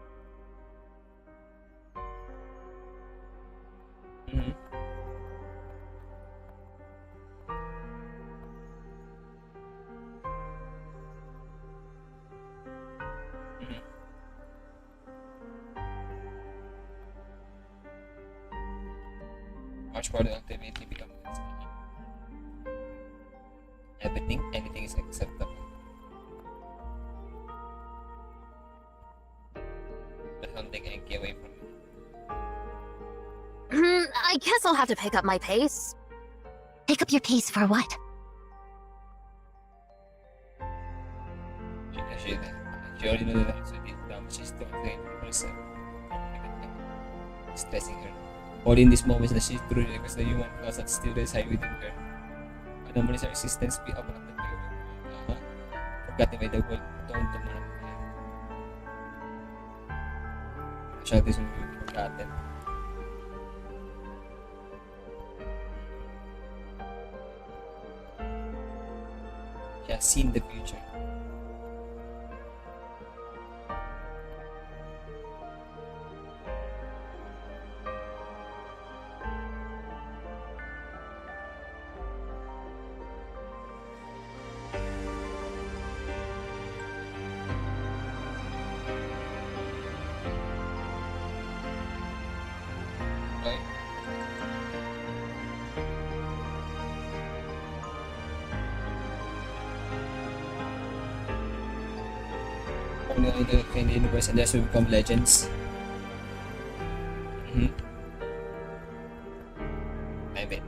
Much more than ultimately become anything is acceptable. But something can get away from me. I guess I'll have to pick up my pace. Pick up your pace for what? She already knows the answer deep down, but she's still afraid for herself. Stressing her. Only in these moments that she truly requires the human cause that still reside within her. Anomalies are existence be about the world. Forgotten by the world, don't to man. Shall this will be forgotten. She has seen the future. Right? Only in the universe and thus will become legends. I bet.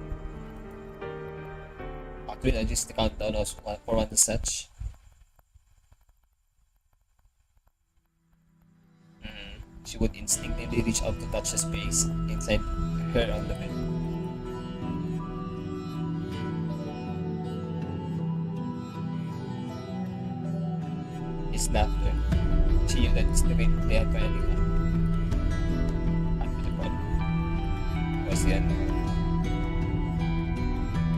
Actually, I just the countdown was for one and such. She would instinctively reach out to touch the space inside her on the bed. His laughter. She knew that it's the way they had finally come. After the body was the end.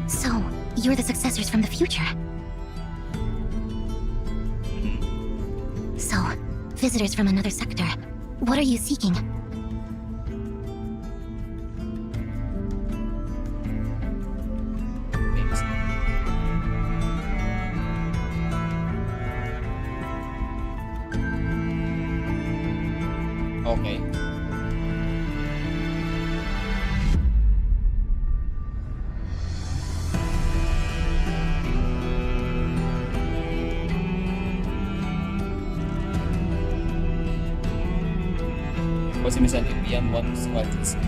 So, you're the successors from the future. So, visitors from another sector. What are you seeking? Things. Okay. Kasi minsan impian once what is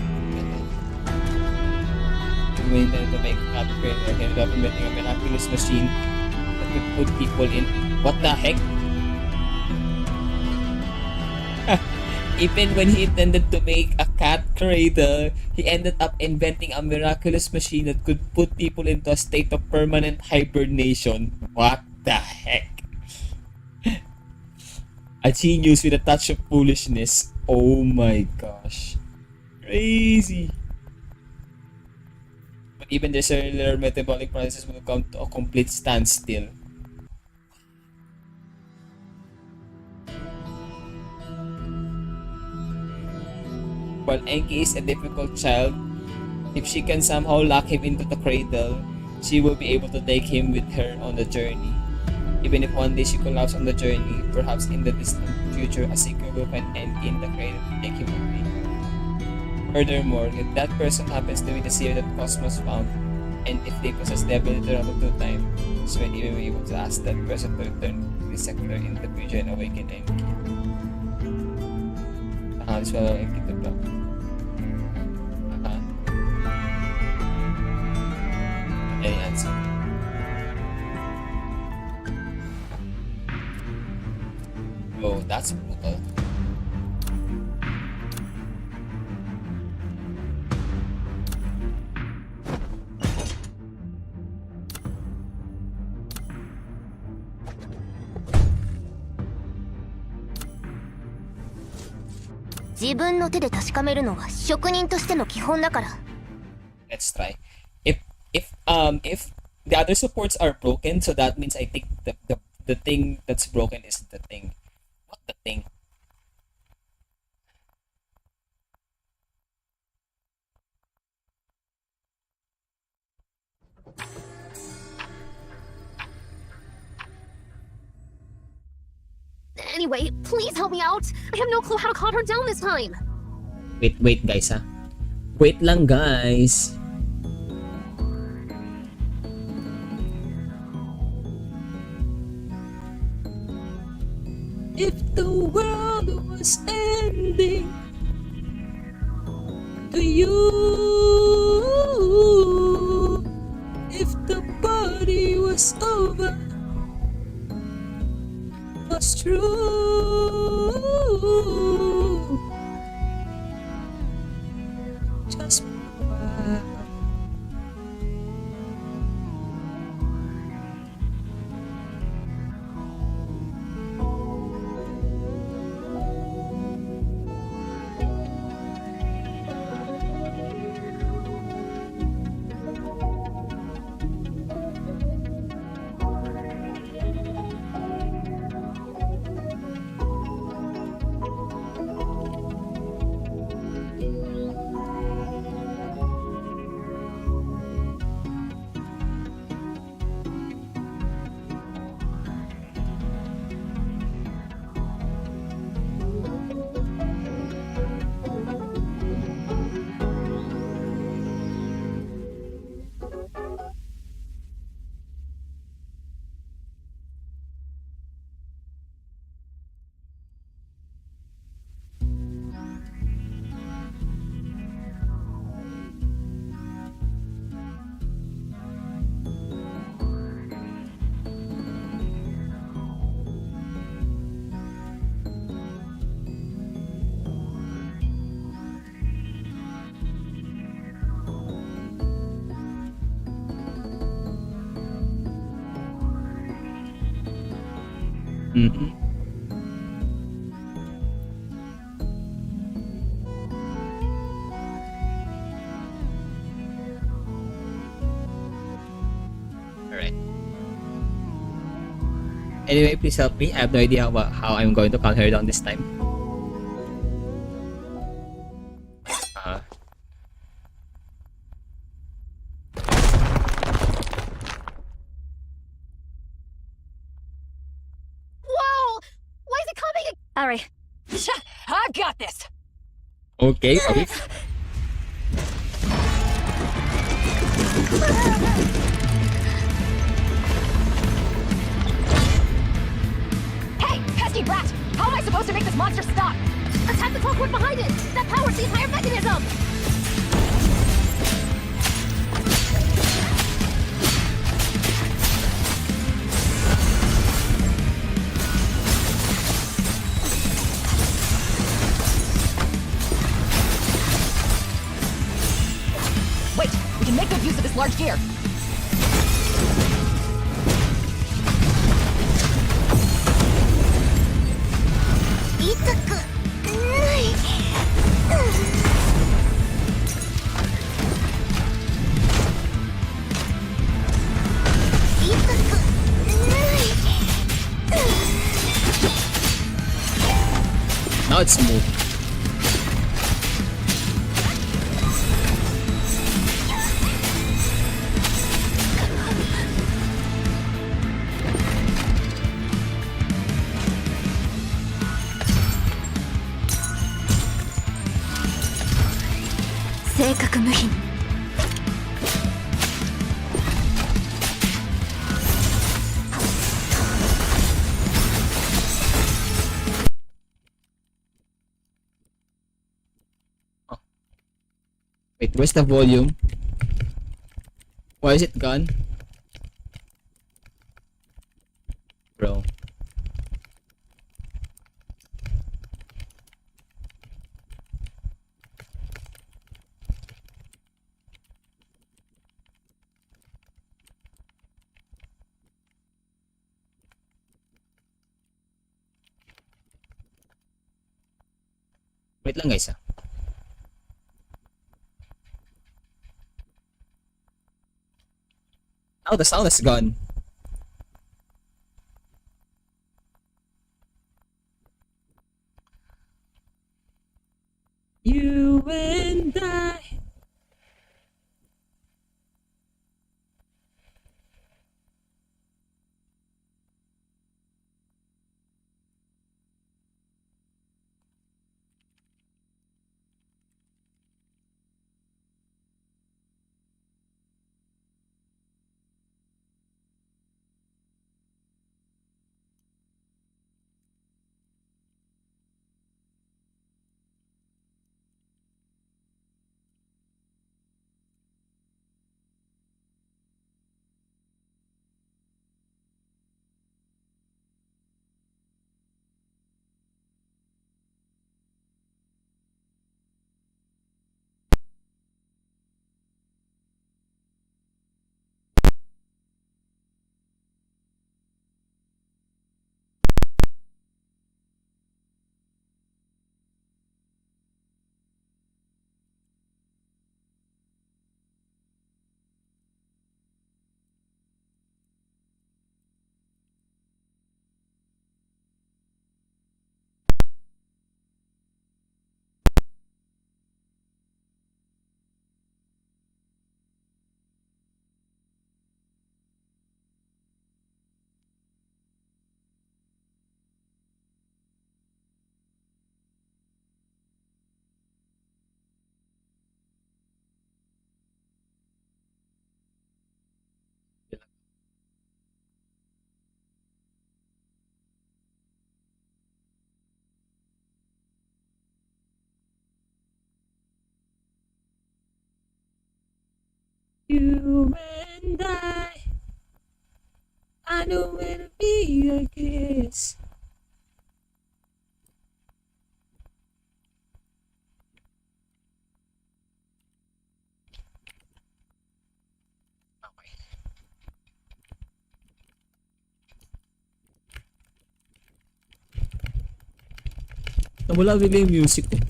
when to make cat creator and implementing a miraculous machine that could put people in. What the heck? Even when he intended to make a cat cradle, he ended up inventing a miraculous machine that could put people into a state of permanent hibernation. What the heck? A genius with a touch of foolishness. Oh my gosh. Crazy. But even the cellular metabolic processes will come to a complete standstill. While Enki is a difficult child, if she can somehow lock him into the cradle, she will be able to take him with her on the journey. Even if one day she collapses on the journey, perhaps in the distant future a seeker will find Enki in the cradle to take him away. Furthermore, if that person happens to be the seer that Cosmos found, and if they possess the ability to travel through time, she might even be able to ask that person to return to the sector in the future and awaken Enki. This will allow Enki to block. Any answer? Oh, that's brutal. Let's try. If the other supports are broken, so that means I think the thing that's broken is the thing. What the thing? Anyway, please help me out. I have no clue how to calm her down this time. Wait guys ha. Wait lang guys. If the world was ending to you, if the party was over, was true, just wow. Mm-hmm. Alright. Anyway, please help me. I have no idea how I'm going to calm her down this time. Whoa! Why is it coming? Ari, I got this. Okay, okay. Hey, pesky brat! How am I supposed to make this monster stop? Attack the clockwork behind it! That powers the entire mechanism! Wait, we can make good use of this large gear. Now it's smooth. Wait, where's the volume? Why is it gone? Bro. Wait lang guys ah. Oh, the sound is gone. You and I. You and I know where to be, I guess. Nawala bigla yung music ko.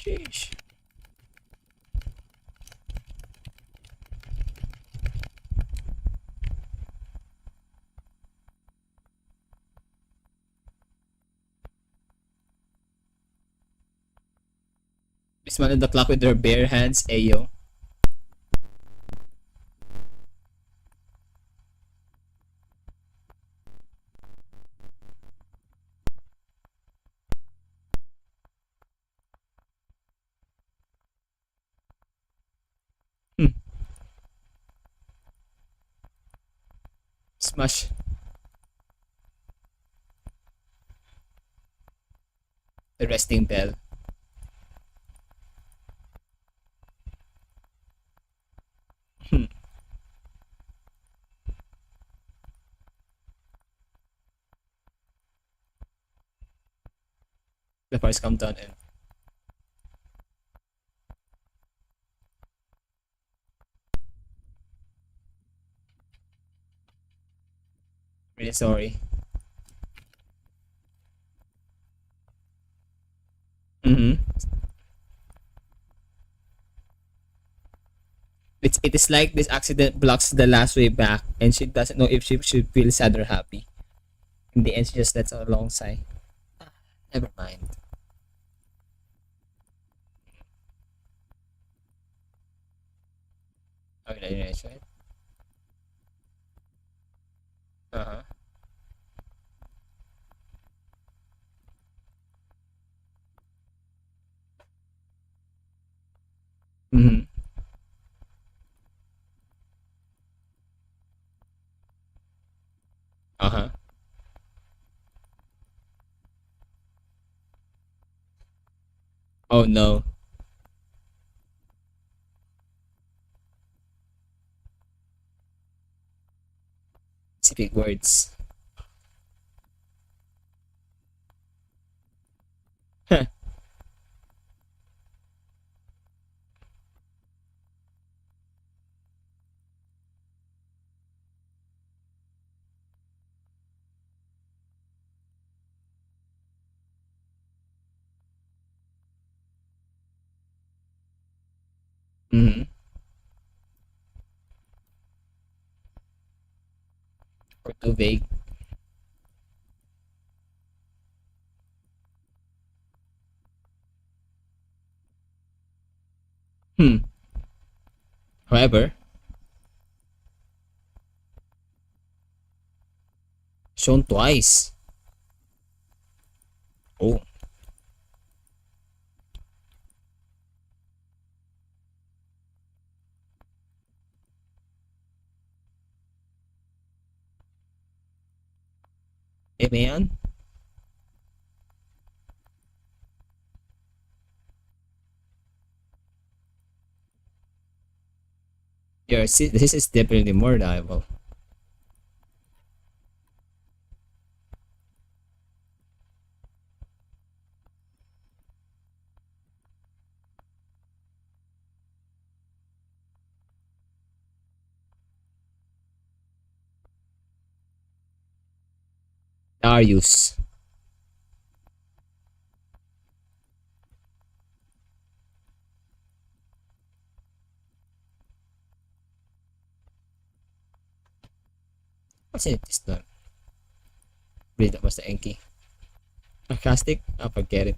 Sheesh. Dismantle the clock with their bare hands, ayo. Smash. The resting bell. The first countdown and really sorry. It is like this accident blocks the last way back, and she doesn't know if she should feel sad or happy. In the end, she just lets out a long sigh. Never mind. Okay, nice, right? Uh-huh. Mm-hmm. Uh-huh. Oh no. Specific words. Huh. Mm-hmm. Or too vague. However, shown twice. Oh. Eh, man. Yeah, this is definitely more reliable. Darius. What's it this time? Really, that was the Enki. Sarcastic? I forget it.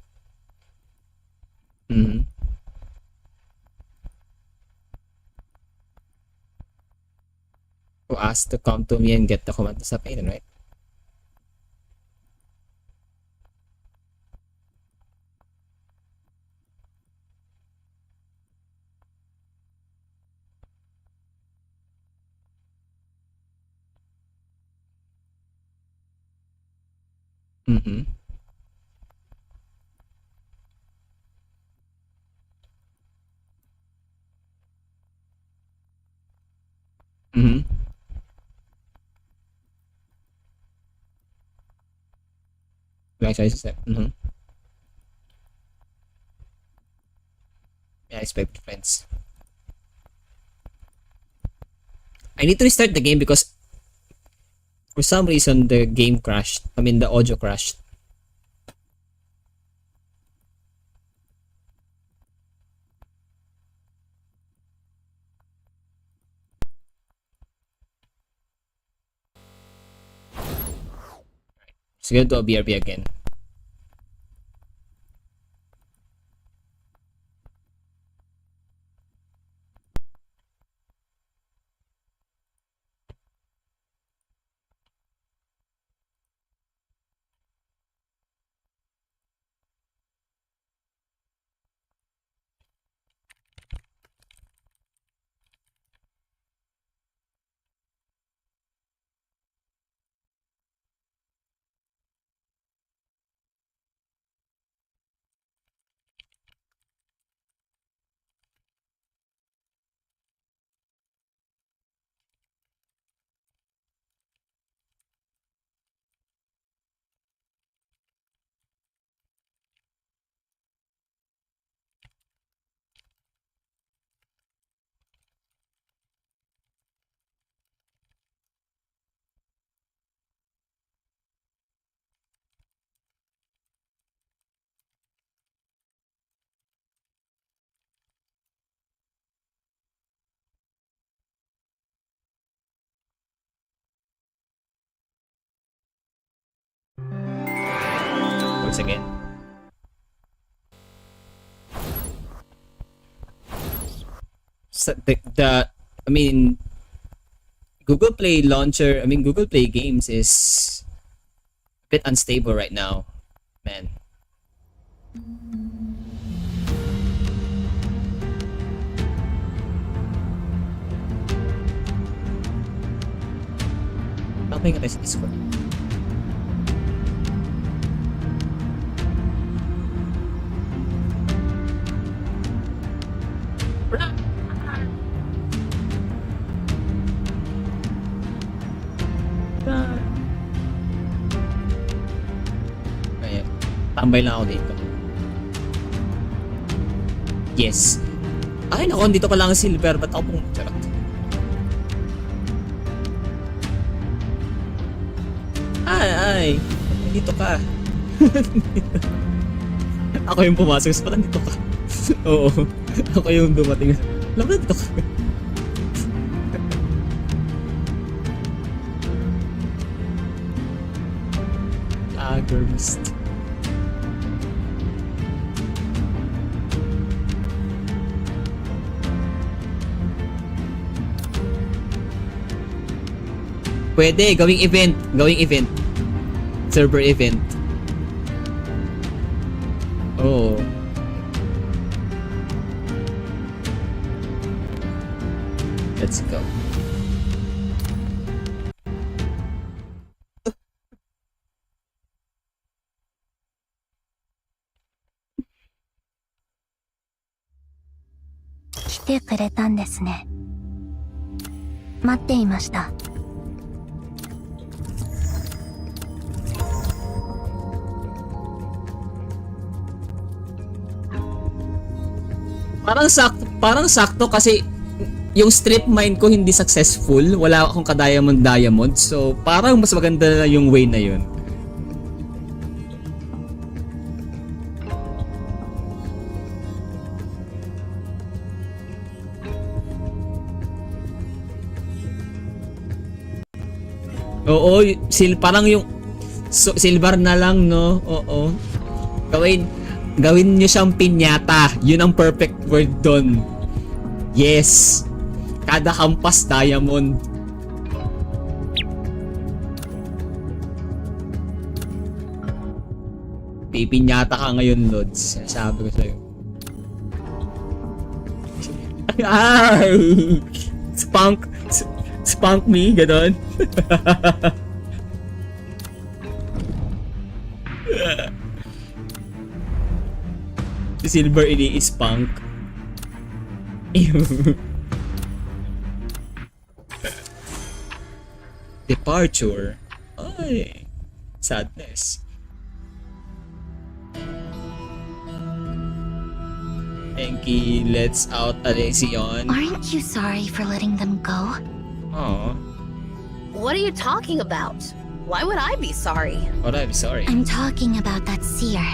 Mm-hmm. Who asked to come to me and get the command to stop Aiden, right? Mm-hmm. Mm-hmm. Right choices. Mm-hmm. Yeah, I expect friends. I need to restart the game because for some reason the game crashed. I mean the audio crashed. So go to a BRB again. Once again. So I mean, Google Play launcher, I mean, Google Play games is a bit unstable right now, man. Bakit nga tayo sa Discord? Ayan. Tambay lang ako dito. Yes. Ay, naku, dito ka lang silver. Ba't ako pong... Charot. Ay. Dito ka. Ako yung pumasok. Ba't nandito ka? Oo. Ako yung dumating. Alam mo, dito ka. Agarist. Pwede, gawing event. Server event. Oh. Let's go. Kite kuretan desu ne. Matte imashita. Parang sakto kasi yung strip mine ko hindi successful, wala akong ka-diamond, so parang mas maganda na yung way na yun. Oo, parang yung silver na lang, no? Oo. Gawin nyo siyang pinyata. Yun ang perfect word doon. Yes. Kada hampas diamond. Pipinyata ka ngayon, Lods. Sabi ko sa'yo. Ay! Spunk me, ganon. Si Silver ini-spunk. Departure. Ay, sadness. Enki lets out Alexion. Aren't you sorry for letting them go? Aww. What are you talking about? Why would I be sorry? What, I'm sorry. I'm talking about that seer.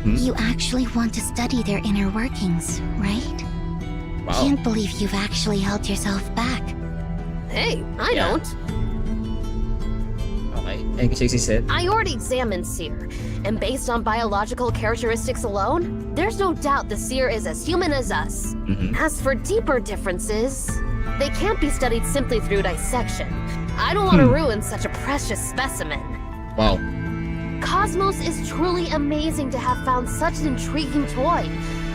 Hmm? You actually want to study their inner workings, right? Wow. Can't believe you've actually held yourself back. Hey, I Yeah. don't. Okay. Enki said. I already examined Seer, and based on biological characteristics alone, there's no doubt the Seer is as human as us. As for deeper differences, they can't be studied simply through dissection. I don't want to ruin such a precious specimen. Wow. Cosmos is truly amazing to have found such an intriguing toy.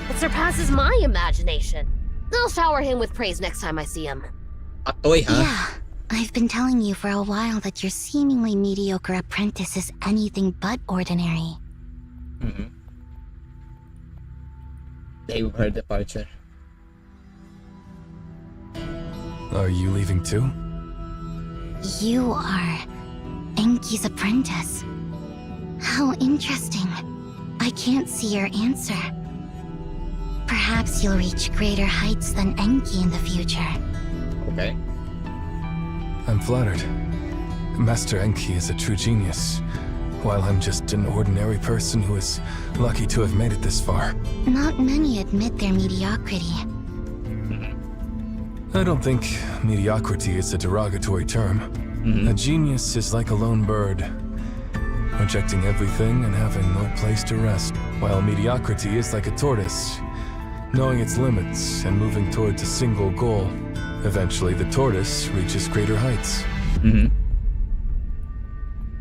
It surpasses my imagination. I'll shower him with praise next time I see him. A toy, huh? Yeah, I've been telling you for a while that your seemingly mediocre apprentice is anything but ordinary. Day of her departure. Are you leaving too? You are Enki's apprentice. How interesting. I can't see your answer. Perhaps you'll reach greater heights than Enki in the future. Okay. I'm flattered. Master Enki is a true genius, while I'm just an ordinary person who is lucky to have made it this far. Not many admit their mediocrity. I don't think mediocrity is a derogatory term. A genius is like a lone bird, rejecting everything and having no place to rest, while mediocrity is like a tortoise, knowing its limits and moving towards a single goal. Eventually, the tortoise reaches greater heights.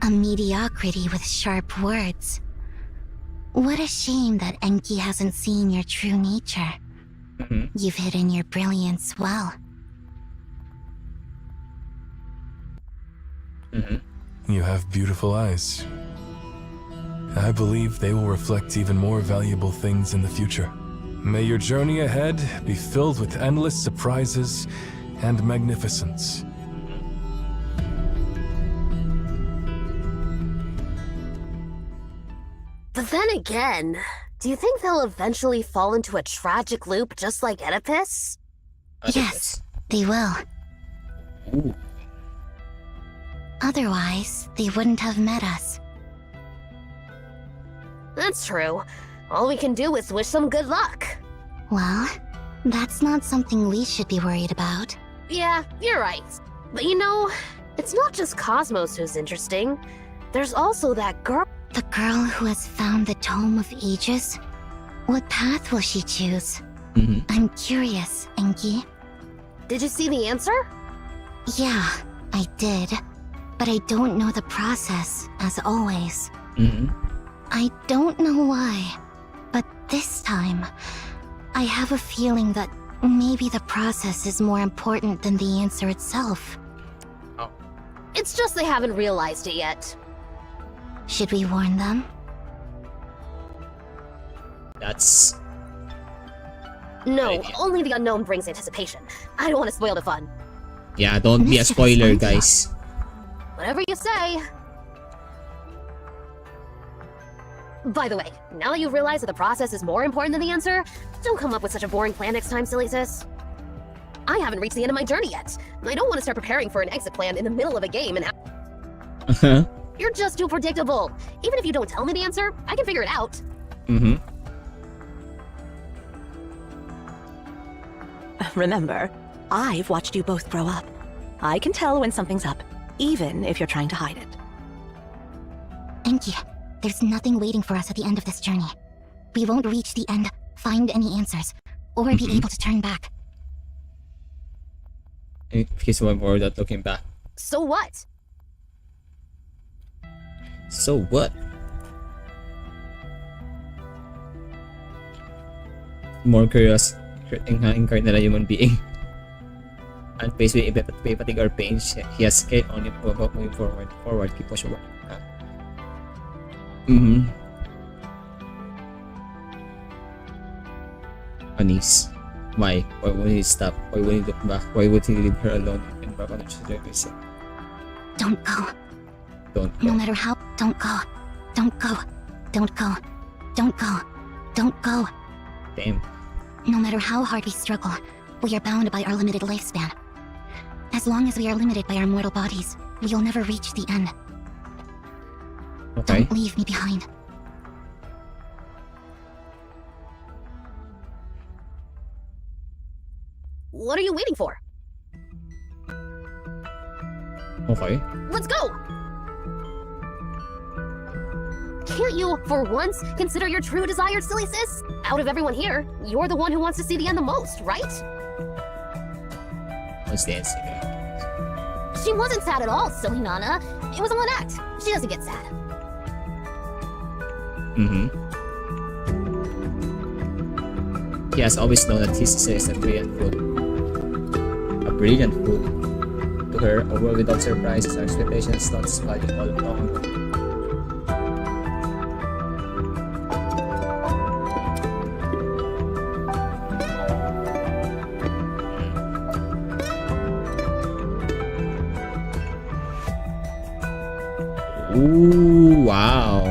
A mediocrity with sharp words. What a shame that Enki hasn't seen your true nature. You've hidden your brilliance well. You have beautiful eyes. I believe they will reflect even more valuable things in the future. May your journey ahead be filled with endless surprises and magnificence. But then again, do you think they'll eventually fall into a tragic loop just like Oedipus? Yes, they will. Ooh. Otherwise, they wouldn't have met us. That's true. All we can do is wish them good luck. Well, that's not something we should be worried about. Yeah, you're right. But you know, it's not just Cosmos who's interesting. There's also that girl. The girl who has found the Tome of Aegis? What path will she choose? I'm curious, Enki. Did you see the answer? Yeah, I did. But I don't know the process, as always. I don't know why, but this time, I have a feeling that maybe the process is more important than the answer itself. It's just they haven't realized it yet. Should we warn them? That's... No, idea. only the unknown brings anticipation. I don't want to spoil the fun. Yeah, don't be a Mischief is spoiler, fun to guys. Whatever you say. By the way, now that you've realized that the process is more important than the answer, don't come up with such a boring plan next time, silly sis. I haven't reached the end of my journey yet. I don't want to start preparing for an exit plan in the middle of a game and You're just too predictable. Even if you don't tell me the answer, I can figure it out. Remember, I've watched you both grow up. I can tell when something's up, even if you're trying to hide it. Enki, there's nothing waiting for us at the end of this journey. We won't reach the end, find any answers, or be able to turn back. He's one more without looking back. So what? So what? More curious, incarnate na human being. Unfaced with fatigue or pain, he has escaped only moving forward, keep pushing forward. Anis. Why? Why would he stop? Why would he look back? Why would he leave her alone and back on the trajectory? Don't go. Don't No go. matter how, don't go. Don't go. Don't go. Don't go. Don't go. Damn. No matter how hard we struggle, we are bound by our limited lifespan. As long as we are limited by our mortal bodies, we will never reach the end. Okay. Don't leave me behind. What are you waiting for? Okay. Let's go! Can't you, for once, consider your true desire, silly sis? Out of everyone here, you're the one who wants to see the end the most, right? What's the answer? She wasn't sad at all, silly Nana. It was all an act. She doesn't get sad. He has always known that his sister is a brilliant fool. A brilliant fool. To her, a world without surprises or expectations, not spotted all along. Ooh, wow.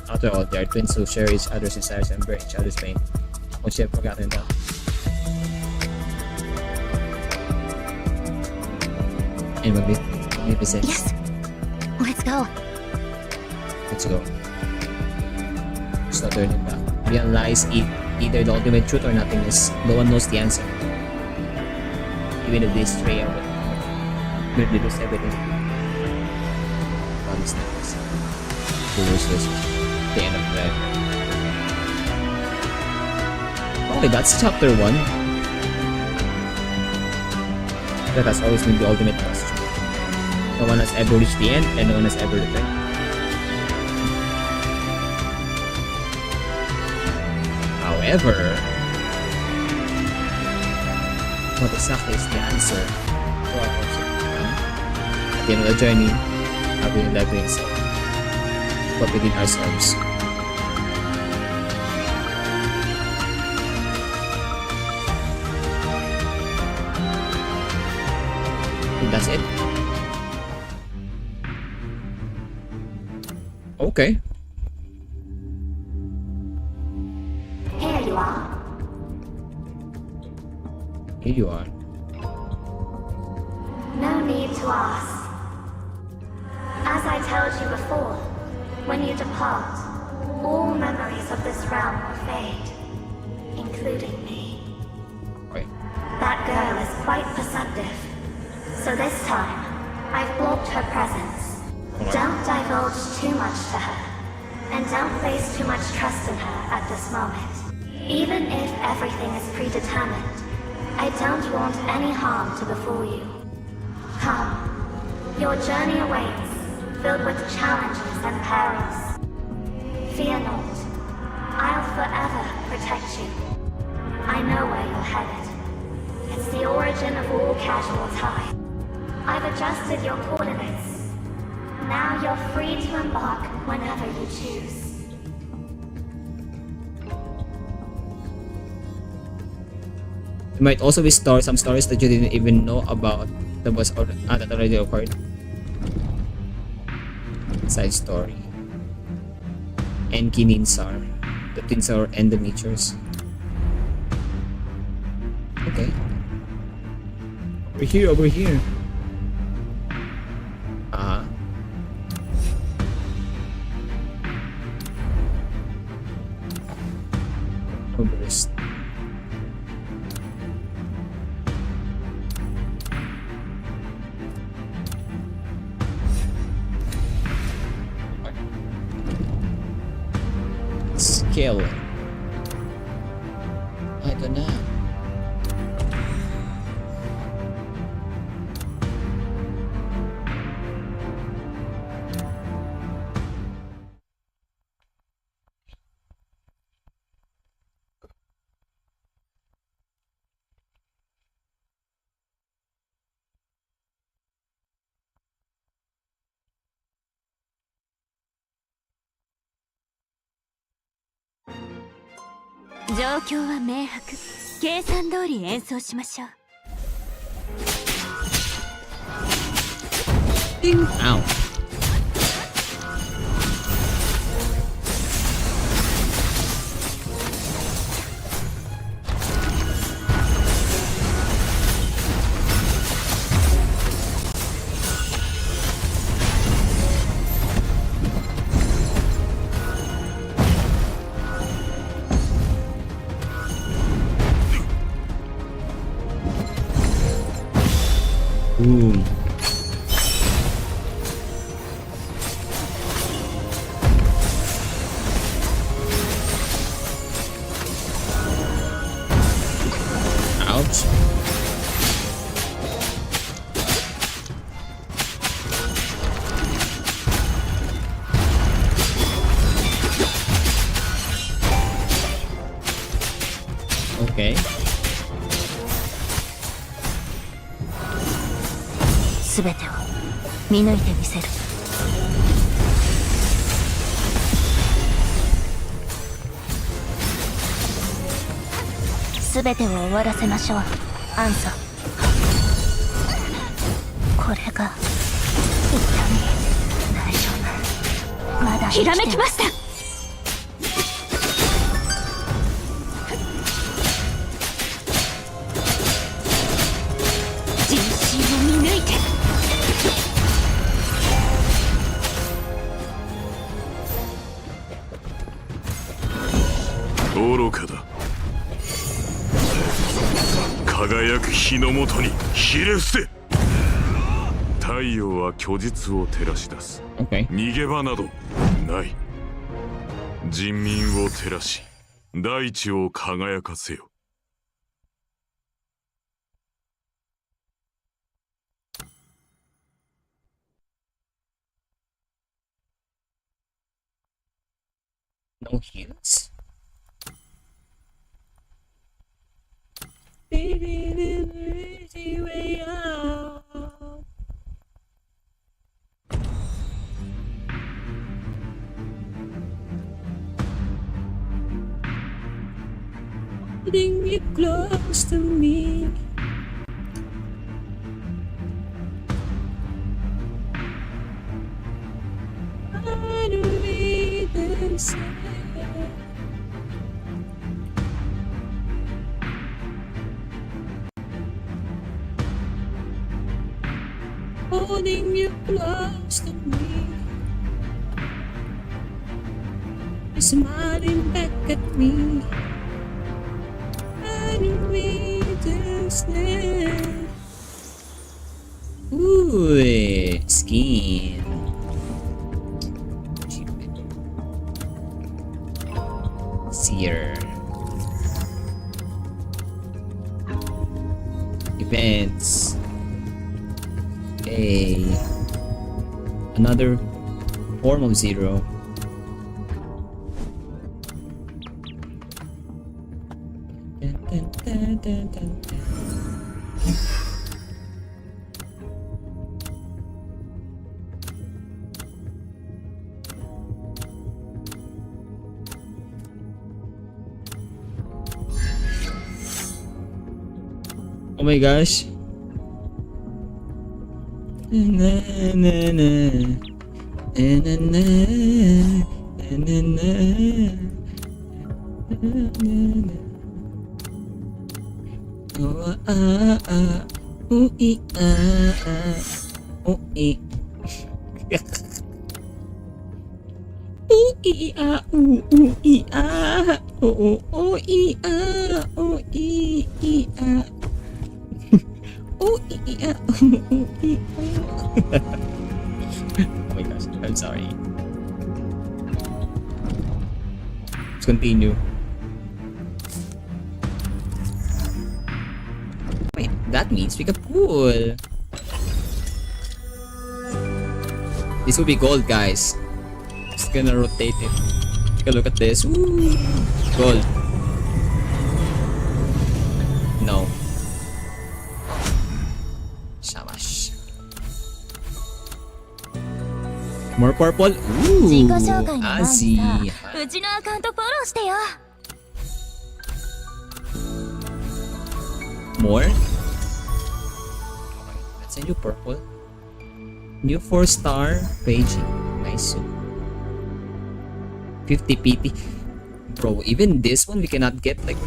After all, they are twins who share each other's desires and bear each other's pain. Won't you have forgotten that? And magnificent. Yes. Let's go. Let's go. There's no turning back. Beyond lies either the ultimate truth or nothingness. No one knows the answer. Even if they stray away, they lose everything. Promise necklace. The losers. The end of life. Okay, that's chapter 1. That has always been the ultimate question. No one has ever reached the end, and no one has ever returned. However, what exactly is the answer to our question? At the end of the journey, are we in that way itself? But within ourselves. And that's it. Okay. Here you are. Here you are. No need to ask. As I told you before, when you depart, all memories of this realm will fade, including me. Right. That girl is quite perceptive, so this time, I've blocked her presence. Don't divulge too much to her, and don't place too much trust in her at this moment. Even if everything is predetermined, I don't want any harm to befall you. Come, your journey awaits, filled with challenges and perils. Fear not, I'll forever protect you. I know where you're headed. It's the origin of all casual time. I've adjusted your coordinates. Now you're free to embark whenever you choose. There might also be some stories that you didn't even know about that already occurred. Side story. Enki Ninsar. The Tinsar and the Natures. Okay. Over here. Overest. Skill. I don't know. Ow. Boom. Ouch. Okay. 全てを見抜いてみせる。全てを終わらせましょう、アンサ。これが痛み。大丈夫、まだひらめきました。人心を見抜いて。愚かだ。輝く日のもとにひれ伏せ。太陽は虚実を照らし出す。 Okay. 逃げ場などない。人民を照らし大地を輝かせよ。No heals. Way out. Holding you close to me. I don't need this. Holding you close to me. You're smiling back at me. I don't need this now. Ooh, skin. Seer. Events. Okay. Another form of zero. Dun, dun, dun, dun, dun. Oh my gosh. Na, na, na. Na, na, na. Na, na, na. Na, na, na. Oh, ah, ah. Ooh, ee, ah, ah. Oh, ee. Ooh, ee, ah. Ooh, ee, ah. Oh, ee, ah. Oh, ee, ah. Oh, yeah. Oh my gosh, I'm sorry. Let's continue. Wait, that means we can pull. This will be gold, guys. Just gonna rotate it. Take a look at this. Ooh, gold. No. Shabash. More purple. Ooh, Azzy. うちのアカウントフォローしてよ。 More. Okay, let's send you purple. New 4-star paging. Nice. 50 PT. Bro, even this one we cannot get like.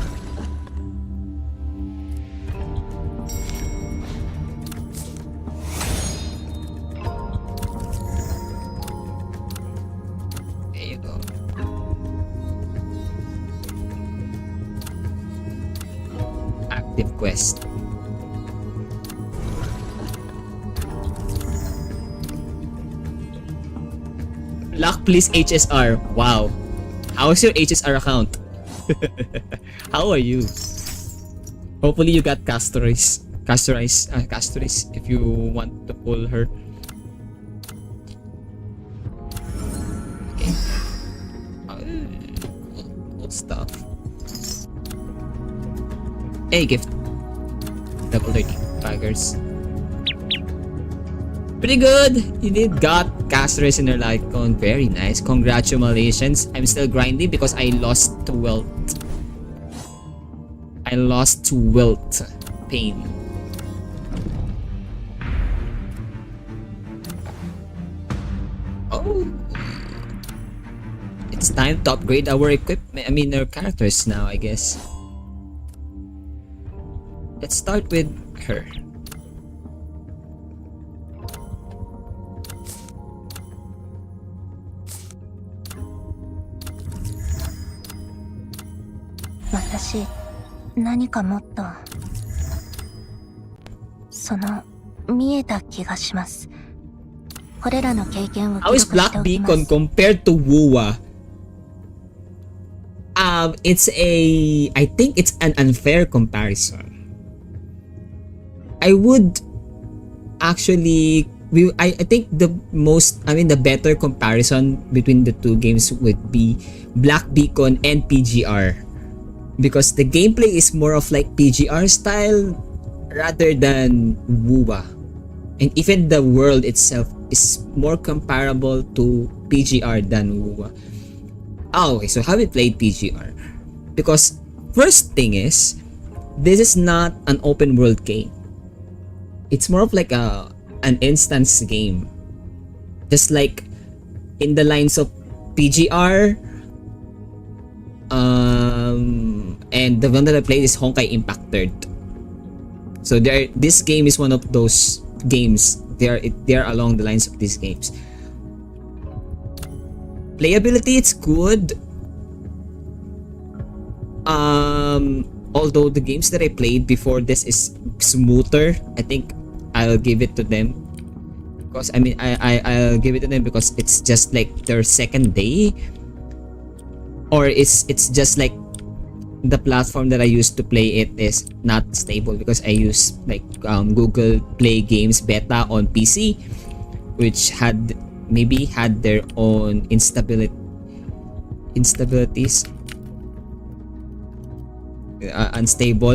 There you go. Active quest. Lock please HSR. Wow. How's your HSR account? How are you? Hopefully you got Castoris if you want to pull her. Okay. Cool stuff. Hey, gift. Double 30 baggers. Pretty good. You did got Castoris in her icon. Very nice. Congratulations. I'm still grinding because I lost to wealth. I lost to wealth pain. Oh, it's time to upgrade our equipment. I mean, our characters now, I guess. Let's start with her. How is Black Beacon compared to Wuwa? I think it's an unfair comparison. I would actually, I think the better comparison between the two games would be Black Beacon and PGR, because the gameplay is more of like PGR style rather than Wuwa, and even the world itself is more comparable to PGR than Wuwa. Oh, okay, so have you played PGR? Because first thing is, this is not an open world game. It's more of like an instance game, just like in the lines of PGR. And the one that I played is Honkai Impact 3rd. So this game is one of those games. They are along the lines of these games. Playability, it's good. Although the games that I played before this is smoother, I think I'll give it to them. Because I'll give it to them because it's just like their second day, or it's just like the platform that I used to play it is not stable, because I use like Google Play Games beta on PC, which had their own instabilities.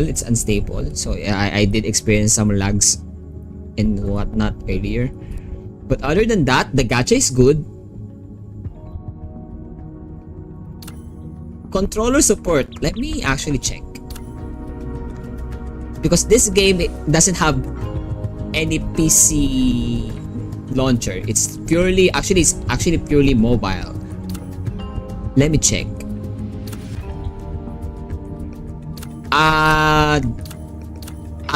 It's unstable. So I did experience some lags and whatnot earlier. But other than that, the gacha is good. Controller support, let me actually check, because this game doesn't have any PC launcher. It's actually purely mobile. Let me check. I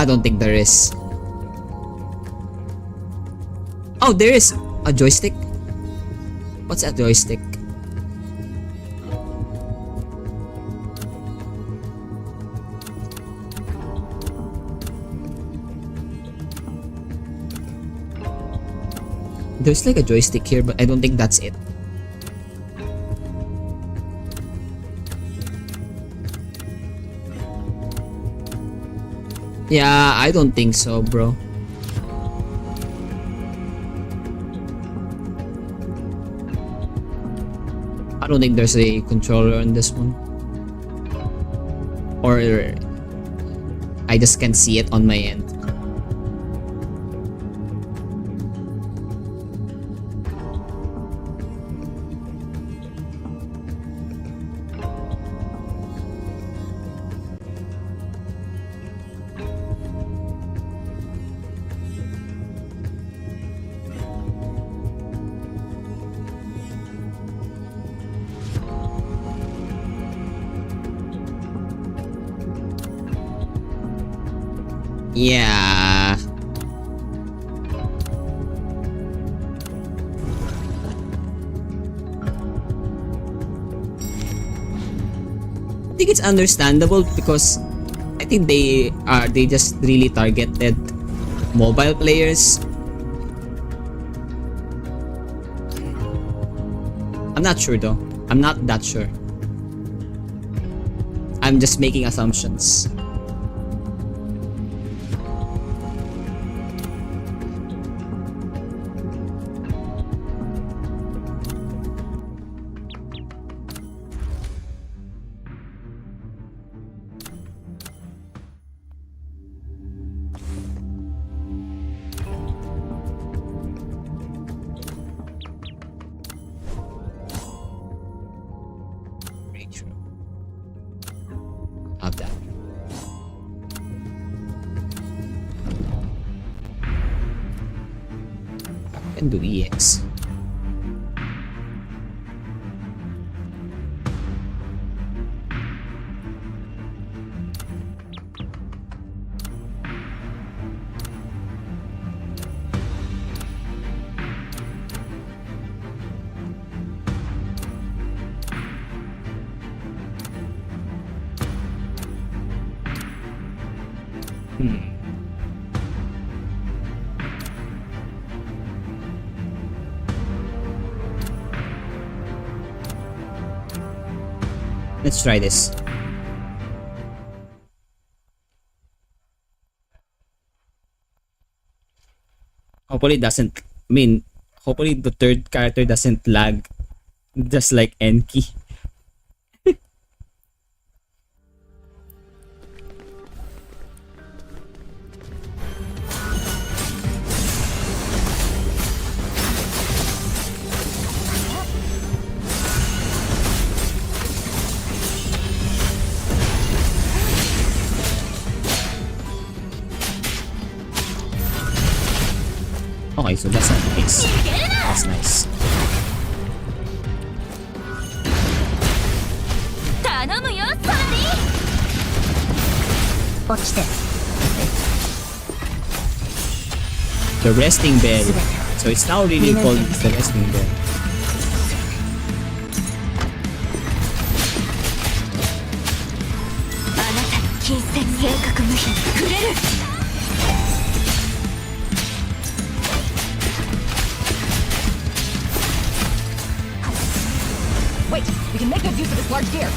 don't think there is. Oh, there is a joystick. What's a joystick? There's like a joystick here, but I don't think that's it. Yeah, I don't think so, bro. I don't think there's a controller on this one. Or I just can't see it on my end. Yeah. I think it's understandable because I think they just really targeted mobile players. I'm not sure though. I'm not that sure. I'm just making assumptions. Breakthrough. Have that. I can do EX. Let's try this. Hopefully it doesn't, hopefully the third character doesn't lag just like Enki. Okay, so that's not the case. That's nice. 頼むよ、サリー。落ちて。The resting bed. So it's now really called the resting bed. あなたの金銭正確無比に触れる。Wait, we can make good use of this large gear.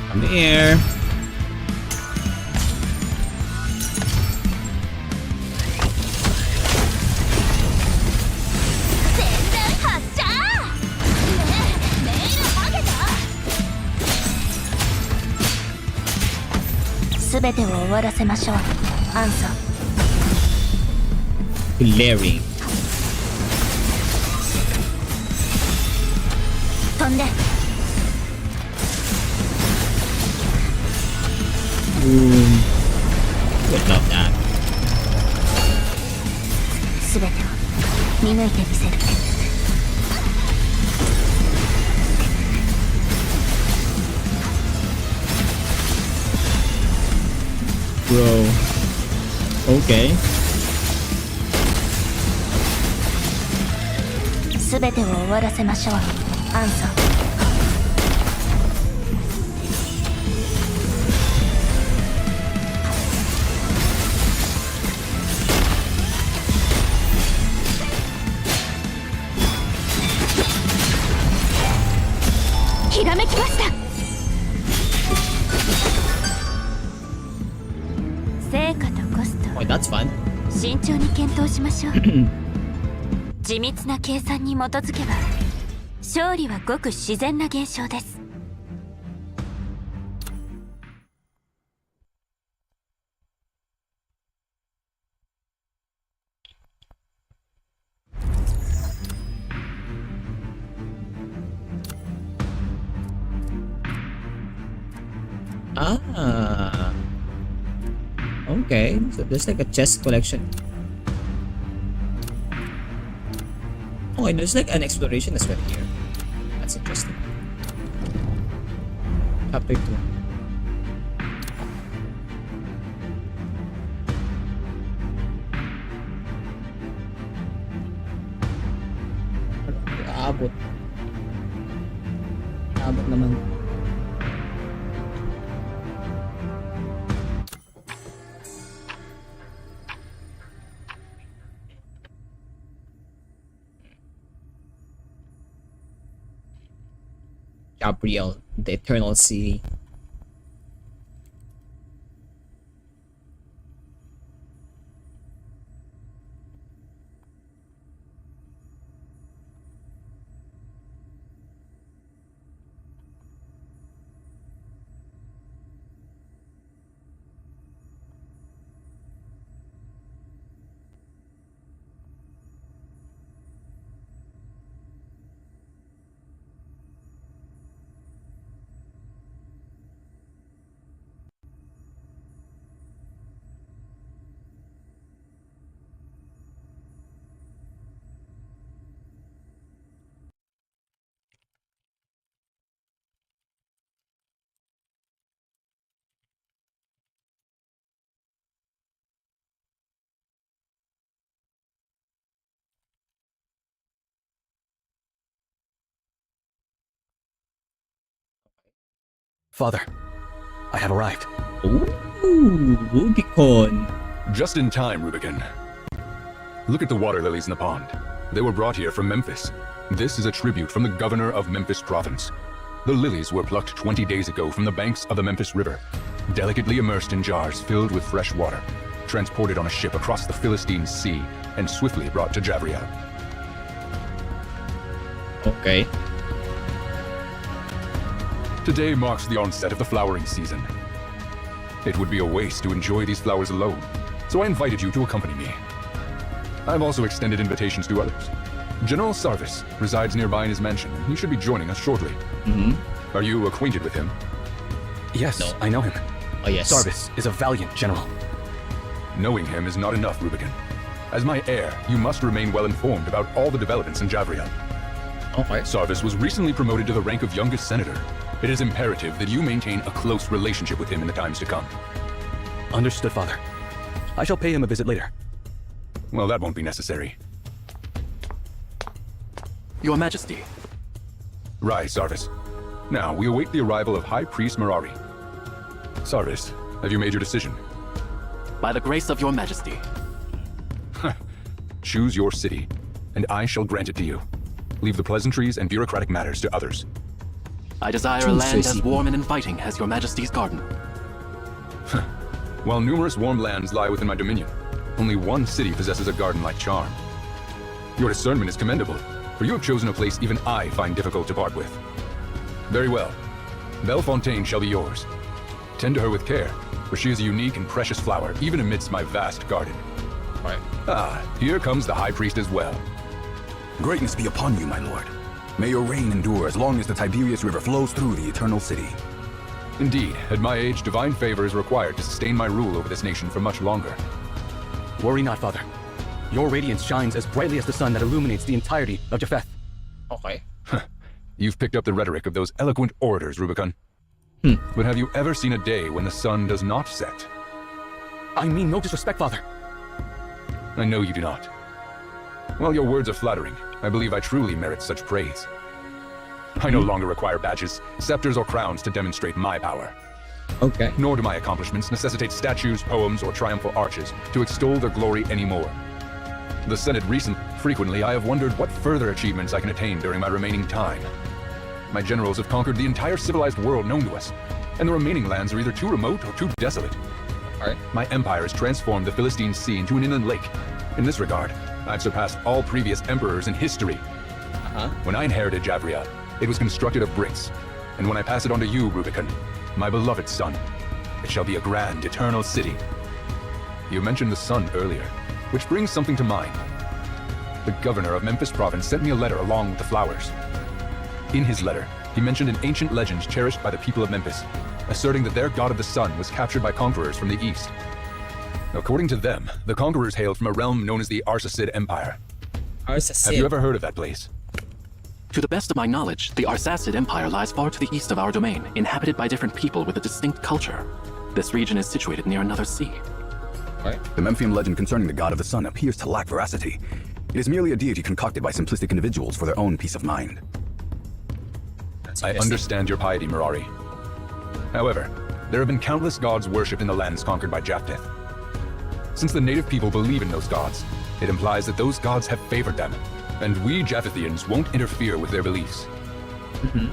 Come here. Glaring. 飛んで。 Boom. Would love that. すべてを見抜いてみせる。 Bro. Okay. すべてを終わらせましょう。アンソン。 ひらめきました。成果とコスト Oh, that's fun. 慎重に検討しましょう。緻密な計算に基づけば勝利はごく自然な現象です。 Ah. Okay, so there's like a chest collection. Okay, there's like an exploration as well here. That's interesting. Chapter 2. Aabot. Aabot naman. Gabriel, the Eternal City. Father, I have arrived. Ooh, Rubicon. Just in time, Rubicon. Look at the water lilies in the pond. They were brought here from Memphis. This is a tribute from the governor of Memphis province. The lilies were plucked 20 days ago from the banks of the Memphis River, delicately immersed in jars filled with fresh water, transported on a ship across the Philistine Sea, and swiftly brought to Javriel. Okay. Today marks the onset of the flowering season. It would be a waste to enjoy these flowers alone, so I invited you to accompany me. I've also extended invitations to others. General Sarvis resides nearby in his mansion, and he should be joining us shortly. Are you acquainted with him? Yes, No. I know him. Oh, yes. Sarvis is a valiant general. Knowing him is not enough, Rubicon. As my heir, you must remain well informed about all the developments in Javriel. Okay. Sarvis was recently promoted to the rank of youngest senator. It is imperative that you maintain a close relationship with him in the times to come. Understood, Father. I shall pay him a visit later. Well, that won't be necessary. Your Majesty. Rise, Sarvis. Now, we await the arrival of High Priest Mirari. Sarvis, have you made your decision? By the grace of your Majesty. Choose your city, and I shall grant it to you. Leave the pleasantries and bureaucratic matters to others. I desire a land as warm and inviting as your Majesty's garden. While numerous warm lands lie within my dominion, only one city possesses a garden-like charm. Your discernment is commendable, for you have chosen a place even I find difficult to part with. Very well. Bellefontaine shall be yours. Tend to her with care, for she is a unique and precious flower, even amidst my vast garden. Right. Ah, here comes the High Priest as well. Greatness be upon you, my lord. May your reign endure as long as the Tiberius River flows through the Eternal City. Indeed, at my age, divine favor is required to sustain my rule over this nation for much longer. Worry not, Father. Your radiance shines as brightly as the sun that illuminates the entirety of Japheth. Okay. You've picked up the rhetoric of those eloquent orators, Rubicon. But have you ever seen a day when the sun does not set? I mean no disrespect, Father. I know you do not. While your words are flattering, I believe I truly merit such praise. I no longer require badges, scepters, or crowns to demonstrate my power. Okay. Nor do my accomplishments necessitate statues, poems, or triumphal arches to extol their glory anymore. The Senate frequently I have wondered what further achievements I can attain during my remaining time. My generals have conquered the entire civilized world known to us, and the remaining lands are either too remote or too desolate. Alright. My empire has transformed the Philistine Sea into an inland lake. In this regard, I've surpassed all previous emperors in history. When I inherited Javriel, it was constructed of bricks, and when I pass it on to you, Rubicon, my beloved son, it shall be a grand, eternal city. You mentioned the sun earlier, which brings something to mind. The governor of Memphis province sent me a letter along with the flowers. In his letter, he mentioned an ancient legend cherished by the people of Memphis, asserting that their god of the sun was captured by conquerors from the east. According to them, the conquerors hailed from a realm known as the Arsacid Empire. Arsacid. Have you ever heard of that place? To the best of my knowledge, the Arsacid Empire lies far to the east of our domain, inhabited by different people with a distinct culture. This region is situated near another sea. The Memphian legend concerning the god of the sun appears to lack veracity. It is merely a deity concocted by simplistic individuals for their own peace of mind. I understand your piety, Mirari. However, there have been countless gods worshipped in the lands conquered by Japheth. Since the native people believe in those gods, it implies that those gods have favored them, and we Japhethians won't interfere with their beliefs.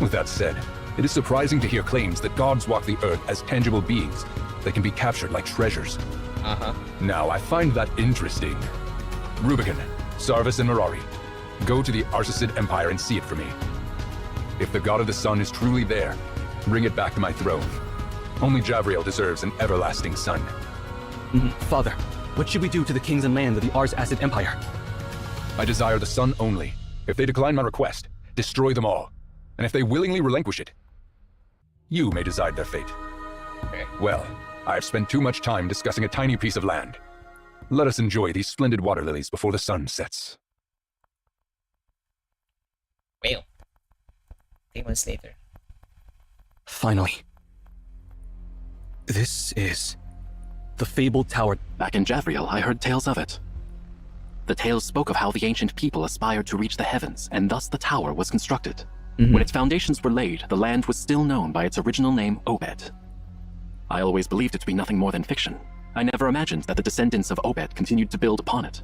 With that said, It is surprising to hear claims that gods walk the earth as tangible beings that can be captured like treasures. Now, I find that interesting. Rubicon, Sarvis, and Mirari, go to the Arsacid Empire and see it for me. If the god of the sun is truly there, bring it back to my throne. Only Javriel deserves an everlasting son. Father, what should we do to the kings and land of the Ars Acid Empire? I desire the sun only. If they decline my request, destroy them all. And if they willingly relinquish it, you may decide their fate. Well, I have spent too much time discussing a tiny piece of land. Let us enjoy these splendid water lilies before the sun sets. Well, 3 months later. Finally. This is the fabled tower. Back in Javriel, I heard tales of it. The tales spoke of how the ancient people aspired to reach the heavens, and thus the tower was constructed. When its foundations were laid, the land was still known by its original name, Obed. I always believed it to be nothing more than fiction. I never imagined that the descendants of Obed continued to build upon it.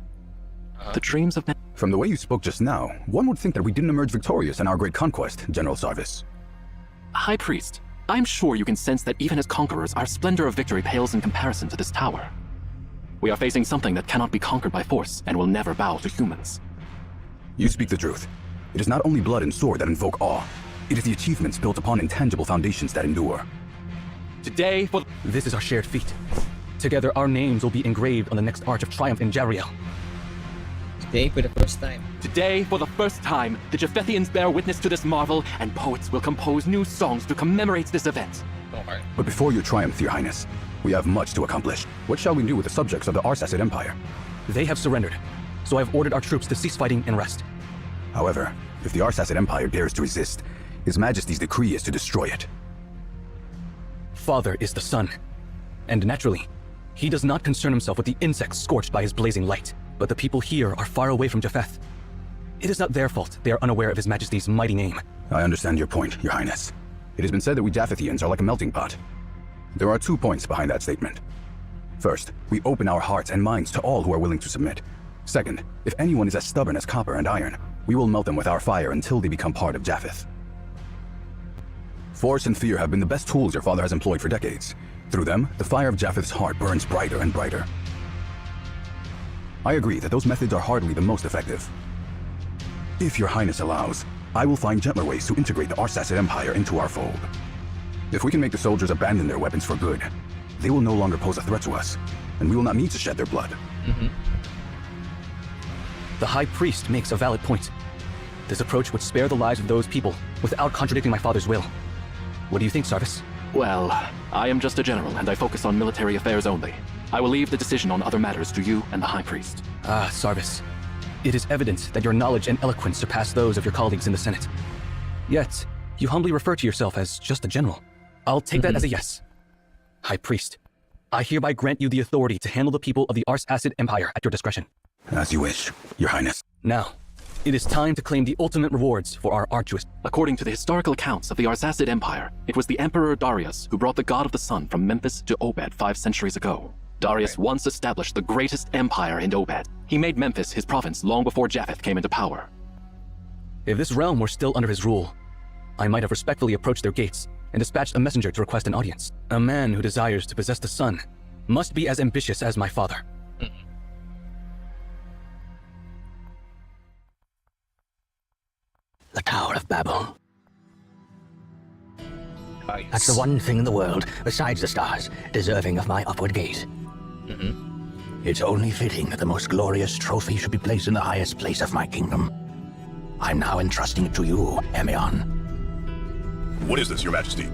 The dreams of... From the way you spoke just now, one would think that we didn't emerge victorious in our great conquest, General Sarvis. High Priest, I'm sure you can sense that even as conquerors, our splendor of victory pales in comparison to this tower. We are facing something that cannot be conquered by force and will never bow to humans. You speak the truth. It is not only blood and sword that invoke awe. It is the achievements built upon intangible foundations that endure. Today, this is our shared feat. Together, our names will be engraved on the next arch of triumph in Javriel. Today, for the first time. Today, for the first time, the Japhethians bear witness to this marvel, and poets will compose new songs to commemorate this event. But before your triumph, Your Highness, we have much to accomplish. What shall we do with the subjects of the Arsacid Empire? They have surrendered, so I have ordered our troops to cease fighting and rest. However, if the Arsacid Empire dares to resist, His Majesty's decree is to destroy it. Father is the sun, and naturally, he does not concern himself with the insects scorched by his blazing light. But the people here are far away from Japheth. It is not their fault they are unaware of His Majesty's mighty name. I understand your point, Your Highness. It has been said that we Japhethians are like a melting pot. There are 2 points behind that statement. First, we open our hearts and minds to all who are willing to submit. Second, if anyone is as stubborn as copper and iron, we will melt them with our fire until they become part of Japheth. Force and fear have been the best tools your father has employed for decades. Through them, the fire of Japheth's heart burns brighter and brighter. I agree that those methods are hardly the most effective. If Your Highness allows, I will find gentler ways to integrate the Arsacid Empire into our fold. If we can make the soldiers abandon their weapons for good, they will no longer pose a threat to us, and we will not need to shed their blood. The High Priest makes a valid point. This approach would spare the lives of those people without contradicting my father's will. What do you think, Sarvis? Well, I am just a general, and I focus on military affairs only. I will leave the decision on other matters to you and the High Priest. Ah, Sarvis. It is evident that your knowledge and eloquence surpass those of your colleagues in the Senate. Yet, you humbly refer to yourself as just a general. I'll take that as a yes. High Priest, I hereby grant you the authority to handle the people of the Arsacid Empire at your discretion. As you wish, Your Highness. Now, it is time to claim the ultimate rewards for our arduous... According to the historical accounts of the Arsacid Empire, it was the Emperor Darius who brought the God of the Sun from Memphis to Obed 5 centuries ago. Darius once established the greatest empire in Obed. He made Memphis his province long before Japheth came into power. If this realm were still under his rule, I might have respectfully approached their gates and dispatched a messenger to request an audience. A man who desires to possess the sun must be as ambitious as my father. The Tower of Babel. That's the one thing in the world, besides the stars, deserving of my upward gaze. It's only fitting that the most glorious trophy should be placed in the highest place of my kingdom. I'm now entrusting it to you, Emeon. What is this, Your Majesty?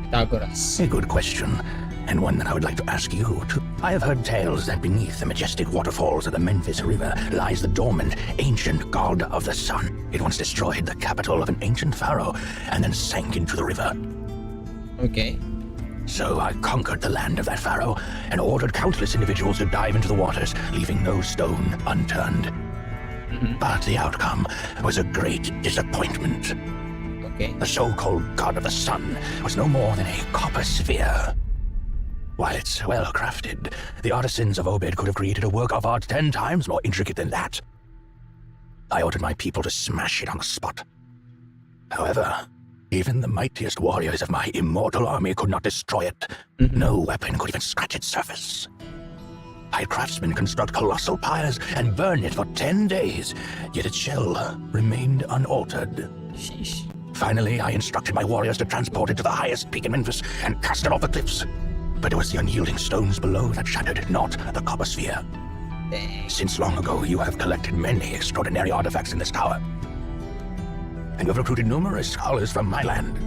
Pythagoras. A good question, and one that I would like to ask you too. I have heard tales that beneath the majestic waterfalls of the Memphis River lies the dormant, ancient god of the sun. It once destroyed the capital of an ancient pharaoh and then sank into the river. Okay. So I conquered the land of that pharaoh and ordered countless individuals to dive into the waters, leaving no stone unturned. But the outcome was a great disappointment. Okay. The so-called god of the sun was no more than a copper sphere. While it's well crafted, the artisans of Obed could have created a work of art 10 times more intricate than that. I ordered my people to smash it on the spot. However, Even the mightiest warriors of my immortal army could not destroy it. No weapon could even scratch its surface. My craftsmen construct colossal pyres and burn it for 10 days, yet its shell remained unaltered. Sheesh. Finally, I instructed my warriors to transport it to the highest peak in Memphis and cast it off the cliffs. But it was the unyielding stones below that shattered, not the copper sphere. Since long ago, you have collected many extraordinary artifacts in this tower. And you have recruited numerous scholars from my land.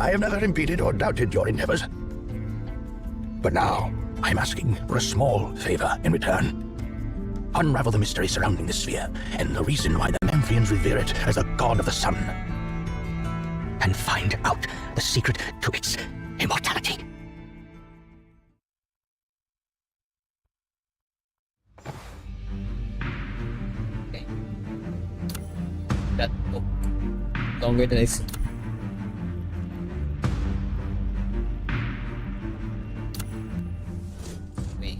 I have never impeded or doubted your endeavors. But now, I'm asking for a small favor in return. Unravel the mystery surrounding this sphere, and the reason why the Memphians revere it as the god of the sun. And find out the secret to its immortality. Okay. That took longer than I Wait.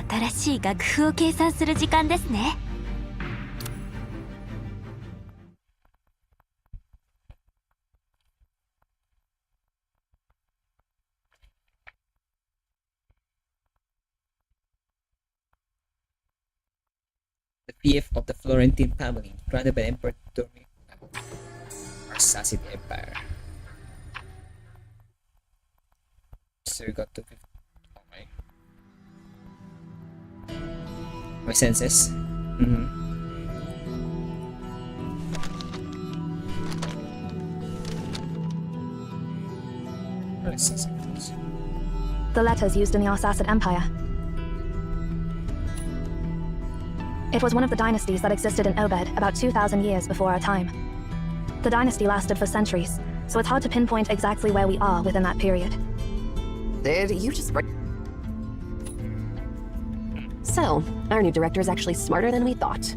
新しい楽譜を計算する時間ですね。The fief of the Florentine family, granted by Emperor during Sassanid Empire. So we got to my senses. Let's see some of those. The letters used in the Arsacid Empire. It was one of the dynasties that existed in Obed about 2,000 years before our time. The dynasty lasted for centuries, so it's hard to pinpoint exactly where we are within that period. Did you just... So, our new director is actually smarter than we thought.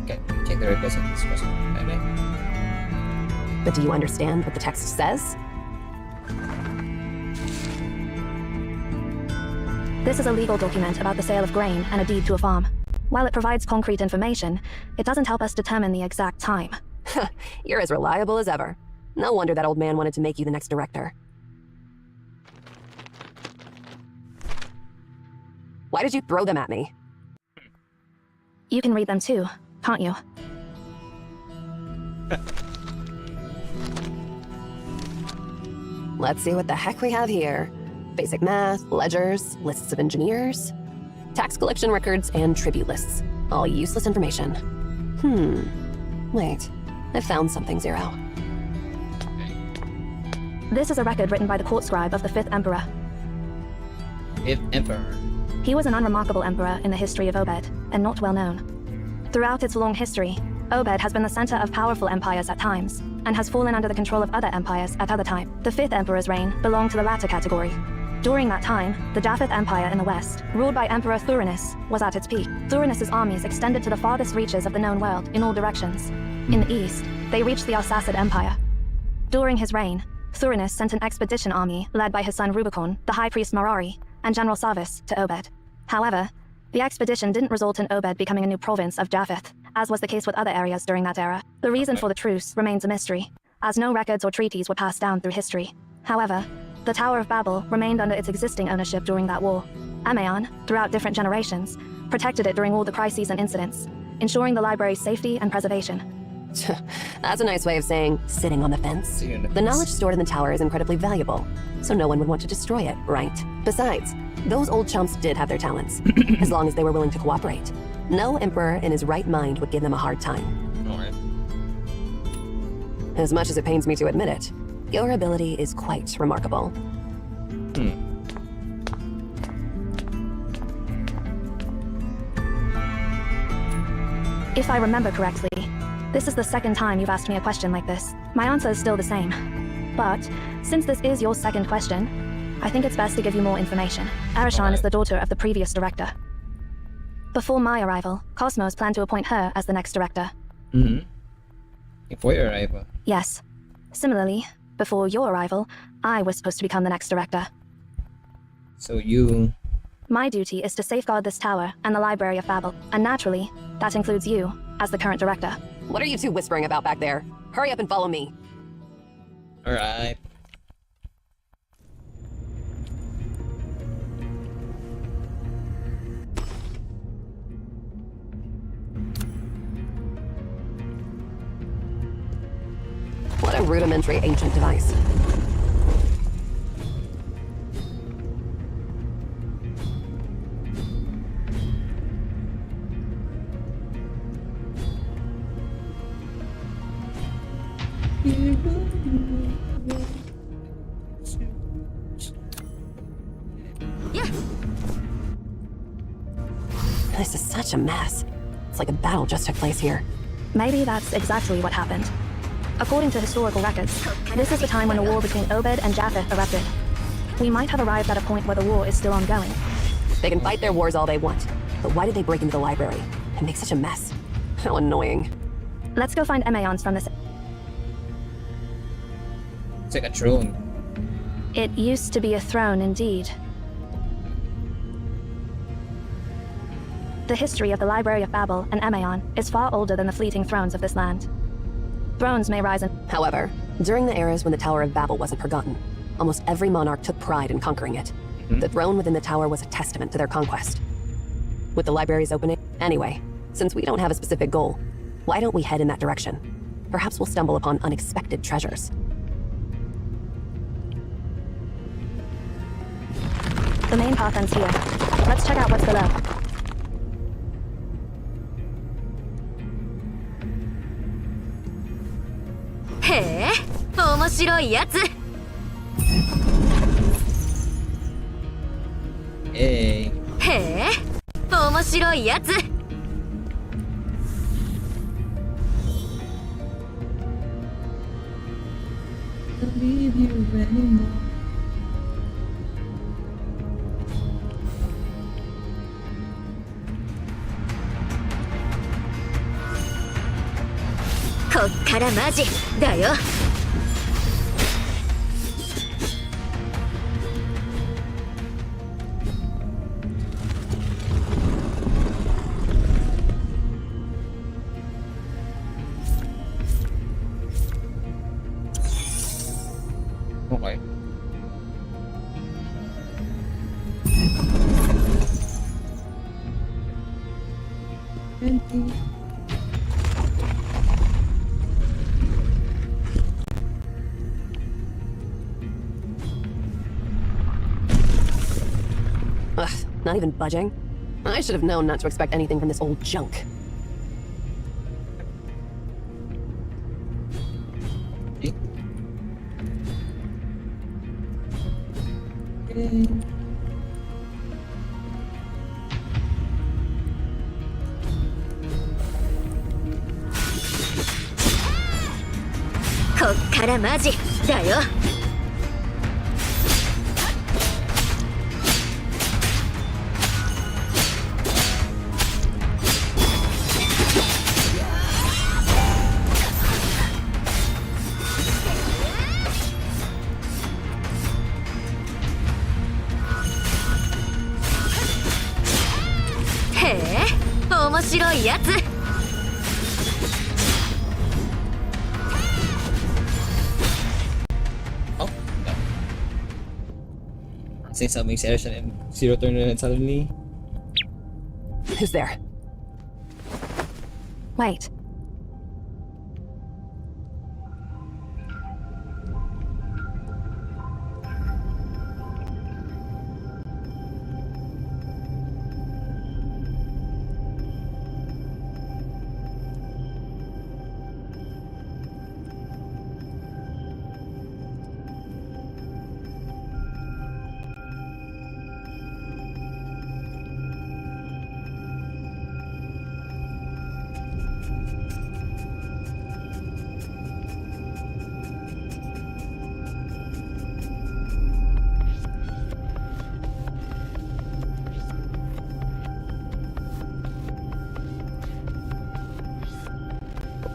Okay, check the request of this person. But do you understand what the text says? This is a legal document about the sale of grain and a deed to a farm. While it provides concrete information, it doesn't help us determine the exact time. You're as reliable as ever. No wonder that old man wanted to make you the next director. Why did you throw them at me? You can read them too, can't you? Let's see what the heck we have here. Basic math, ledgers, lists of engineers, tax collection records, and tribute lists. All useless information. Wait, I found something, Zero. This is a record written by the court scribe of the 5th Emperor. 5th Emperor. He was an unremarkable emperor in the history of Obed, and not well known. Throughout its long history, Obed has been the center of powerful empires at times, and has fallen under the control of other empires at other times. The 5th Emperor's reign belonged to the latter category. During that time, the Japheth Empire in the west, ruled by Emperor Thurinus, was at its peak. Thurinus' armies extended to the farthest reaches of the known world in all directions. In the east, they reached the Arsacid Empire. During his reign, Thurinus sent an expedition army led by his son Rubicon, the high priest Marari, and General Sarvis to Obed. However, the expedition didn't result in Obed becoming a new province of Japheth, as was the case with other areas during that era. The reason for the truce remains a mystery, as no records or treaties were passed down through history. However, the Tower of Babel remained under its existing ownership during that war. Amaon, throughout different generations, protected it during all the crises and incidents, ensuring the library's safety and preservation. That's a nice way of saying sitting on the fence. The knowledge stored in the tower is incredibly valuable, so no one would want to destroy it, right? Besides, those old chumps did have their talents, as long as they were willing to cooperate. No emperor in his right mind would give them a hard time. As much as it pains me to admit it, your ability is quite remarkable. If I remember correctly, this is the second time you've asked me a question like this. My answer is still the same. But, since this is your second question, I think it's best to give you more information. Arishan is the daughter of the previous director. Before my arrival, Cosmos planned to appoint her as the next director. Before your arrival? Yes. Similarly, before your arrival, I was supposed to become the next director. So you My duty is to safeguard this tower and the Library of Babel, and naturally, that includes you, as the current director. What are you two whispering about back there? Hurry up and follow me. Alright. What a rudimentary ancient device. Yeah. This is such a mess. It's like a battle just took place here. Maybe that's exactly what happened. According to historical records, this is the time when the war between Obed and Japheth erupted. We might have arrived at a point where the war is still ongoing. They can fight their wars all they want, but why did they break into the library and make such a mess? How annoying. Let's go find Emeons from this. It's like a throne. It used to be a throne indeed. The history of the Library of Babel and Emeon is far older than the fleeting thrones of this land. Thrones may rise in... However, during the eras when the Tower of Babel wasn't forgotten, almost every monarch took pride in conquering it. The throne within the tower was a testament to their conquest. With the library's opening... Anyway, since we don't have a specific goal, why don't we head in that direction? Perhaps we'll stumble upon unexpected treasures. The main path ends here. Let's check out what's below. Hey, 面白いやつ。Hey. へえ、面白いやつ。こっからマジだよ。Okay. Ugh, not even budging? I should have known not to expect anything from this old junk.こっからマジだよ。へえ、面白いやつ。Say something serious and zero turn and suddenly. Who's there? Wait.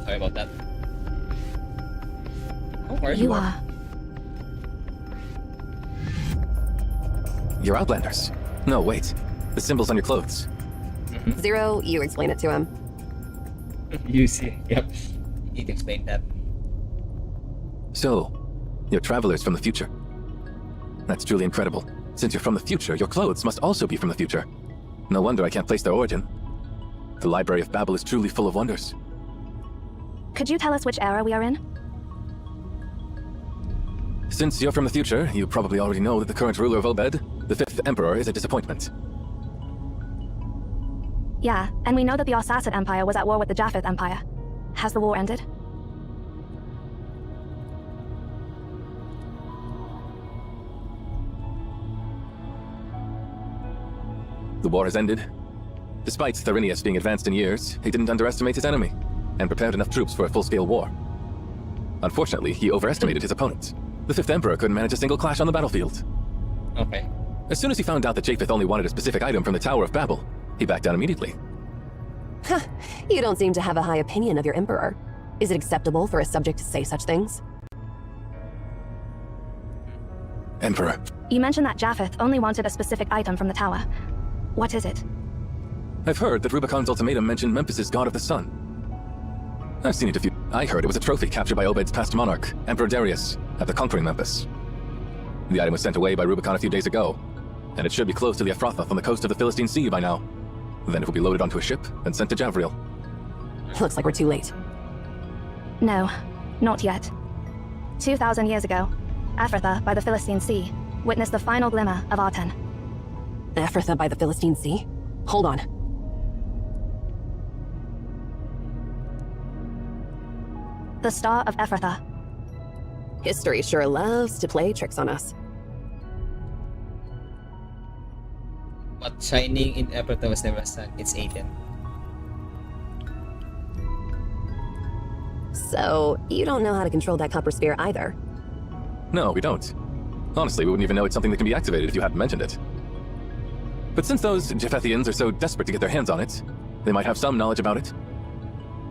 Sorry about that. Oh, where You are. You're Outlanders. No, wait. The symbols on your clothes. Zero, you explain it to him. You see, yep. You need to explain that. So, you're travelers from the future. That's truly incredible. Since you're from the future, your clothes must also be from the future. No wonder I can't place their origin. The Library of Babel is truly full of wonders. Could you tell us which era we are in? Since you're from the future, you probably already know that the current ruler of Obed, the 5th Emperor, is a disappointment. Yeah, and we know that the Arsacid Empire was at war with the Japheth Empire. Has the war ended? The war has ended. Despite Tharinius being advanced in years, he didn't underestimate his enemy, and prepared enough troops for a full-scale war. Unfortunately, he overestimated his opponents. The 5th Emperor couldn't manage a single clash on the battlefield. Okay. As soon as he found out that Japheth only wanted a specific item from the Tower of Babel, he backed down immediately. Huh, you don't seem to have a high opinion of your emperor. Is it acceptable for a subject to say such things? Emperor. You mentioned that Japheth only wanted a specific item from the tower. What is it? I've heard that Rubicon's ultimatum mentioned Memphis's god of the sun. I've seen it a few. I heard it was a trophy captured by Obed's past monarch, Emperor Darius, after conquering Memphis. The item was sent away by Rubicon a few days ago, and it should be close to the Ephrathah on the coast of the Philistine Sea by now. Then it will be loaded onto a ship and sent to Javriel. Looks like we're too late. No, not yet. 2,000 years ago, Ephrathah by the Philistine Sea witnessed the final glimmer of Arten. Ephrathah by the Philistine Sea? Hold on. The Star of Ephrathah. History sure loves to play tricks on us. What shining in Ephrathah was never sun. It's Aten. So, you don't know how to control that copper sphere either. No, we don't. Honestly, we wouldn't even know it's something that can be activated if you hadn't mentioned it. But since those Japhethians are so desperate to get their hands on it, they might have some knowledge about it.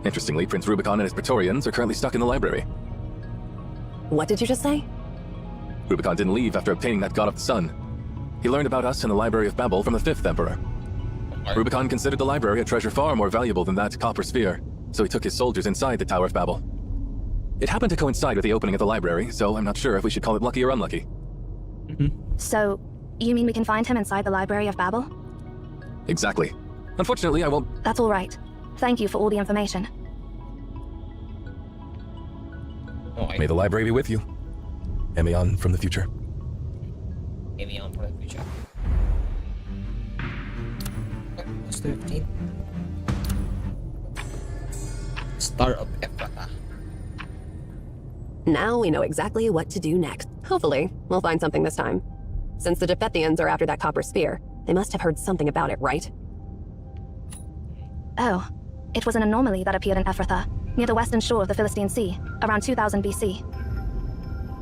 Interestingly, Prince Rubicon and his Praetorians are currently stuck in the library. What did you just say? Rubicon didn't leave after obtaining that God of the Sun. He learned about us in the Library of Babel from the 5th Emperor. Rubicon considered the library a treasure far more valuable than that copper sphere, so he took his soldiers inside the Tower of Babel. It happened to coincide with the opening of the library, so I'm not sure if we should call it lucky or unlucky. So, you mean we can find him inside the Library of Babel? Exactly. Unfortunately, I won't... That's all right. Thank you for all the information. May the library be with you. Emion from the future. Emion from the future. What's 13? Star of Ephrathah. Now we know exactly what to do next. Hopefully, we'll find something this time. Since the Japhethians are after that copper sphere, they must have heard something about it, right? Oh, it was an anomaly that appeared in Ephrathah, near the western shore of the Philistine Sea, around 2000 BC.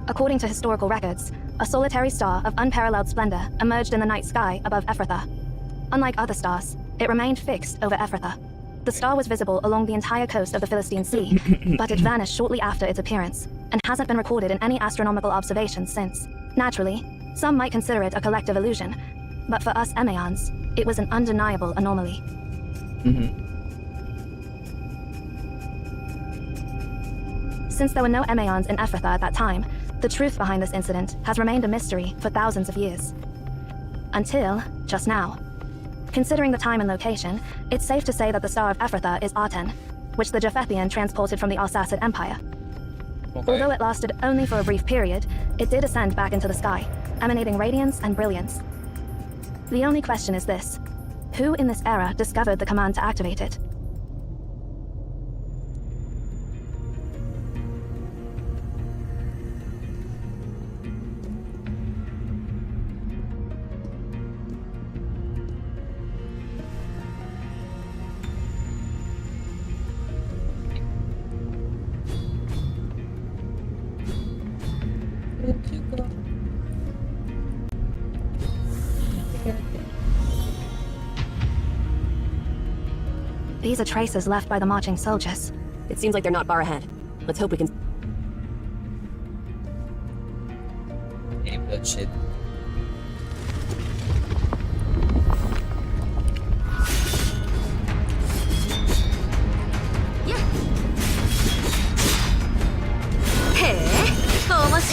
According to historical records, a solitary star of unparalleled splendor emerged in the night sky above Ephrathah. Unlike other stars, it remained fixed over Ephrathah. The star was visible along the entire coast of the Philistine Sea, but it vanished shortly after its appearance, and hasn't been recorded in any astronomical observations since. Naturally, some might consider it a collective illusion, but for us Emeons, it was an undeniable anomaly. Since there were no Emeons in Ephrathah at that time, the truth behind this incident has remained a mystery for thousands of years. Until just now. Considering the time and location, it's safe to say that the Star of Ephrathah is Arten, which the Japhethian transported from the Arsacid Empire. Okay. Although it lasted only for a brief period, it did ascend back into the sky, emanating radiance and brilliance. The only question is this: who in this era discovered the command to activate it? These are traces left by the marching soldiers. It seems like they're not far ahead. Let's hope we can... Any bloodshed.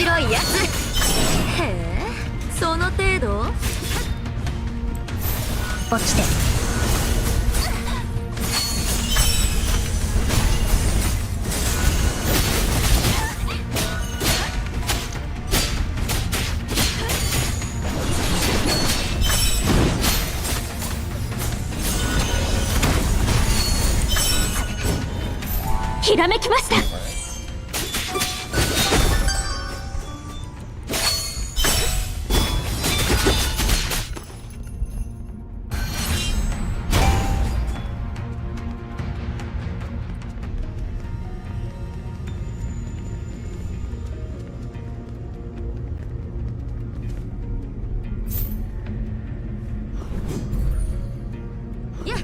白いやつ。へえ、その程度？落ちて。ひらめきました。やっ。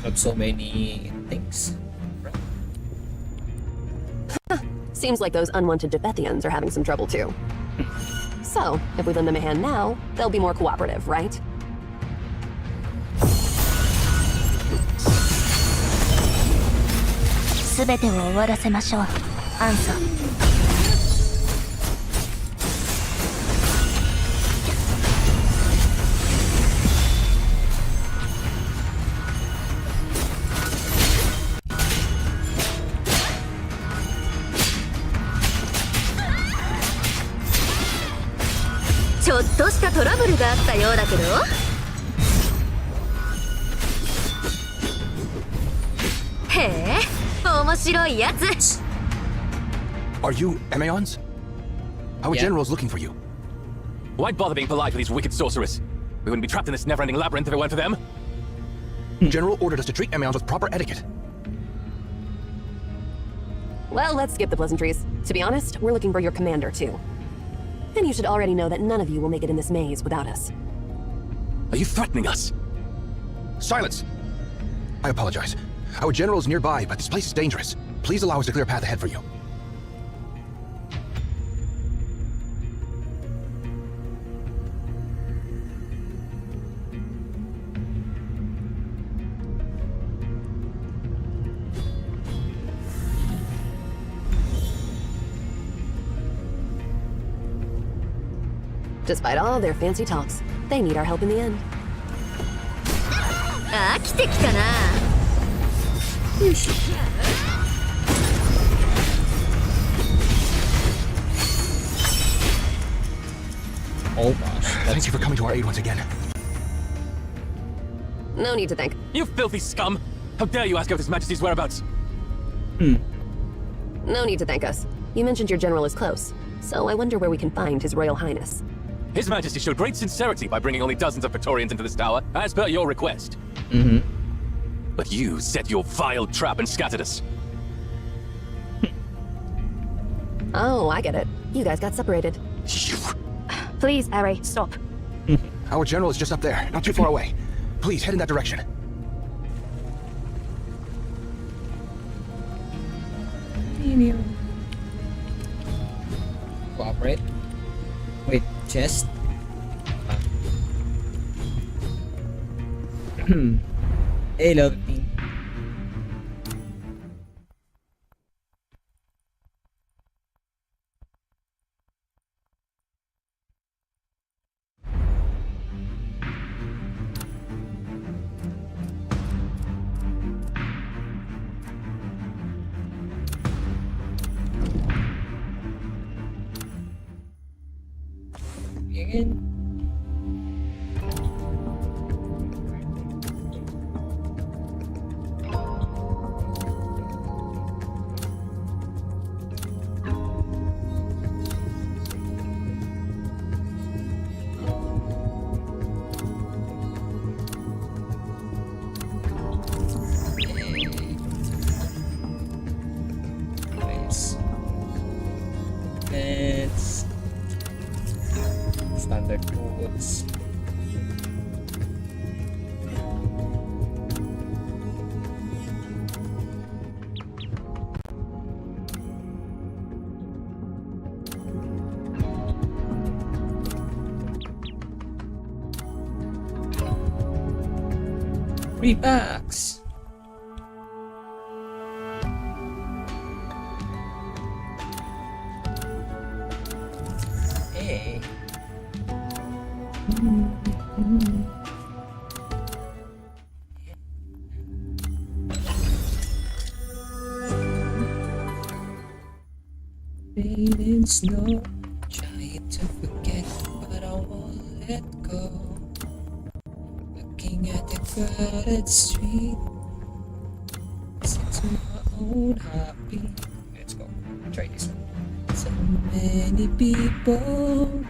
Up so many things. Seems like those unwanted Defethians are having some trouble too. So, if we lend them a hand now, they'll be more cooperative, right? すべてを終わらせましょう。アンサー。ちょっとしたトラブルがあったようだけど。へえ、面白いやつ。Are you Emaons? Our general is looking for you. Why'd bother being polite with these wicked sorcerers? We wouldn't be trapped in this never-ending labyrinth if it weren't for them. General ordered us to treat Emaons with proper etiquette. Well, let's skip the pleasantries. To be honest, we're looking for your commander too. And you should already know that none of you will make it in this maze without us. Are you threatening us? Silence! I apologize. Our general is nearby, but this place is dangerous. Please allow us to clear a path ahead for you. Despite all their fancy talks, they need our help in the end. 飽きてきたな。Oh gosh. Thank you for coming to our aid once again. No need to thank. You filthy scum! How dare you ask of His Majesty's whereabouts? No need to thank us. You mentioned your general is close, so I wonder where we can find His Royal Highness. His Majesty showed great sincerity by bringing only dozens of Praetorians into this tower, as per your request. But you set your vile trap and scattered us. Oh, I get it. You guys got separated. Please, Ari, stop. Our general is just up there, not too far away. Please, head in that direction. Cooperate. Wait, chest? Hey, look. Again. Nice. Let's standard codes. Free packs. Hey. Rain and snow, trying to forget, but I won't let go. Looking at the crowded street, listen to my own heartbeat. Let's go. Try this one. So many people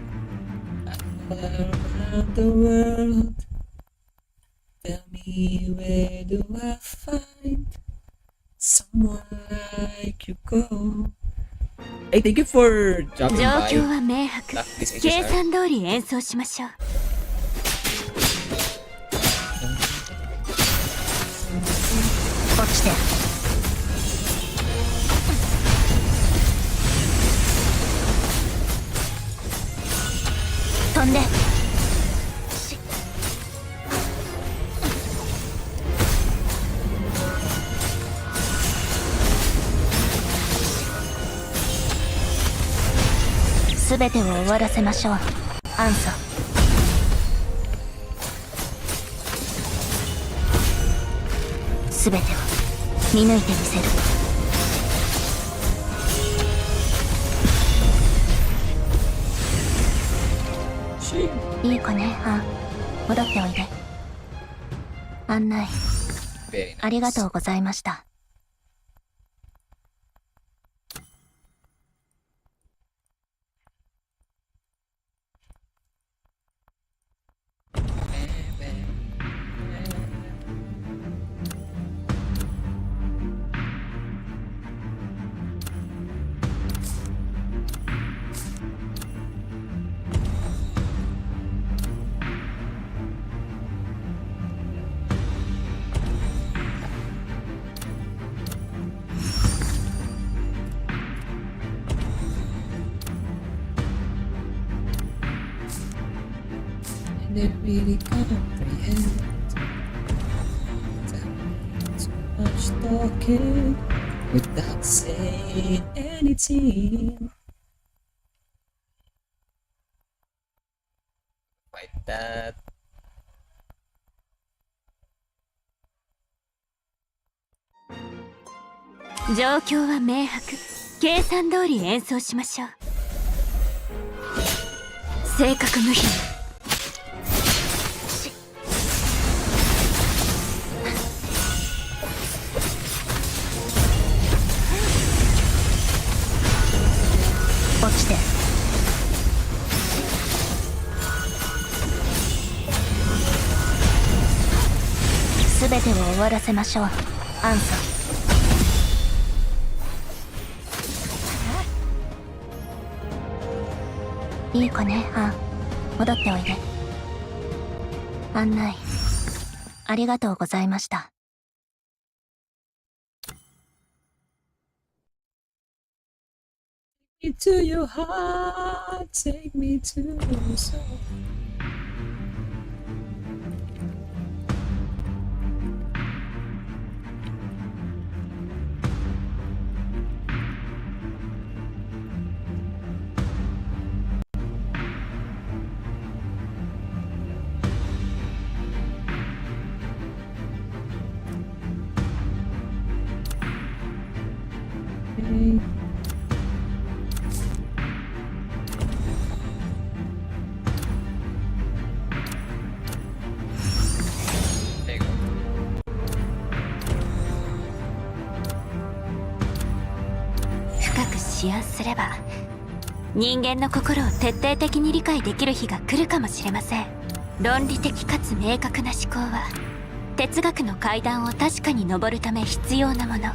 all around the world. Tell me, where do I find someone like you? Go. Hey, thank you for dropping 状 by. 況は明白 This 計 HSR. 算通り演奏しましょう落ちて飛んですべてを終わらせましょうアンサすべてを見抜いてみせるいい子ねアン戻っておいで案内 Very nice. ありがとうございました And they really comprehend. Too much talking without saying anything. Like that.「状況は明白計算通り演奏しましょう」「正確無比に」落ちてすべてを終わらせましょうアンサいい子ねアン戻っておいで案内ありがとうございました To your heart, take me to your soul. Okay. There you go. 深く思案すれば人間の心を徹底的に理解できる日が来るかもしれません論理的かつ明確な思考は哲学の階段を確かに登るため必要なもの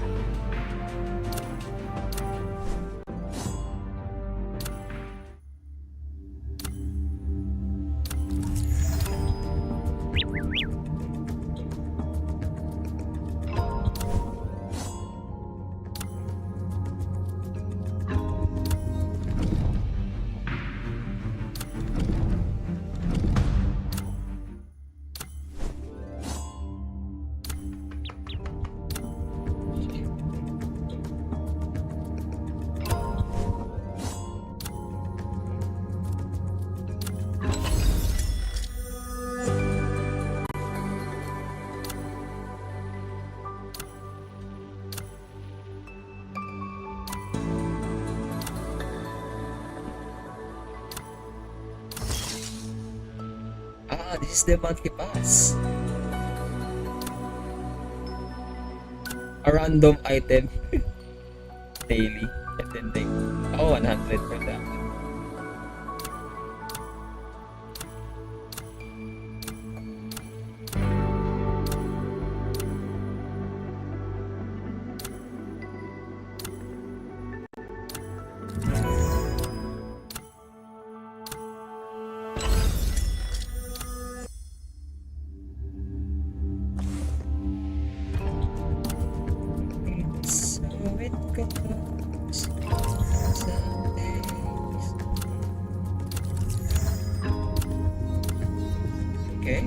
Ah, this is the monthly pass. A random item daily, and then they 100 for that one. So it goes some days. Okay.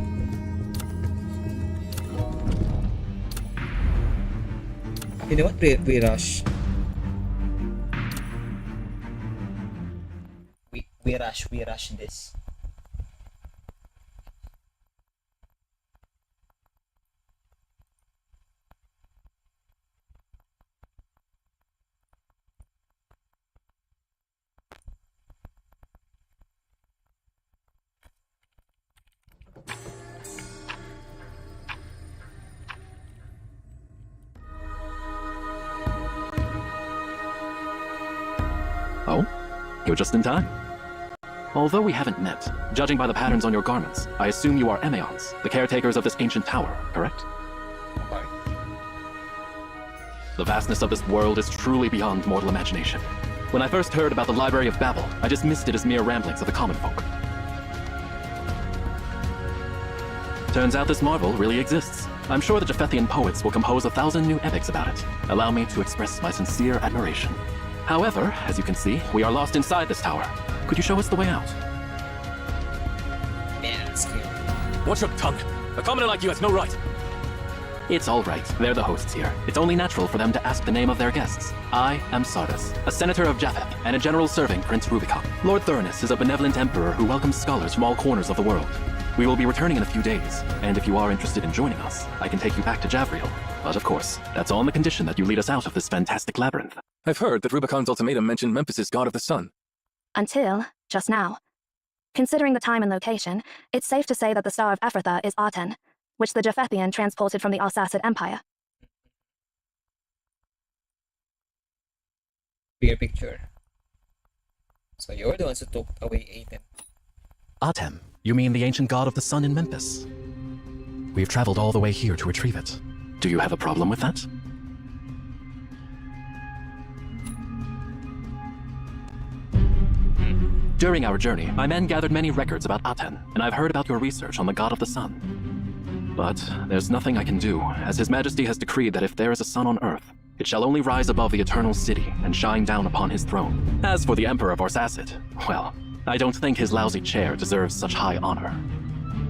You know what? We rush. We rush this. Oh? You're just in time. Although we haven't met, judging by the patterns on your garments, I assume you are Emeons, the caretakers of this ancient tower, correct? The vastness of this world is truly beyond mortal imagination. When I first heard about the Library of Babel, I dismissed it as mere ramblings of the common folk. Turns out this marvel really exists. I'm sure the Japhethian poets will compose 1,000 new epics about it. Allow me to express my sincere admiration. However, as you can see, we are lost inside this tower. Could you show us the way out? Man, it's cute. Watch your tongue. A commoner like you has no right. It's all right. They're the hosts here. It's only natural for them to ask the name of their guests. I am Sardis, a senator of Japheth and a general serving Prince Rubicon. Lord Thurnus is a benevolent emperor who welcomes scholars from all corners of the world. We will be returning in a few days, and if you are interested in joining us, I can take you back to Javriel. But of course, that's on the condition that you lead us out of this fantastic labyrinth. I've heard that Rubicon's ultimatum mentioned Memphis' god of the sun. Until just now. Considering the time and location, it's safe to say that the Star of Ephrathah is Aten, which the Japhethian transported from the Arsacid Empire. Bigger picture. So you're the ones who took away Aten. Atem, you mean the ancient god of the sun in Memphis? We've traveled all the way here to retrieve it. Do you have a problem with that? During our journey, my men gathered many records about Aten, and I've heard about your research on the god of the sun. But there's nothing I can do, as His Majesty has decreed that if there is a sun on Earth, it shall only rise above the eternal city and shine down upon his throne. As for the Emperor of Arsacid, well, I don't think his lousy chair deserves such high honor.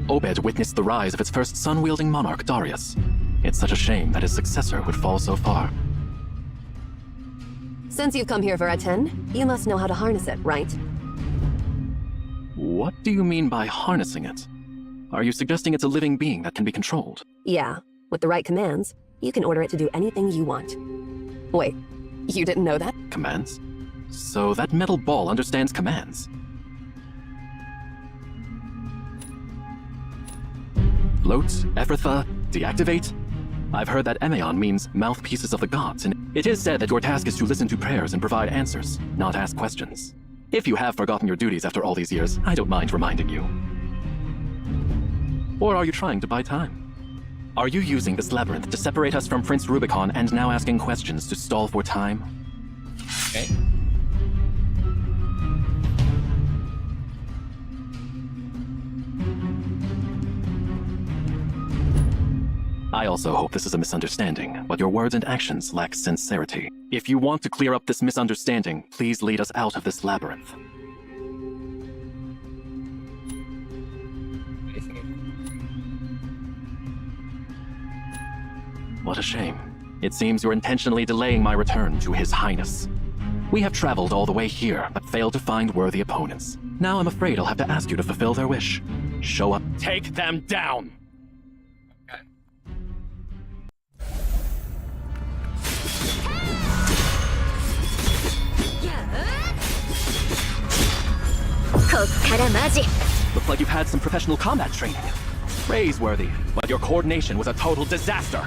Obed witnessed the rise of its first sun-wielding monarch, Darius. It's such a shame that his successor would fall so far. Since you've come here for Aten, you must know how to harness it, right? What do you mean by harnessing it? Are you suggesting it's a living being that can be controlled? Yeah, with the right commands, you can order it to do anything you want. Wait, you didn't know that? Commands? So that metal ball understands commands. Float, Ephrathah, deactivate? I've heard that Emeon means mouthpieces of the gods, and it is said that your task is to listen to prayers and provide answers, not ask questions. If you have forgotten your duties after all these years, I don't mind reminding you. Or are you trying to buy time? Are you using this labyrinth to separate us from Prince Rubicon and now asking questions to stall for time? Okay. I also hope this is a misunderstanding, but your words and actions lack sincerity. If you want to clear up this misunderstanding, please lead us out of this labyrinth. What a shame. It seems you're intentionally delaying my return to His Highness. We have traveled all the way here, but failed to find worthy opponents. Now I'm afraid I'll have to ask you to fulfill their wish. Show up. Take them down! Looks like you've had some professional combat training. Praiseworthy, but your coordination was a total disaster.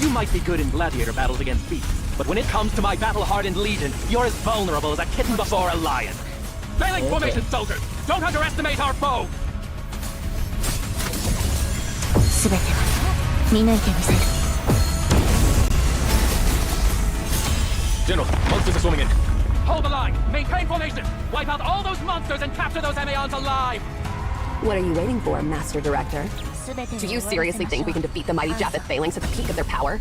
You might be good in gladiator battles against beasts, but when it comes to my battle-hardened legion, you're as vulnerable as a kitten before a lion. Phalanx formation, soldiers! Don't underestimate our foe! 全ては見抜いてみせる。 General, monsters are swarming in. Hold the line! Maintain formation! Wipe out all those monsters and capture those Emaons alive! What are you waiting for, Master Director? Do you seriously think we can defeat the mighty Japheth Phalanx at the peak of their power?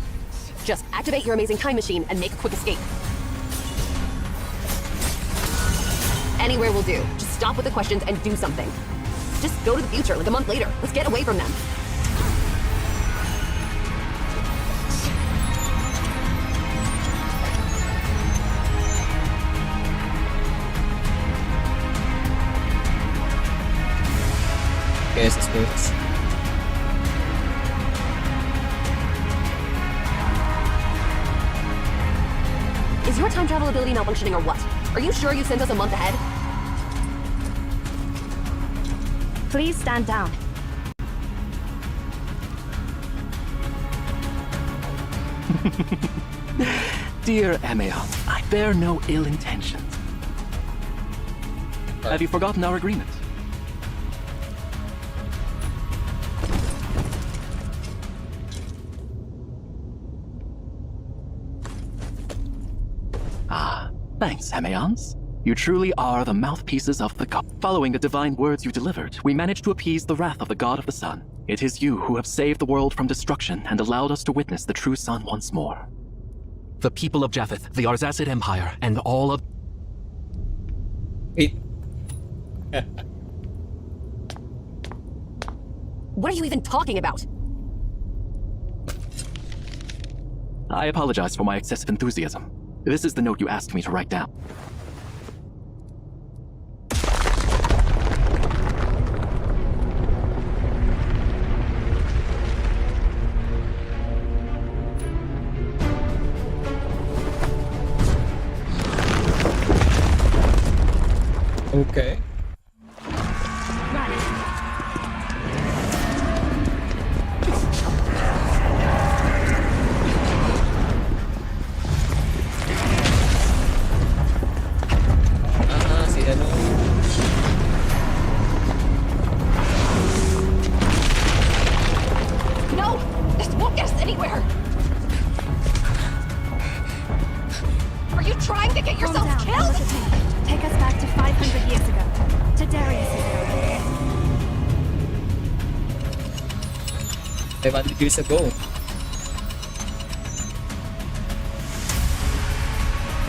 Just activate your amazing time machine and make a quick escape. Anywhere will do. Just stop with the questions and do something. Just go to the future, like a month later. Let's get away from them. Yes, this works. Is your time travel ability malfunctioning or what? Are you sure you sent us a month ahead? Please stand down. Dear Emaon, I bear no ill intentions. Have you forgotten our agreement? Thanks, Emaons. You truly are the mouthpieces of the god. Following the divine words you delivered, we managed to appease the wrath of the god of the sun. It is you who have saved the world from destruction and allowed us to witness the true sun once more. The people of Japheth, the Arzacid Empire, and all of... What are you even talking about? I apologize for my excessive enthusiasm. This is the note you asked me to write down. Okay. No! This won't get us anywhere! Are you trying to get yourselves killed? Take us back to 500 years ago, to Darius' era. 500 years ago.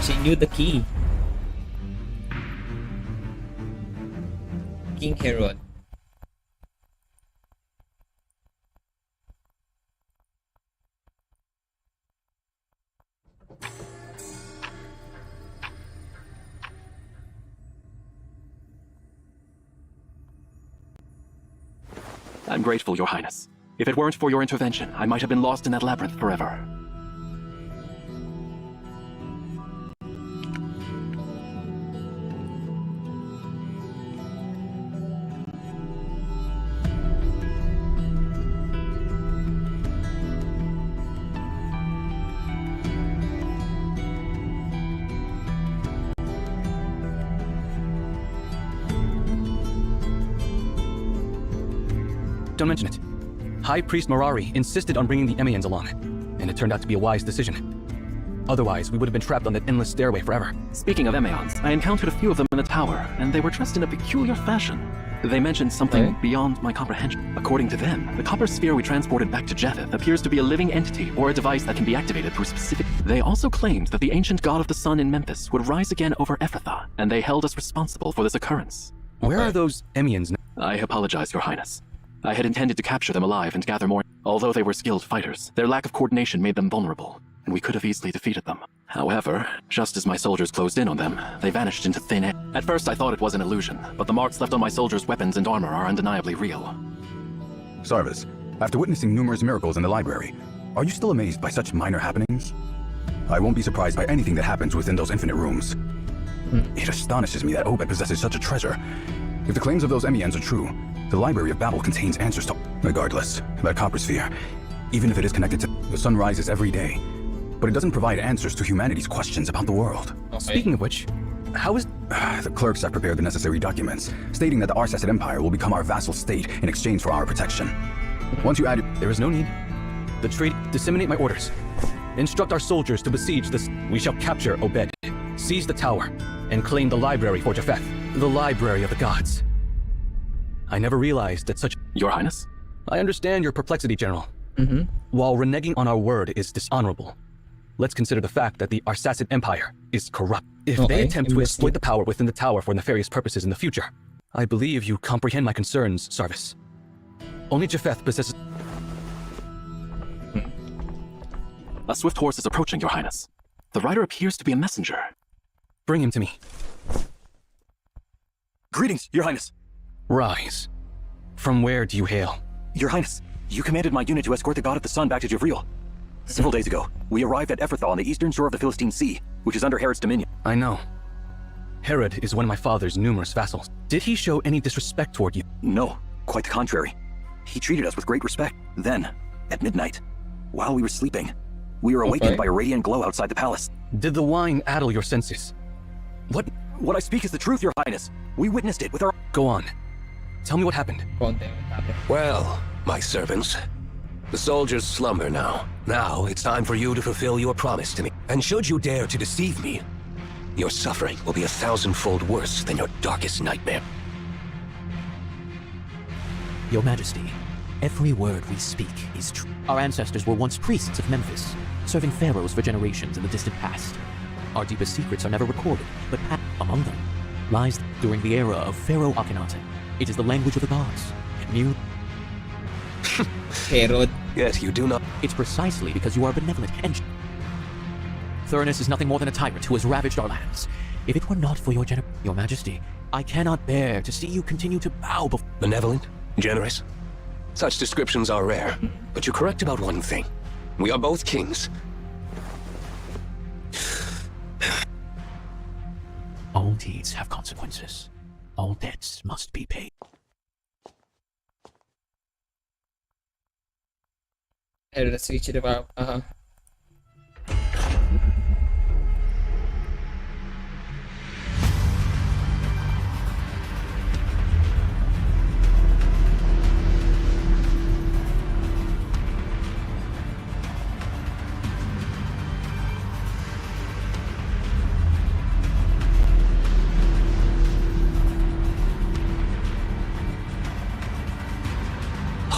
She knew the key. King Herod. I'm grateful, Your Highness. If it weren't for your intervention, I might have been lost in that labyrinth forever. Don't mention it. High Priest Mirari insisted on bringing the Emaons along, and it turned out to be a wise decision. Otherwise, we would have been trapped on that endless stairway forever. Speaking of Emaons, I encountered a few of them in the tower, and they were dressed in a peculiar fashion. They mentioned something beyond my comprehension. According to them, the copper sphere we transported back to Japheth appears to be a living entity or a device that can be activated through specific... They also claimed that the ancient god of the sun in Memphis would rise again over Ephrathah, and they held us responsible for this occurrence. Where are those Emaons now? I apologize, Your Highness. I had intended to capture them alive and gather more. Although they were skilled fighters, their lack of coordination made them vulnerable, and we could have easily defeated them. However, just as my soldiers closed in on them, they vanished into thin air. At first I thought it was an illusion, but the marks left on my soldiers' weapons and armor are undeniably real. Sarvis, After witnessing numerous miracles in the library, are you still amazed by such minor happenings? I won't be surprised by anything that happens within those infinite rooms. It astonishes me that Obed possesses such a treasure. If the claims of those Emiens are true, the Library of Babel contains answers to... Regardless, that copper sphere, even if it is connected to... The sun rises every day, but it doesn't provide answers to humanity's questions about the world. Speaking of which, how is... The clerks have prepared the necessary documents, stating that the Arsacid Empire will become our vassal state in exchange for our protection. Once you add it... There is no need. The treaty... Disseminate my orders. Instruct our soldiers to besiege this... We shall capture Obed, seize the tower, and claim the library for Japheth. The library of the gods. I never realized that such... Your Highness? I understand your perplexity, General. While reneging on our word is dishonorable, let's consider the fact that the Arsacid Empire is corrupt. If they attempt to exploit the power within the tower for nefarious purposes in the future, I believe you comprehend my concerns, Sarvis. Only Japheth possesses... A swift horse is approaching, Your Highness. The rider appears to be a messenger. Bring him to me. Greetings, Your Highness. Rise. From where do you hail? Your Highness, you commanded my unit to escort the God of the Sun back to Jivriel. Several days ago, we arrived at Ephrathah on the eastern shore of the Philistine Sea, which is under Herod's dominion. I know. Herod is one of my father's numerous vassals. Did he show any disrespect toward you? No, quite the contrary. He treated us with great respect. Then, at midnight, while we were sleeping, we were awakened by a radiant glow outside the palace. Did the wine addle your senses? What I speak is the truth, Your Highness. We witnessed it with our... Go on. Tell me what happened. Well, my servants, the soldiers slumber now. Now it's time for you to fulfill your promise to me. And should you dare to deceive me, your suffering will be 1,000-fold worse than your darkest nightmare. Your Majesty, every word we speak is true. Our ancestors were once priests of Memphis, serving pharaohs for generations in the distant past. Our deepest secrets are never recorded, but among them lies during the era of Pharaoh Akhenaten. It is the language of the gods. Herod. Yet you do not. It's precisely because you are benevolent and... Thurnus is nothing more than a tyrant who has ravaged our lands. If it were not for your Majesty, I cannot bear to see you continue to bow before... Benevolent? Generous? Such descriptions are rare, but you're correct about one thing. We are both kings. All deeds have consequences. All debts must be paid. Herod switch it about.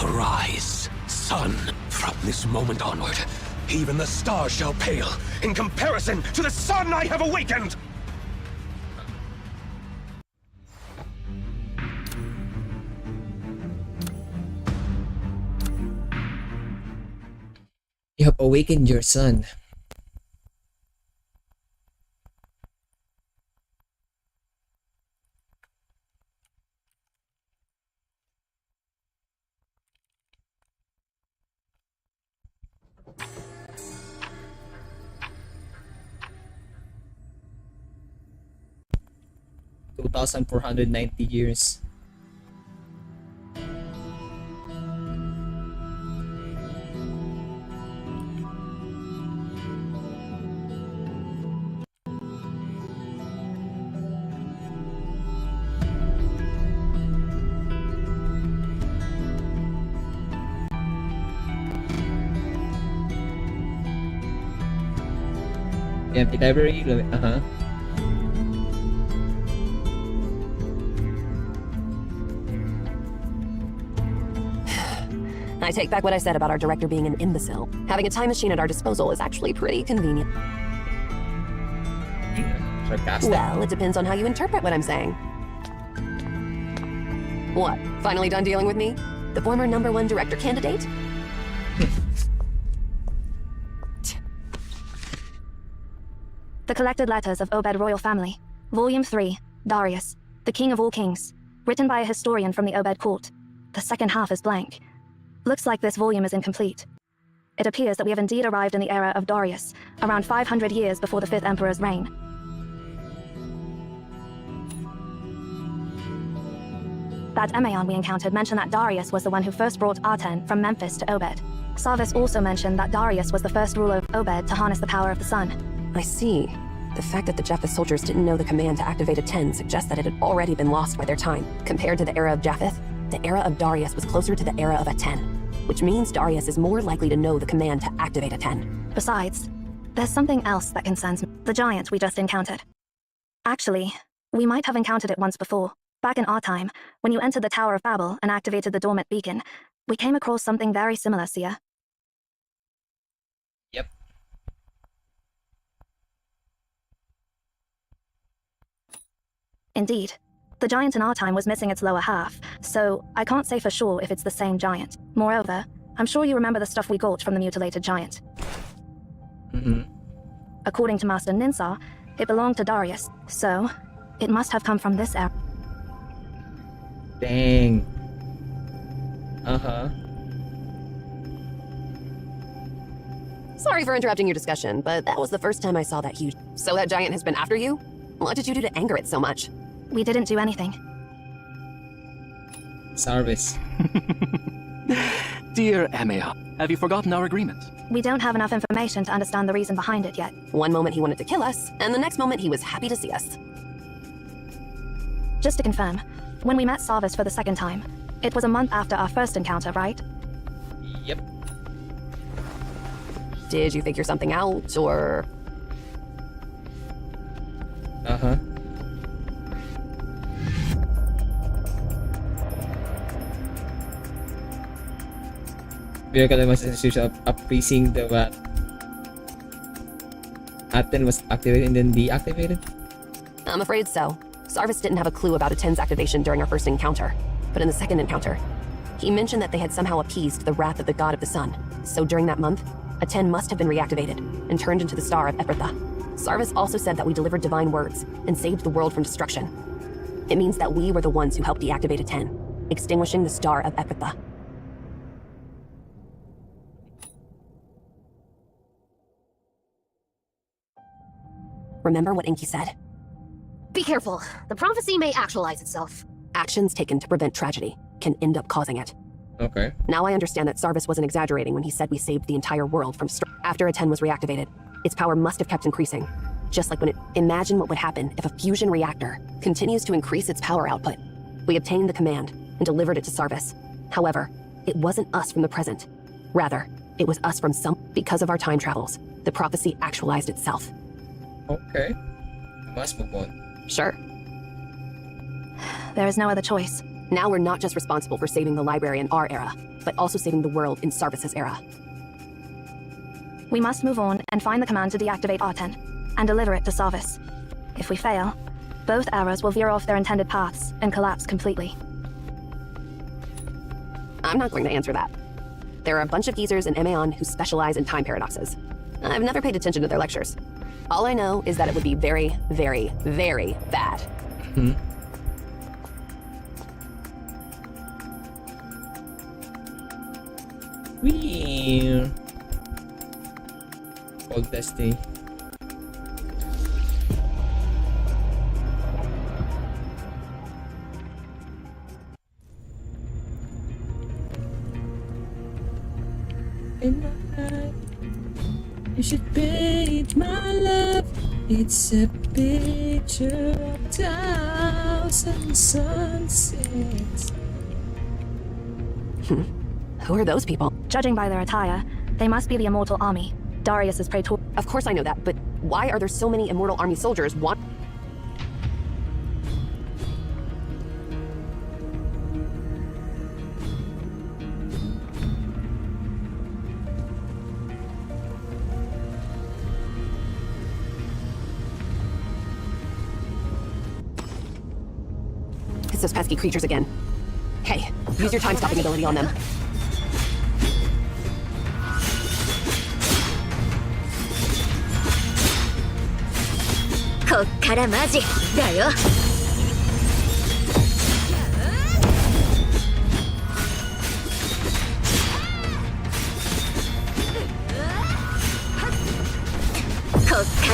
Arise, sun. From this moment onward, even the stars shall pale in comparison to the sun I have awakened! You have awakened your son. $2,490 years. Empty library, I take back what I said about our director being an imbecile. Having a time machine at our disposal is actually pretty convenient. Sarcastic. Well, it depends on how you interpret what I'm saying. What? Finally done dealing with me? The former #1 director candidate? The Collected Letters of Obed Royal Family, Volume 3, Darius, the King of All Kings, written by a historian from the Obed court. The second half is blank. Looks like this volume is incomplete. It appears that we have indeed arrived in the era of Darius, around 500 years before the 5th Emperor's reign. That Emeon we encountered mentioned that Darius was the one who first brought Aten from Memphis to Obed. Sarvis also mentioned that Darius was the first ruler of Obed to harness the power of the sun. I see. The fact that the Japheth soldiers didn't know the command to activate Aten suggests that it had already been lost by their time. Compared to the era of Japheth, the era of Darius was closer to the era of Aten, which means Darius is more likely to know the command to activate Aten. Besides, there's something else that concerns me. The giant we just encountered. Actually, we might have encountered it once before. Back in our time, when you entered the Tower of Babel and activated the dormant beacon, we came across something very similar, Sia. Yep. Indeed. The giant in our time was missing its lower half, so I can't say for sure if it's the same giant. Moreover, I'm sure you remember the stuff we got from the mutilated giant. According to Master Ninsar, it belonged to Darius, so it must have come from this era. Dang. Sorry for interrupting your discussion, but that was the first time I saw that huge... So that giant has been after you? What did you do to anger it so much? We didn't do anything. Sarvis. Dear Emeon, have you forgotten our agreement? We don't have enough information to understand the reason behind it yet. One moment he wanted to kill us, and the next moment he was happy to see us. Just to confirm, when we met Sarvis for the second time, it was a month after our first encounter, right? Yep. Did you figure something out, or...? Biar kalian masih susah appraising the what Aten was activated and then deactivated? I'm afraid so. Sarvis didn't have a clue about Aten's activation during our first encounter, but in the second encounter, he mentioned that they had somehow appeased the wrath of the god of the sun. So during that month, Aten must have been reactivated and turned into the star of Ephrata. Sarvis also said that we delivered divine words and saved the world from destruction. It means that we were the ones who helped deactivate Aten, extinguishing the star of Ephrata. Remember what Enki said? Be careful. The prophecy may actualize itself. Actions taken to prevent tragedy can end up causing it. Okay. Now I understand that Sarvis wasn't exaggerating when he said we saved the entire world from After Aten was reactivated, its power must have kept increasing. Just like when it... Imagine what would happen if a fusion reactor continues to increase its power output. We obtained the command and delivered it to Sarvis. However, it wasn't us from the present. Rather, it was us from some... Because of our time travels, the prophecy actualized itself. Okay. Must move on. Sure. There is no other choice. Now we're not just responsible for saving the library in our era, but also saving the world in Sarvis's era. We must move on and find the command to deactivate Aten, and deliver it to Sarvis. If we fail, both eras will veer off their intended paths and collapse completely. I'm not going to answer that. There are a bunch of geezers in Emeon who specialize in time paradoxes. I've never paid attention to their lectures. All I know is that it would be very, very, very bad. Weird. Old Destiny. In my life, you should paint my love. It's a picture of thousand sunsets. Who are those people? Judging by their attire, they must be the Immortal Army, Darius's praetor. Of course I know that, but why are there so many Immortal Army soldiers It's those pesky creatures again. Hey, use your time-stopping ability on them.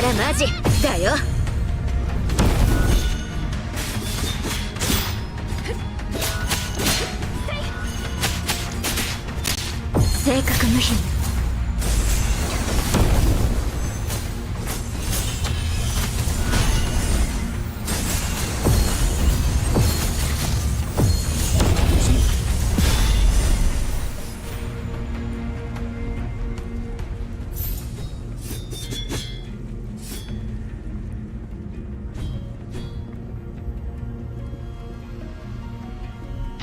からマジだよ。正確無比。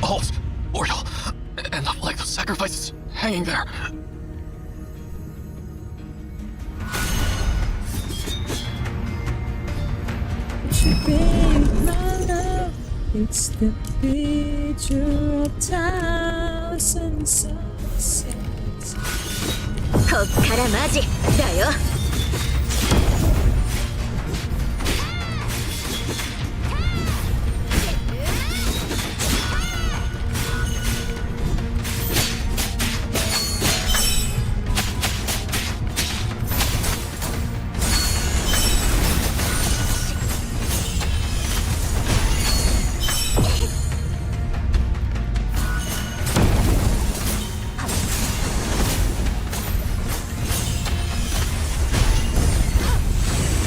Halt! Oriel! And the flag of sacrifices hanging there. It's the picture of thousand sunsets. こっからマジだよ。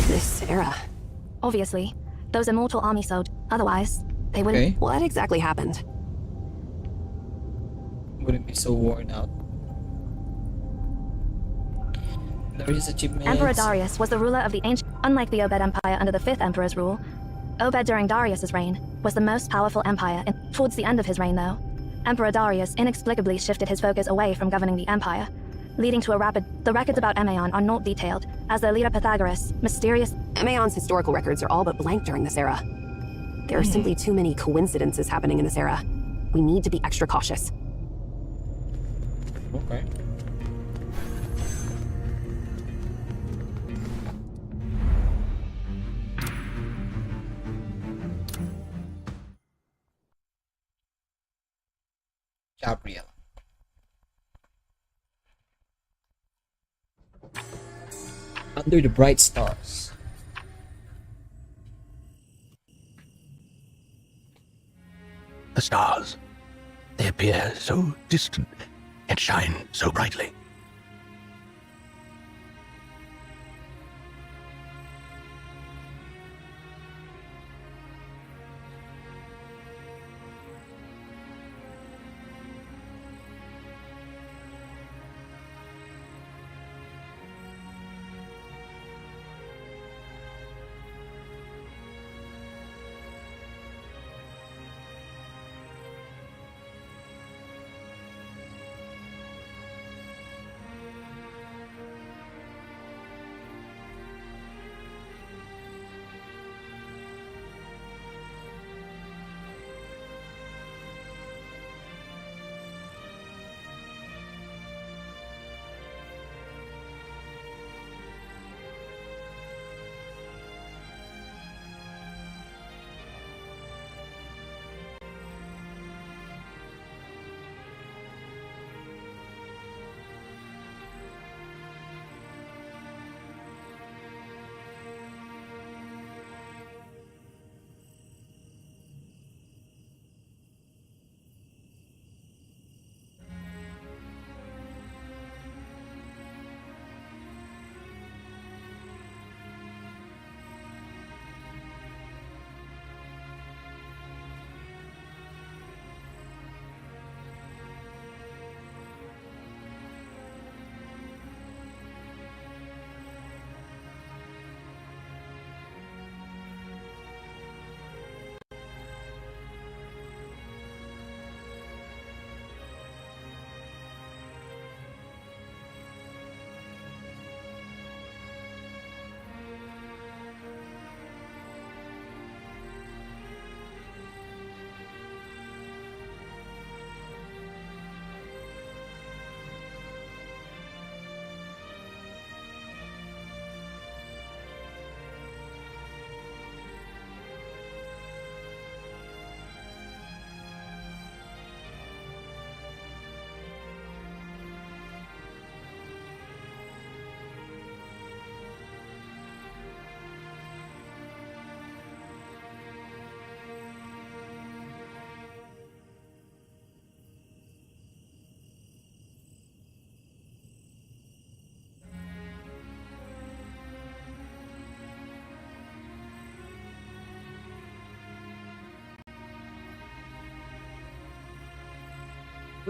This era. Obviously, those immortal army soldiers. Otherwise, they wouldn't. Okay. What exactly happened? Wouldn't be so worn out. Darius achievements. Emperor Darius was the ruler of the ancient. Unlike the Obed Empire under the 5th Emperor's rule, Obed during Darius's reign was the most powerful empire. Towards the end of his reign, though, Emperor Darius inexplicably shifted his focus away from governing the empire, leading to a rapid. The records about Emaon are not detailed, as their leader Pythagoras, mysterious. Emaon's historical records are all but blank during this era. There are simply too many coincidences happening in this era. We need to be extra cautious. Okay. Gabriel. Under the bright stars. The stars. They appear so distant, yet shine so brightly.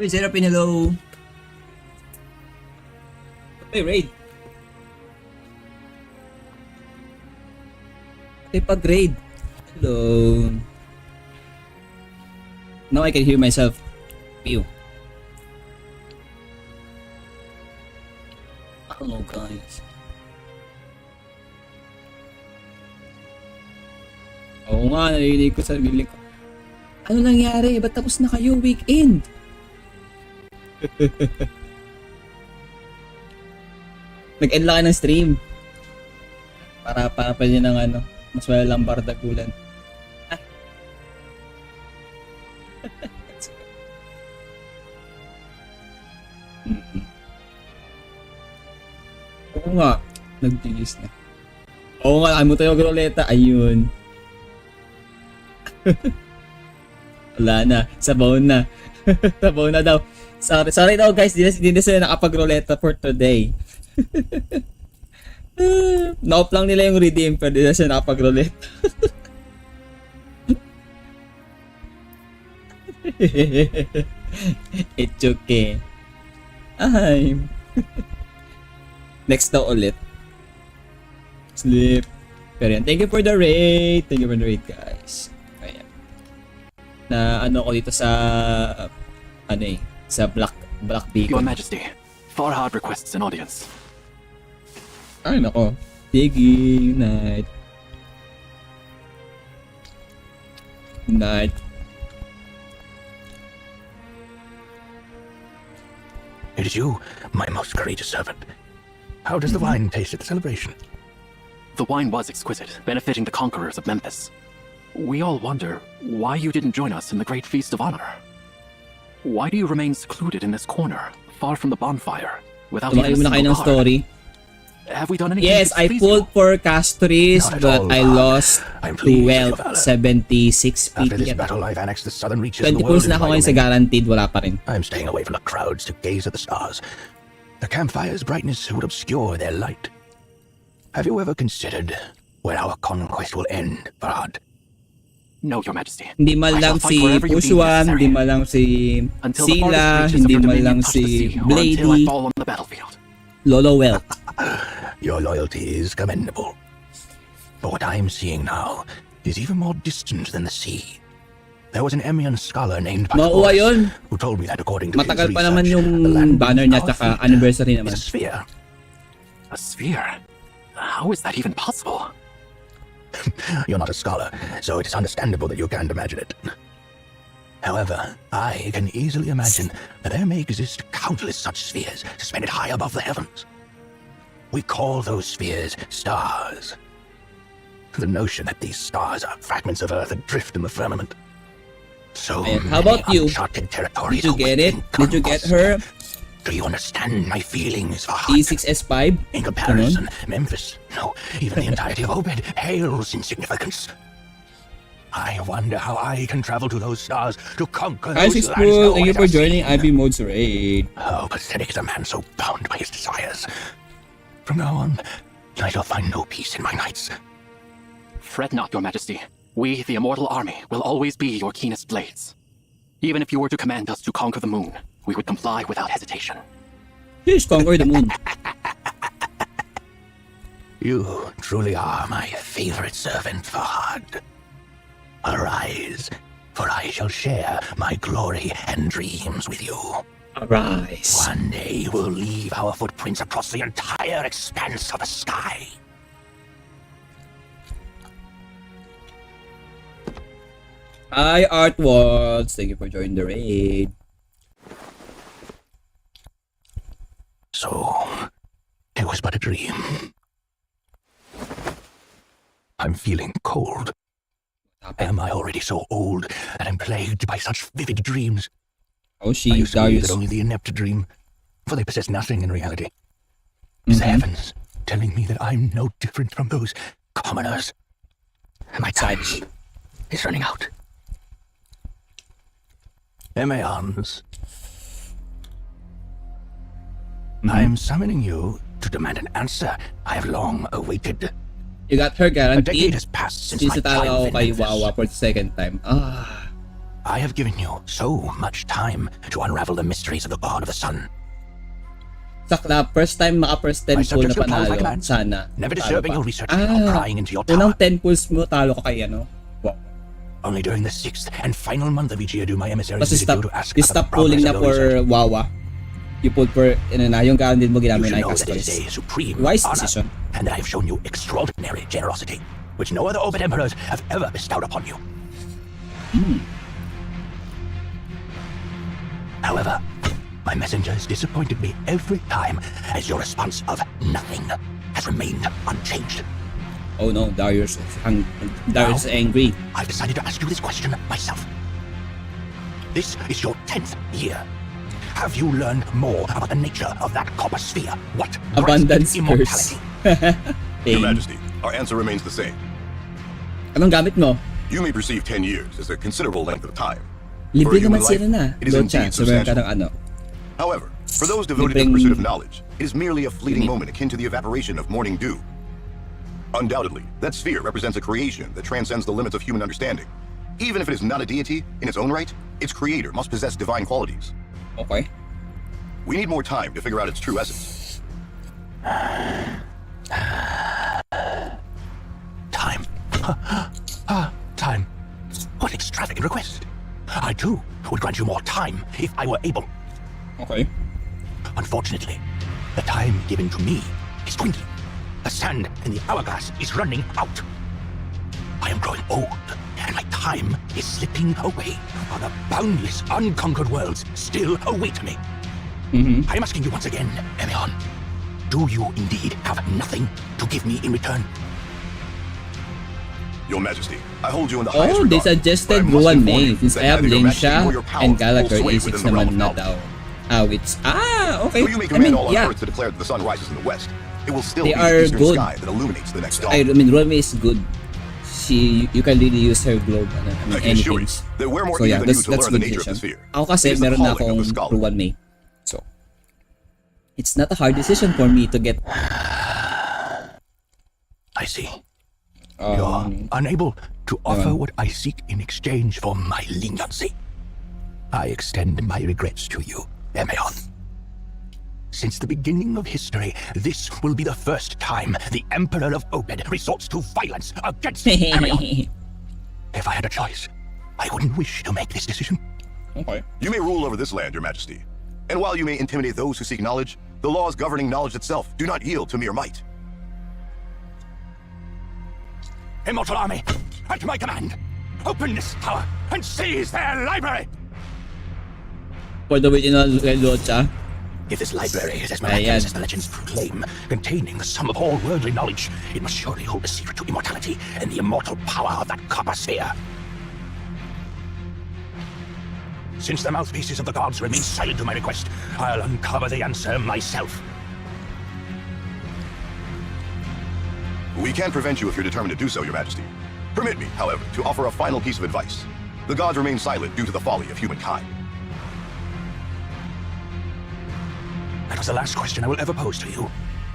Uy, Serapin, hello. Hey, raid. Okay, pag-raid. Hello. Now I can hear myself. Pew. Hello, guys. Oo nga, narinig ko sa sarili ko. Ano nangyari? Ba't tapos na kayo? Weekend! Nag-end lang kayo ng stream. Para pwede ng ano, mas wala lang bardagulan. Ah. Oo nga, nag-digis na. Oo nga, mo tayo groleta. Ayun. Wala na, sabaw na. Sabaw na daw. Sorry daw guys, hindi na sila nakapag-roleta for today. Na-off lang nila yung redeem, pero hindi na sila nakapag-roleta. It's okay. Ay. Next daw ulit. Sleep. Pero yan, thank you for the raid. Thank you for the raid, guys. Ayan. Na ano ko dito sa ano eh, sa Black Beacon. Your Majesty, Farhad requests an audience. Ay nako. Diggy, night. Night. It is you, my most courageous servant. How does the wine taste at the celebration? The wine was exquisite, benefiting the conquerors of Memphis. We all wonder why you didn't join us in the great feast of honor. Why do you remain secluded in this corner, far from the bonfire, without even a Tumakay muna kayo single ng guard? story. Have we done anything Yes, to I displease pulled you? for Castries, Not at but all, I Lord. lost I'm to pleased well, with your valor. 76 After PT. this battle, I've annexed the southern reaches of 20 the world. pulls na into ako my ngayon sa domain. guaranteed, wala pa rin. I'm staying away from the crowds to gaze at the stars. The campfire's brightness would obscure their light. Have you ever considered where our conquest will end, Farhad? No, Your Majesty. Hindi man I shall lang fight si wherever you deem Puswan, necessary. hindi man lang si Until the Sila, farthest reaches of hindi your man dominion lang touch the si sea, or until I Blady, fall on the battlefield. Lolo Well. Your loyalty is commendable. But what I'm seeing now is even more distant than the sea. There was an Emian scholar named Mauwa yun. who told me that according to Matagal his pa naman research, yung the land banner niya beneath our tsaka feet anniversary is naman. a sphere. A sphere? How is that even possible? You're not a scholar, so it is understandable that you can't imagine it. However, I can easily imagine that there may exist countless such spheres suspended high above the heavens. We call those spheres stars. The notion that these stars are fragments of Earth adrift in the firmament. So Ayan, how about many you? uncharted territories Did you get it? awaiting Did you get conquest. her Do you understand my feelings, Farhad? E6S5? In comparison, Memphis, no, even the entirety of Obed, pales in significance. I wonder how I can travel to those stars to conquer Hi, those lands Sixpool. no Thank you one for has joining seen. IB Modes Raid. How pathetic is a man so bound by his desires. From now on, I shall find no peace in my nights. Fret not, Your Majesty. We, the Immortal Army, will always be your keenest blades. Even if you were to command us to conquer the moon, we would comply without hesitation. Please conquer the moon. You truly are my favorite servant, Farhad. Arise, for I shall share my glory and dreams with you. Arise. One day we'll leave our footprints across the entire expanse of the sky. Hi, Artwalls. Thank you for joining the raid. So, it was but a dream. I'm feeling cold. Am I already so old that I'm plagued by such vivid dreams? Oh, I she, used to believe Darius. that only the inept dream, for they possess nothing in reality. Is the heavens telling me that I'm no different from those commoners? My time is running out. Emeons, I'm summoning you to demand an answer I have long awaited. You got her A decade guaranteed. has passed since Since my natalo time ako in kay Memphis. Wawa for the second time. Ah. I have given you so much time to unravel the mysteries of the God of the Sun. Sakla, first time maka first 10 pool na panalo. Sana. Never Talo disturbing pa. your research or prying into your tower. Unang 10 pools mo, talo ka kay ano. Wow. Only during the 6th and final month of each year do my emissaries Kasi visit stop, you to ask you about the stop pulling na progress of your research. for Wawa. You pull for, yung gamit mo You ginamit should na know that it is a customers. supreme Wise honor, decision. and that I have shown you extraordinary generosity, which no other Obed emperors have ever bestowed upon you. However, my messengers disappointed me every time, as your response of nothing has remained unchanged. Oh no, Darius is angry. I've decided to ask you this question myself. This is your 10th year. Have you learned more about the nature of that copper sphere? What Abundance immortality? Your Majesty, our answer remains the same. Anong gamit mo? You may perceive 10 years as a considerable length of time. Libre For a human naman sila life, na. it is Doon siya, indeed sabihan ka substantial. ng ano. However, for those devoted to the pursuit of knowledge, it is merely a fleeting moment akin to the evaporation of morning dew. Undoubtedly, that sphere represents a creation that transcends the limits of human understanding. Even if it is not a deity in its own right, its creator must possess divine qualities. Okay. We need more time to figure out its true essence. Time. Time. What extravagant request. I too would grant you more time if I were able. Okay. Unfortunately, the time given to me is dwindling. The sand in the hourglass is running out. I am growing old, and my time is slipping away, while the boundless, unconquered worlds still await me. I am asking you once again, Emeon, do you indeed have nothing to give me in return? Your Majesty, I hold you in the highest Oh, they regard. suggested but I must Ruan inform you May. Since that I have neither your Majesty Lingsha nor your power and will Gallagher, sway A6 within the realm naman of na knowledge. daw. Which, okay. Though you may I command mean, all on yeah. Earth to declare that the sun rises in the west, it will still They be are the eastern good. sky that illuminates the next dawn. I mean, Ruan May is good. You can really use her globe. I can assure you that we're more So yeah, eager than you that's to learn the good nature of the decision. sphere. Ako kasi It is the meron na calling of akong the scholar. Ruan May. So, it's not a hard decision for me to get. I see. You're unable to offer what I seek in exchange for my leniency. I extend my regrets to you, Emeon. Since the beginning of history, this will be the first time the Emperor of Obed resorts to violence against Emeon. If I had a choice, I wouldn't wish to make this decision. Okay. You may rule over this land, Your Majesty. And while you may intimidate those who seek knowledge, the laws governing knowledge itself do not yield to mere might. Immortal army, at my command, open this tower and seize their library! For the original Locha. If this library is as miraculous as the legends proclaim, containing the sum of all worldly knowledge, it must surely hold the secret to immortality and the immortal power of that copper sphere. Since the mouthpieces of the gods remain silent to my request, I'll uncover the answer myself. We can't prevent you if you're determined to do so, Your Majesty. Permit me, however, to offer a final piece of advice. The gods remain silent due to the folly of humankind. That was the last question I will ever pose to you.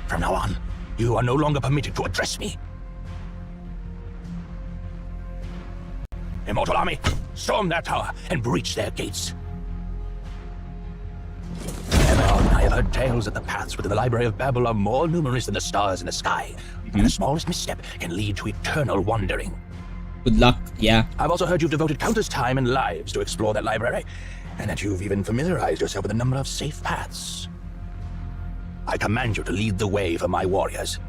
From now on, you are no longer permitted to address me. Immortal army, storm their tower and breach their gates. Emeon, I have heard tales that the paths within the Library of Babel are more numerous than the stars in the sky, and the smallest misstep can lead to eternal wandering. Good luck, yeah. I've also heard you've devoted countless time and lives to explore that library, and that you've even familiarized yourself with a number of safe paths. I command you to lead the way for my warriors,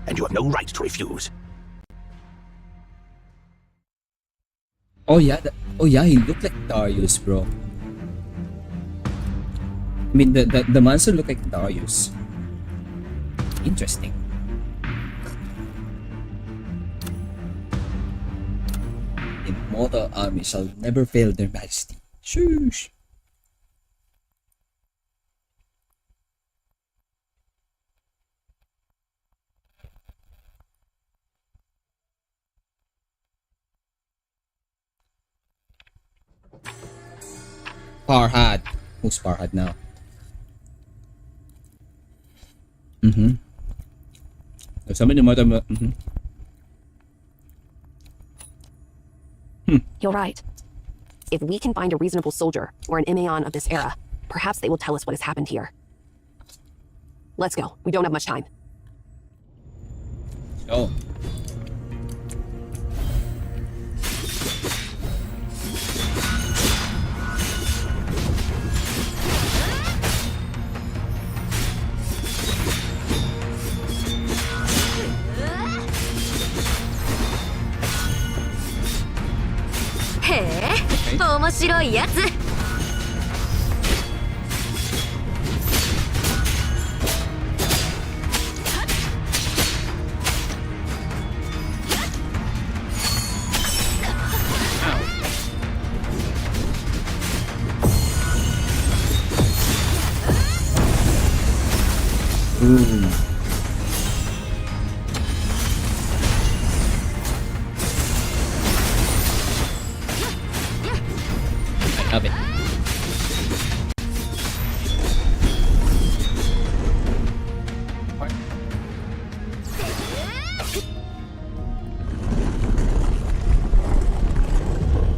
and you have no right to refuse. Oh yeah, he looked like Darius, bro. I mean, the monster looked like Darius. Interesting. Immortal army shall never fail their majesty. Shush. Farhad. Who's Farhad now? Somebody might have. You're right. If we can find a reasonable soldier or an Imeon of this era, perhaps they will tell us what has happened here. Let's go. We don't have much time. Oh. Hey, 面白いやつ。Ooh. I love it.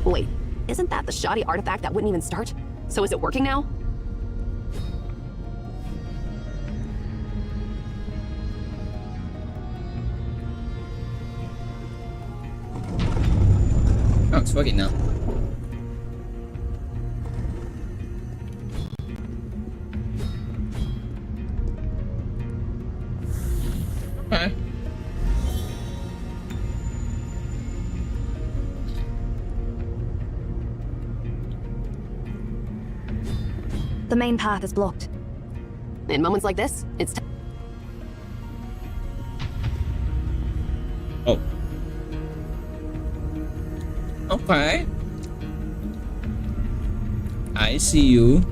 Wait, isn't that the shoddy artifact that wouldn't even start? So is it working now? Oh, it's working now. Okay. The main path is blocked. In moments like this, it's Oh. Okay. I see you.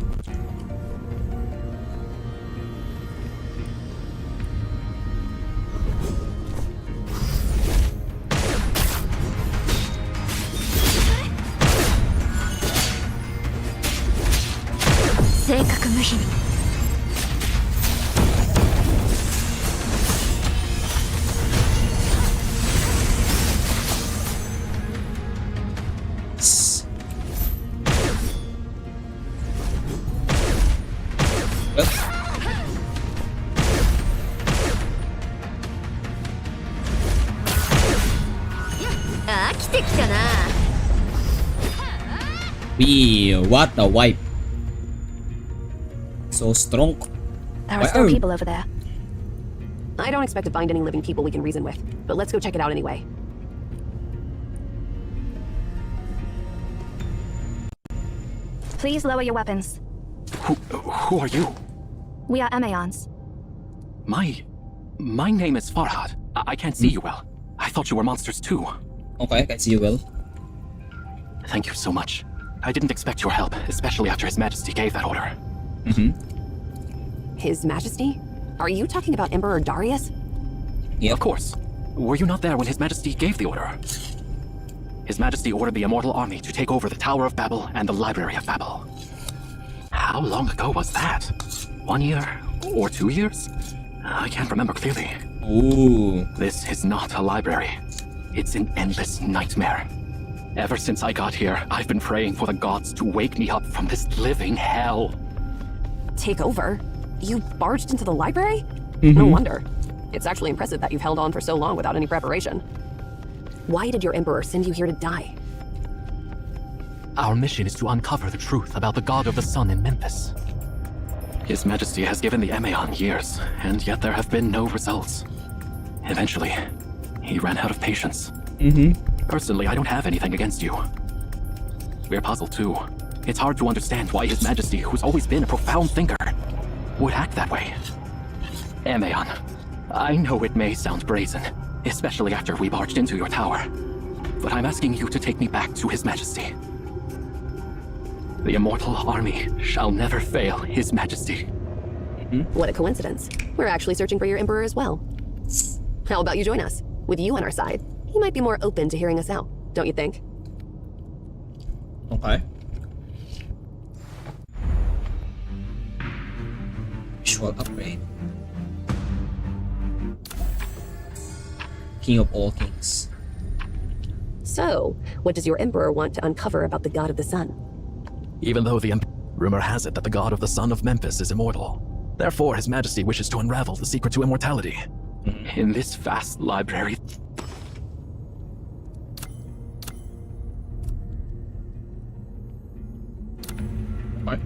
What the wipe? So strong. There are still people over there. I don't expect to find any living people we can reason with, but let's go check it out anyway. Please lower your weapons. Who are you? We are Emeons. My name is Farhad. I can't see you well. I thought you were monsters too. Okay, I can see you well. Thank you so much. I didn't expect your help, especially after His Majesty gave that order. His Majesty? Are you talking about Emperor Darius? Yeah, of course. Were you not there when His Majesty gave the order? His Majesty ordered the Immortal Army to take over the Tower of Babel and the Library of Babel. How long ago was that? 1 year? Or 2 years? I can't remember clearly. Ooh. This is not a library. It's an endless nightmare. Ever since I got here, I've been praying for the gods to wake me up from this living hell. Take over? You barged into the library? No wonder. It's actually impressive that you've held on for so long without any preparation. Why did your Emperor send you here to die? Our mission is to uncover the truth about the god of the sun in Memphis. His Majesty has given the Emeon years, and yet there have been no results. Eventually, he ran out of patience. Personally, I don't have anything against you. We're puzzled too. It's hard to understand why His Majesty, who's always been a profound thinker, would act that way. Emeon, I know it may sound brazen, especially after we barged into your tower, but I'm asking you to take me back to His Majesty. The Immortal Army shall never fail His Majesty. What a coincidence. We're actually searching for your Emperor as well. How about you join us? With you on our side, he might be more open to hearing us out, don't you think? Okay. Visual upgrade. King of all kings. So, what does your Emperor want to uncover about the God of the Sun? Even though rumor has it that the god of the Sun of Memphis is immortal. Therefore, His Majesty wishes to unravel the secret to immortality. In this vast library... What?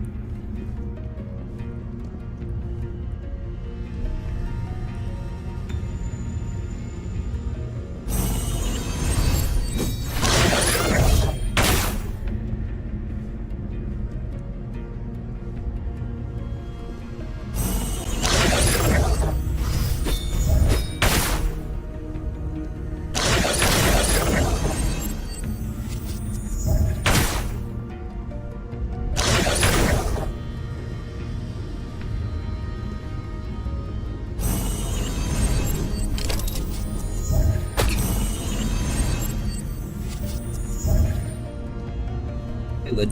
Good.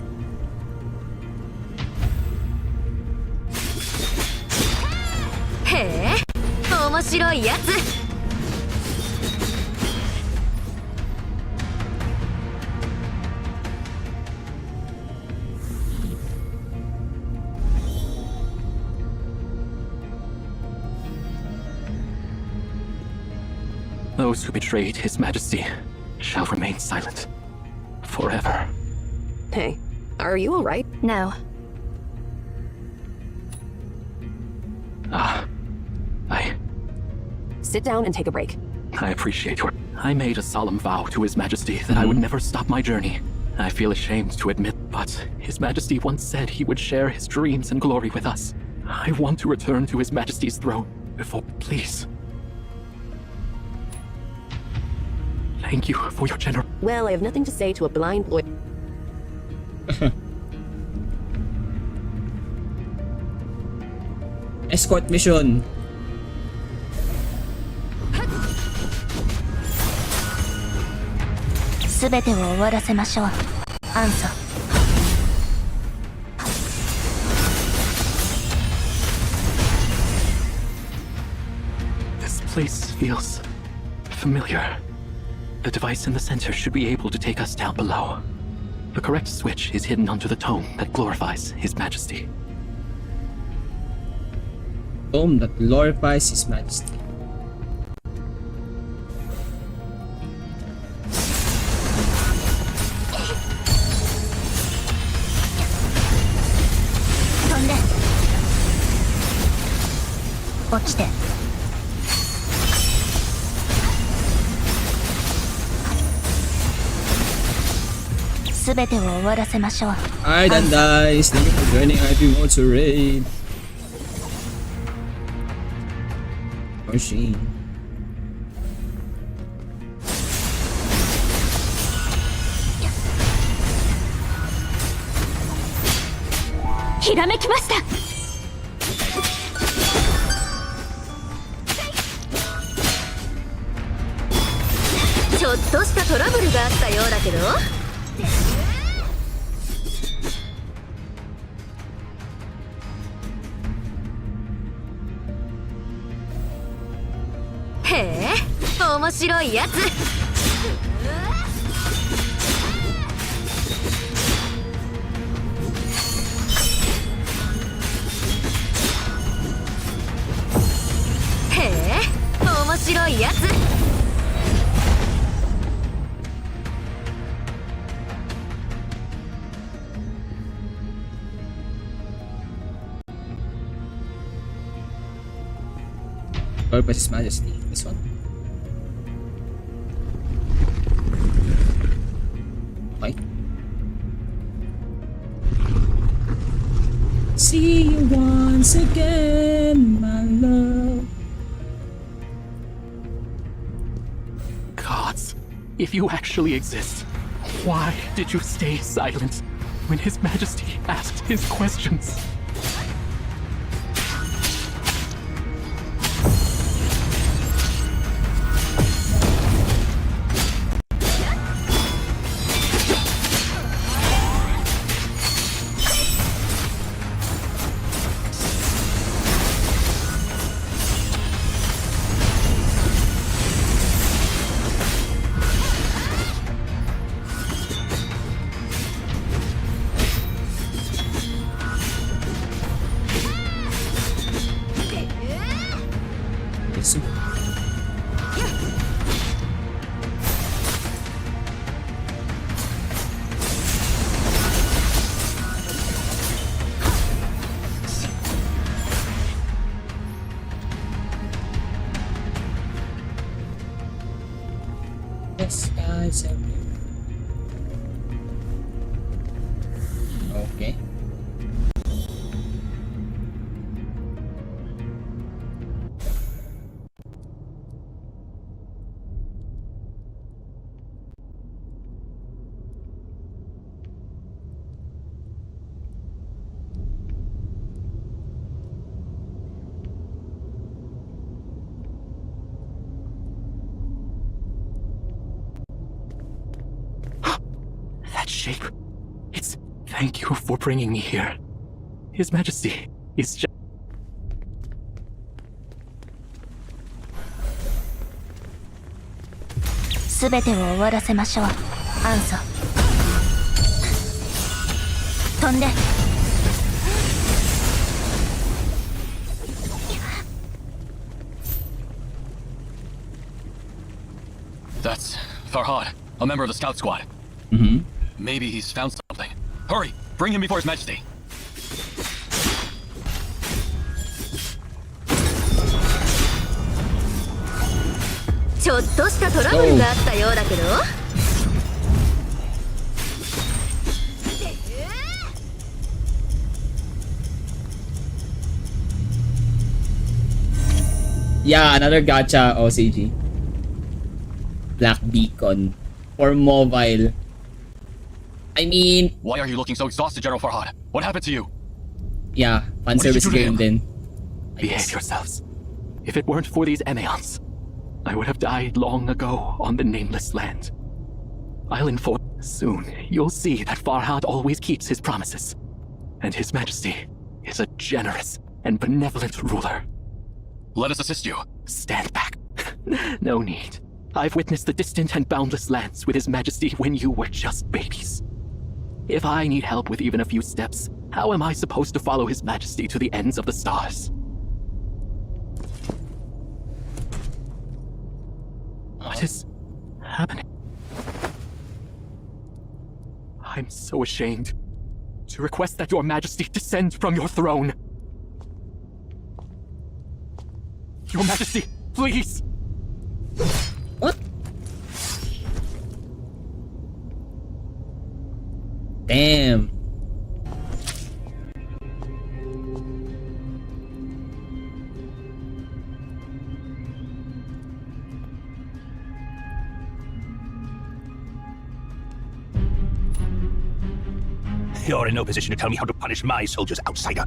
へえ、面白いやつ。Those who betrayed His Majesty shall remain silent forever. Hey, are you alright? No. Sit down and take a break. I appreciate your... I made a solemn vow to His Majesty that I would never stop my journey. I feel ashamed to admit, but His Majesty once said he would share his dreams and glory with us. I want to return to His Majesty's throne before... Please. Thank you for your generous... Well, I have nothing to say to a blind boy. Escort mission. This place feels familiar. The device in the center should be able to take us down below. The correct switch is hidden under the tome that glorifies His Majesty. Tome that glorifies His Majesty. Alright, and guys, thank you for joining IP Mode to Raid. Machine. ひらめきました。ちょっとしたトラブルがあったようだけど。へえ、面白いやつ。へえ、面白いやつ。Glorifies His Majesty. This one. Okay. See you once again, my love. Gods, if you actually exist, why did you stay silent when His Majesty asked his questions? Soup. Yes, guys, okay. That shape. It's... Thank you for bringing me here. His Majesty is just... すべてを終わらせましょう。アンソ。飛んで。That's Farhad, a member of the scout squad. Mm-hmm. Maybe he's found something. Hurry! Bring him before His Majesty. ちょっとしたトラブルがあったようだけど。Yeah, another gacha OCG. Black Beacon for mobile. I mean, Why are you looking so exhausted, General Farhad? What happened to you? yeah, fan What did you service do to game him? din. Behave yourselves. If it weren't for these Emeons, I would have died long ago on the nameless land. I'll inform... Soon, you'll see that Farhad always keeps his promises. And His Majesty is a generous and benevolent ruler. Let us assist you. Stand back. No need. I've witnessed the distant and boundless lands with His Majesty when you were just babies. If I need help with even a few steps, how am I supposed to follow His Majesty to the ends of the stars? What is happening? I'm so ashamed to request that Your Majesty descend from your throne. Your Majesty, please! What? Damn. You're in no position to tell me how to punish my soldiers, outsider.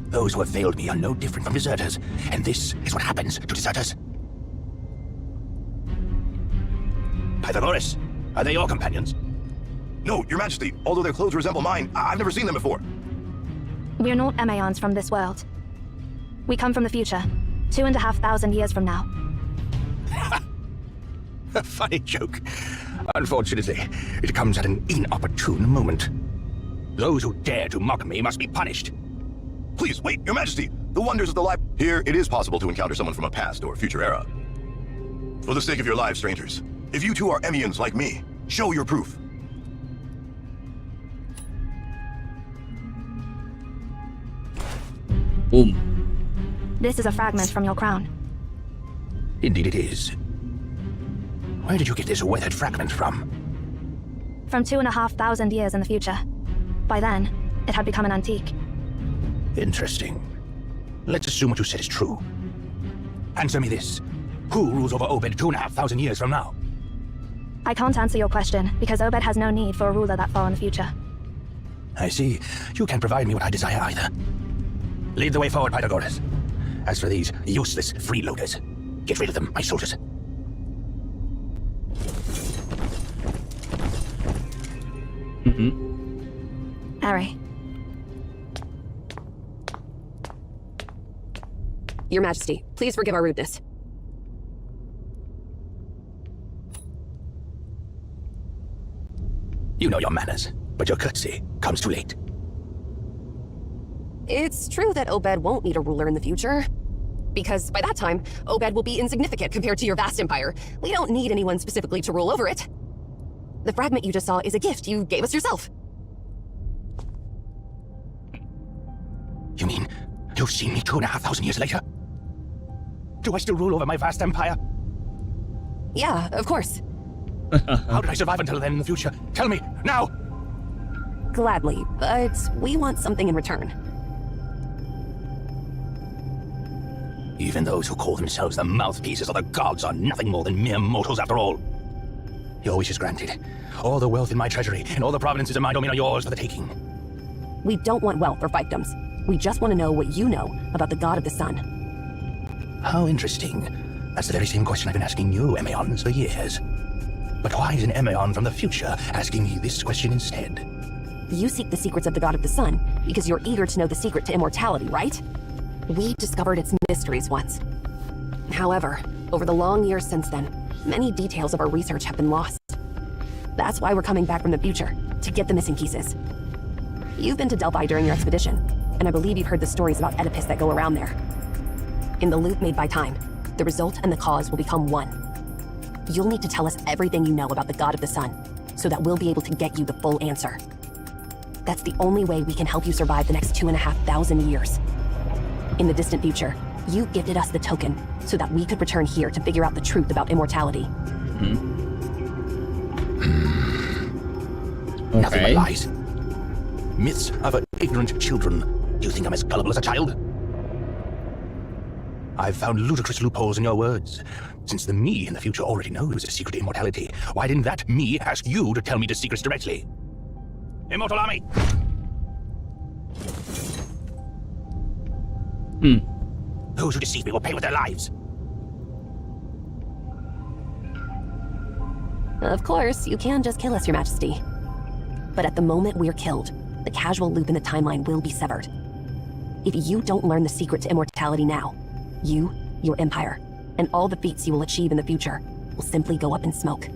Those who have failed me are no different from deserters, and this is what happens to deserters. Pythagoras, are they your companions? No, Your Majesty. Although their clothes resemble mine, I've never seen them before. We're not Emeons from this world. We come from the future, 2,500 years from now. A funny joke. Unfortunately, it comes at an inopportune moment. Those who dare to mock me must be punished. Please, wait, Your Majesty. The wonders of the life. Here, it is possible to encounter someone from a past or future era. For the sake of your lives, strangers, if you too are Emeons like me, show your proof. Boom. This is a fragment from your crown. Indeed it is. Where did you get this weathered fragment from? From 2,500 years in the future. By then, it had become an antique. Interesting. Let's assume what you said is true. Answer me this. Who rules over Obed 2,500 years from now? I can't answer your question, because Obed has no need for a ruler that far in the future. I see. You can't provide me what I desire either. Lead the way forward, Pythagoras. As for these useless freeloaders, get rid of them, my soldiers. Harry. Your Majesty, please forgive our rudeness. You know your manners, but your courtesy comes too late. It's true that Obed won't need a ruler in the future. Because by that time, Obed will be insignificant compared to your vast empire. We don't need anyone specifically to rule over it. The fragment you just saw is a gift you gave us yourself. You mean you've seen me 2,500 years later? Do I still rule over my vast empire? Yeah, of course. How did I survive until then in the future? Tell me, now! Gladly, but we want something in return. Even those who call themselves the mouthpieces of the gods are nothing more than mere mortals after all. Your wish is granted. All the wealth in my treasury and all the provinces in my domain are yours for the taking. We don't want wealth or fiefdoms. We just want to know what you know about the God of the Sun. How interesting. That's the very same question I've been asking you, Emeons, for years. But why is an Emeon from the future asking me this question instead? You seek the secrets of the God of the Sun because you're eager to know the secret to immortality, right? We discovered its mysteries once. However, over the long years since then, many details of our research have been lost. That's why we're coming back from the future, to get the missing pieces. You've been to Delphi during your expedition, and I believe you've heard the stories about Oedipus that go around there. In the loop made by time, the result and the cause will become one. You'll need to tell us everything you know about the God of the Sun, so that we'll be able to get you the full answer. That's the only way we can help you survive the next 2,500 years. In the distant future, you gifted us the token so that we could return here to figure out the truth about immortality. Nothing but lies. Myths are for ignorant children. Do you think I'm as gullible as a child? I've found ludicrous loopholes in your words. Since the me in the future already knows the secret to immortality, why didn't that me ask you to tell me the secrets directly? Immortal Army! Those who deceive me will pay with their lives. Of course, you can just kill us, Your Majesty. But at the moment we're killed, the casual loop in the timeline will be severed. If you don't learn the secret to immortality now, you, your empire, and all the feats you will achieve in the future will simply go up in smoke.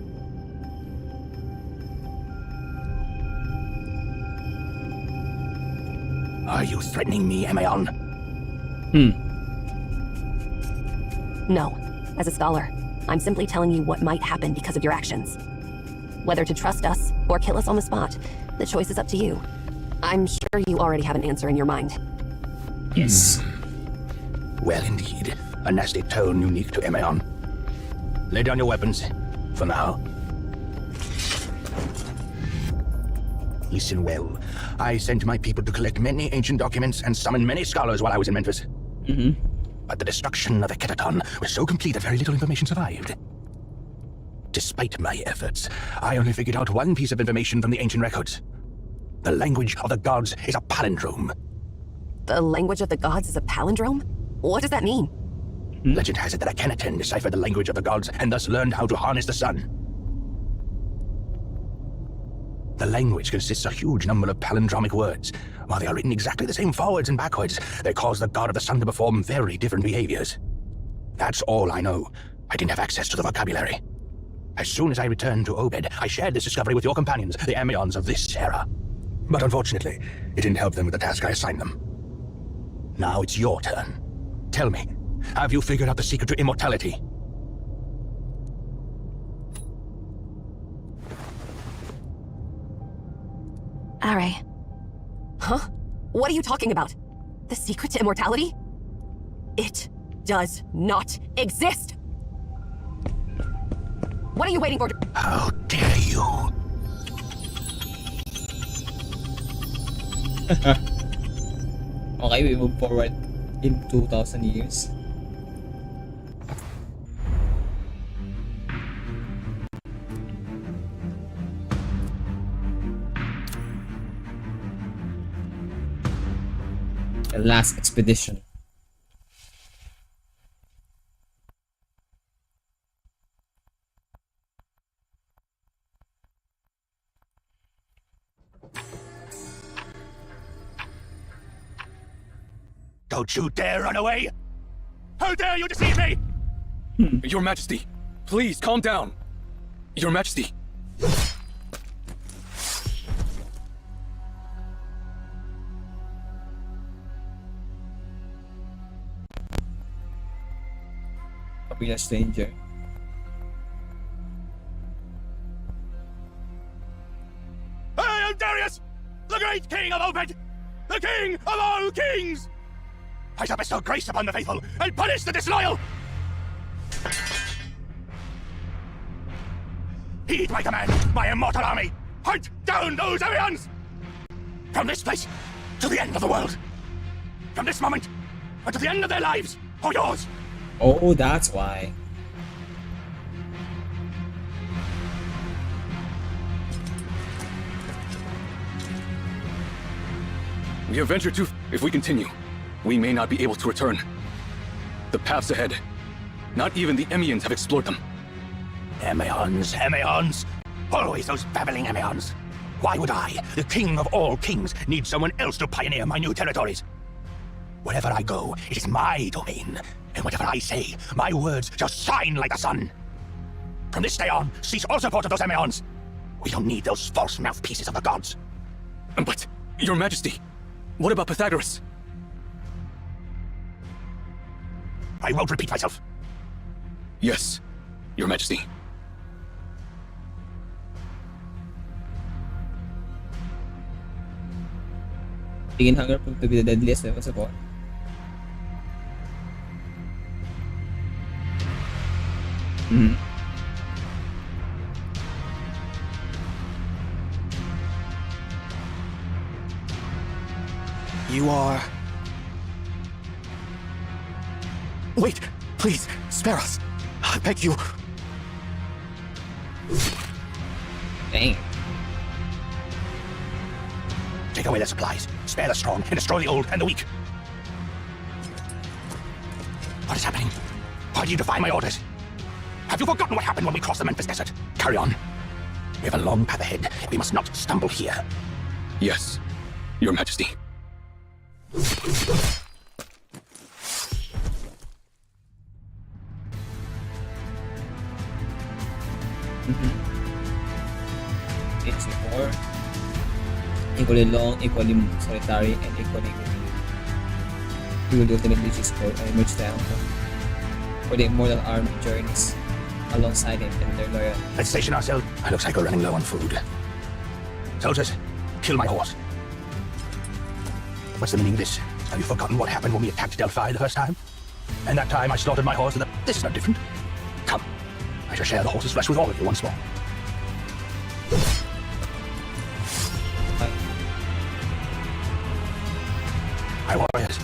Are you threatening me, Emeon? No. As a scholar, I'm simply telling you what might happen because of your actions. Whether to trust us or kill us on the spot, the choice is up to you. I'm sure you already have an answer in your mind. Yes. Well, indeed. A nasty tone unique to Emeon. Lay down your weapons, for now. Listen well. I sent my people to collect many ancient documents and summon many scholars while I was in Memphis. But the destruction of the Ketaton was so complete that very little information survived. Despite my efforts, I only figured out one piece of information from the ancient records. The language of the gods is a palindrome. The language of the gods is a palindrome? What does that mean? Legend has it that Akhenaten deciphered the language of the gods and thus learned how to harness the sun. The language consists of a huge number of palindromic words. While they are written exactly the same forwards and backwards, they cause the god of the sun to perform very different behaviors. That's all I know. I didn't have access to the vocabulary. As soon as I returned to Obed, I shared this discovery with your companions, the Emeons of this era. But unfortunately, it didn't help them with the task I assigned them. Now it's your turn. Tell me, have you figured out the secret to immortality? Are. Huh? What are you talking about? The secret to immortality? It does not exist! What are you waiting for? How dare you? Okay, we move forward in 2,000 years. The last expedition. Don't you dare run away! How dare you deceive me! Your Majesty, please calm down. Your Majesty. Sabi niya stranger. I am Darius, the great king of Obed, the king of all kings! I shall bestow grace upon the faithful and punish the disloyal! Heed my command, my immortal army! Hunt down those Arians! From this place to the end of the world! From this moment until the end of their lives, or yours! Oh, that's why. We have ventured too. If we continue, we may not be able to return. The paths ahead, not even the Emians have explored them. Emions! Always those babbling Emions! Why would I, the king of all kings, need someone else to pioneer my new territories? Wherever I go, it is my domain, and whatever I say, my words shall shine like the sun. From this day on, cease all support of those Emions. We don't need those false mouthpieces of the gods. But, Your Majesty, what about Pythagoras? I won't repeat myself. Yes, Your Majesty. Tingin hunger proved to be the deadliest weapon of all. You are... Wait, please, spare us. I beg you. Dang. Take away their supplies, spare the strong, and destroy the old and the weak. What is happening? Why do you defy my orders? Have you forgotten what happened when we crossed the Memphis Desert? Carry on. We have a long path ahead. We must not stumble here. Yes, Your Majesty. It's more equally long, equally solitary, and equally good. You will ultimately choose for an image down for the immortal army journeys alongside him and their loyal. Let's station ourselves. It looks like we're running low on food. Soldiers, kill my horse. What's the meaning of this? Have you forgotten what happened when we attacked Delphi the first time? And that time I slaughtered my horse with a... This is no different. Come, I shall share the horse's flesh with all of you once more. My warriors.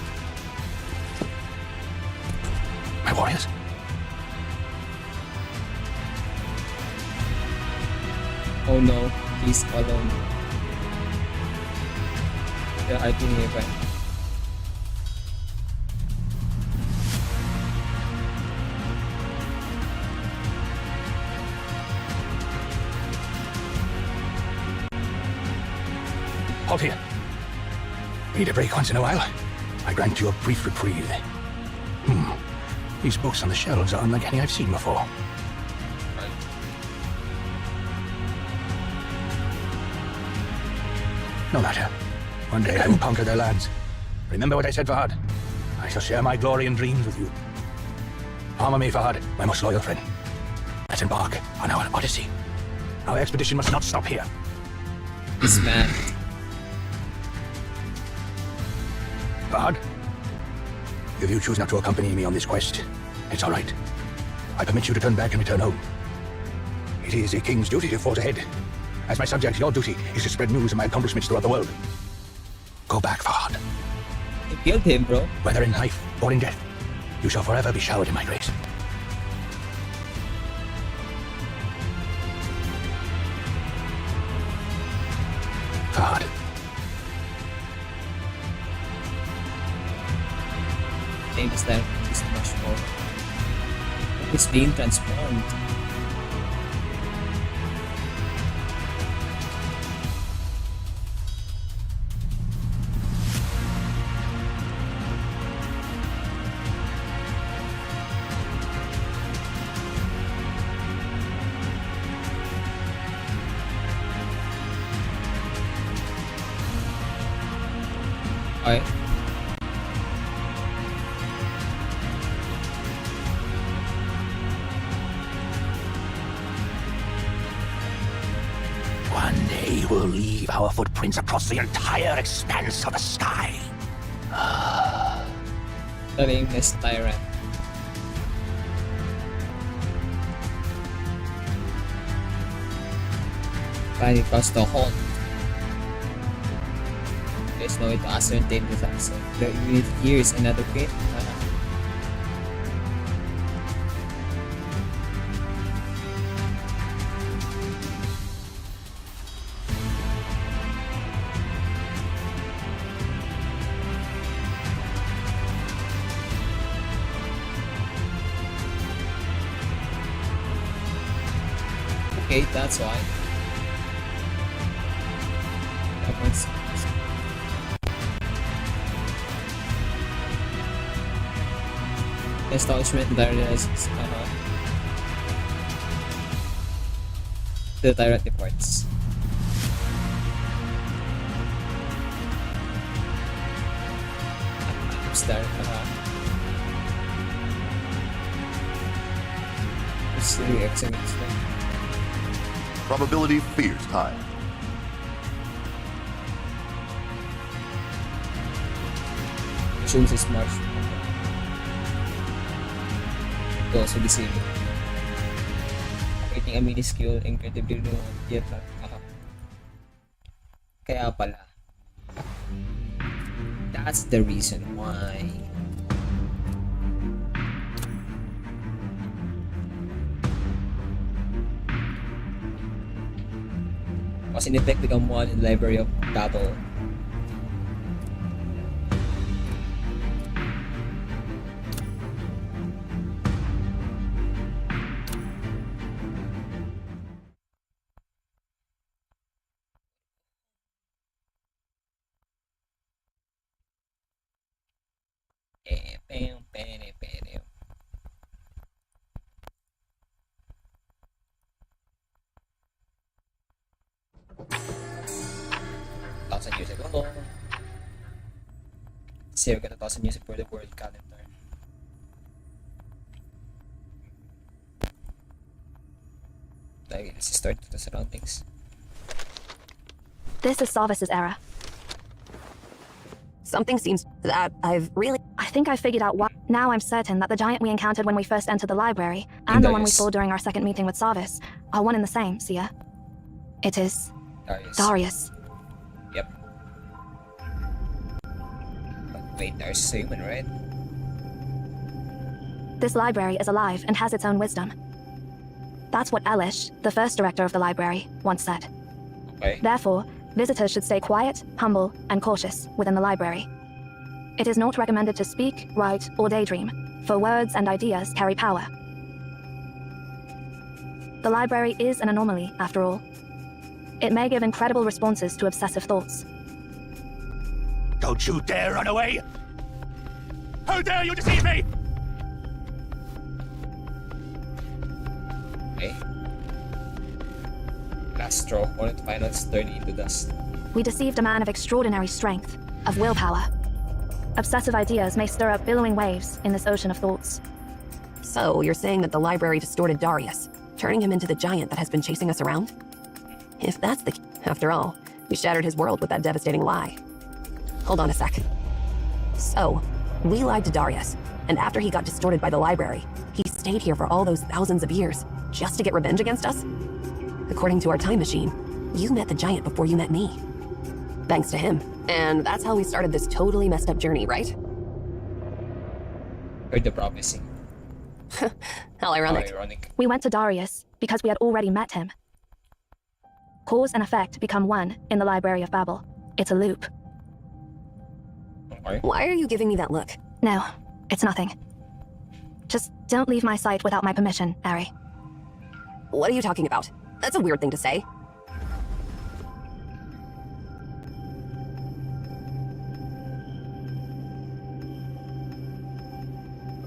My warriors. Oh no, he's alone. They are doing it right. Halt here. Need a break once in a while? I grant you a brief reprieve. These books on the shelves are unlike any I've seen before. No matter. One day I will conquer their lands. Remember what I said, Fahad. I shall share my glory and dreams with you. Armor me, Fahad, my most loyal friend. Let's embark on our odyssey. Our expedition must not stop here. This man. Fahad, if you choose not to accompany me on this quest, it's all right. I permit you to turn back and return home. It is a king's duty to forge ahead. As my subject, your duty is to spread news of my accomplishments throughout the world. Go back, Fahad. You killed him, bro. Whether in life or in death, you shall forever be showered in my grace. Fahad. Name is that is much more. It's being transformed. Alright. will leave our footprints across the entire expanse of the sky. The nameless tyrant. Finally across the hall. There's no way to ascertain this answer. The unit here is inadequate. Okay, that's why. Establishment Darius the tyrant departs. Start let's see the exhibits. Probability fears time. Assumes is smart. To also deceive. Creating a minuscule, incredibly low, yet not. Kaya pala. That's the reason why. Was in effect become one in the Library of Babel. Years ago. Circa 1,000 years before the world calendar. Like, let's start with the surroundings. This is Sarvis's era. Something seems that I think I figured out why. Now I'm certain that the giant we encountered when we first entered the library and the one we saw during our second meeting with Sarvis are one and the same, Sia. It is Darius. Yep. But wait, Darius is a human, right? This library is alive and has its own wisdom. That's what Elish, the first director of the library, once said. Okay. Therefore, visitors should stay quiet, humble, and cautious within the library. It is not recommended to speak, write, or daydream, for words and ideas carry power. The library is an anomaly, after all. It may give incredible responses to obsessive thoughts. Don't you dare run away! How dare you deceive me! Okay. Last straw, only to find out it's turning into dust. We deceived a man of extraordinary strength, of willpower. Obsessive ideas may stir up billowing waves in this ocean of thoughts. So, you're saying that the library distorted Darius, turning him into the giant that has been chasing us around? If that's the... After all, we shattered his world with that devastating lie. Hold on a sec. So, we lied to Darius, and after he got distorted by the library, he stayed here for all those thousands of years, just to get revenge against us? According to our time machine, you met the giant before you met me. Thanks to him. And that's how we started this totally messed up journey, right? Heard the prophecy. How ironic. How ironic. We went to Darius because we had already met him. Cause and effect become one in the Library of Babel. It's a loop. Okay. Why are you giving me that look? No, it's nothing. Just don't leave my sight without my permission, Ari. What are you talking about? That's a weird thing to say.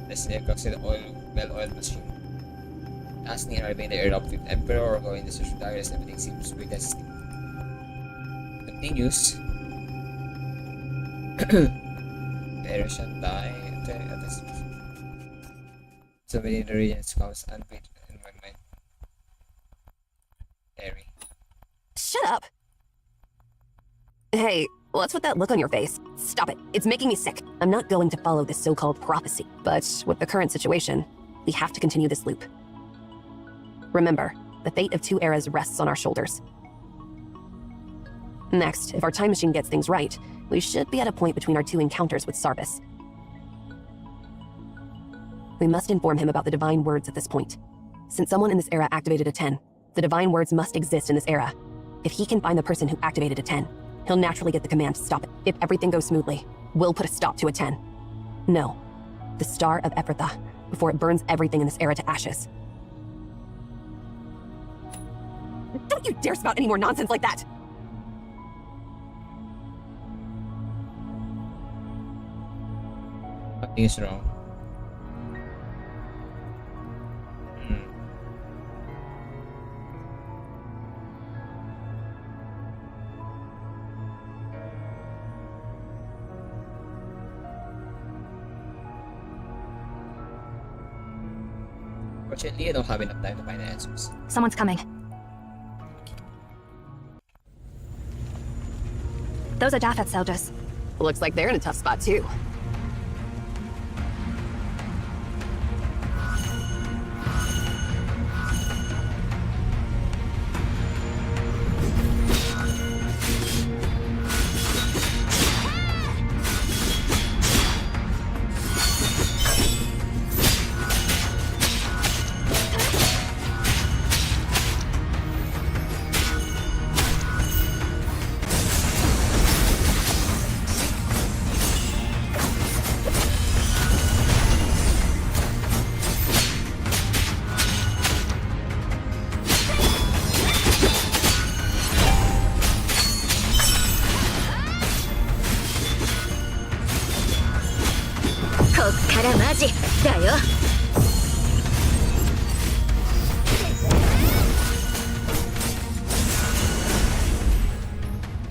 This nearcomes to the well-oiled machine. As near arriving the eruptive emperor or going to search for Darius, everything seems predestined. Continues. There shall die. So many the regions comes unpaid in my mind. Harry. Shut up! Hey, what's with that look on your face? Stop it. It's making me sick. I'm not going to follow this so-called prophecy. But with the current situation, we have to continue this loop. Remember, the fate of 2 eras rests on our shoulders. Next, if our time machine gets things right, we should be at a point between our 2 encounters with Sarvis. We must inform him about the Divine Words at this point. Since someone in this era activated a 10, the Divine Words must exist in this era. If he can find the person who activated a 10, he'll naturally get the command to stop it. If everything goes smoothly, we'll put a stop to a 10. No. The Star of Ephrathah, before it burns everything in this era to ashes. Don't you dare spout any more nonsense like that! Nothing is wrong. Fortunately, I don't have enough time to find the answers. Someone's coming. Those are Japhet soldiers. Looks like they're in a tough spot too.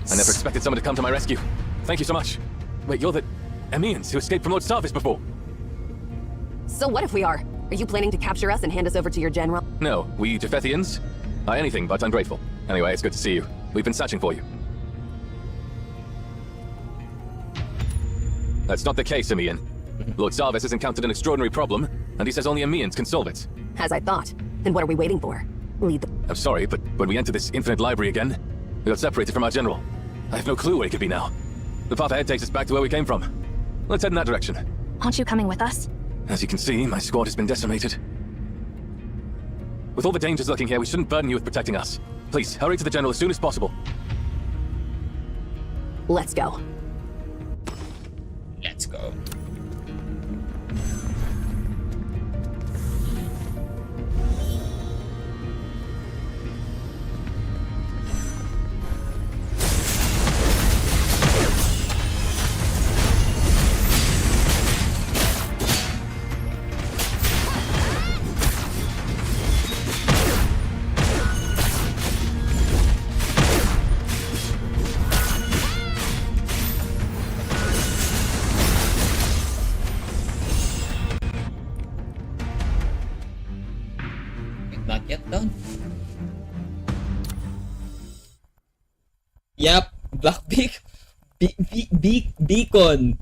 I never expected someone to come to my rescue. Thank you so much. Wait, you're the Emians who escaped from Lord Sarvis before? So what if we are? Are you planning to capture us and hand us over to your general? No, we Japhethians are anything but ungrateful. Anyway, it's good to see you. We've been searching for you. That's not the case, Emian. Lord Sarvis has encountered an extraordinary problem, and he says only Emians can solve it. As I thought. Then what are we waiting for? Lead the— I'm sorry, but when we enter this infinite library again, we got separated from our general. I have no clue where he could be now. The path ahead takes us back to where we came from. Let's head in that direction. Aren't you coming with us? As you can see, my squad has been decimated. With all the dangers lurking here, we shouldn't burden you with protecting us. Please, hurry to the general as soon as possible. Let's go. Let's go. Not yet done. Yep, Black Beacon. Beacon.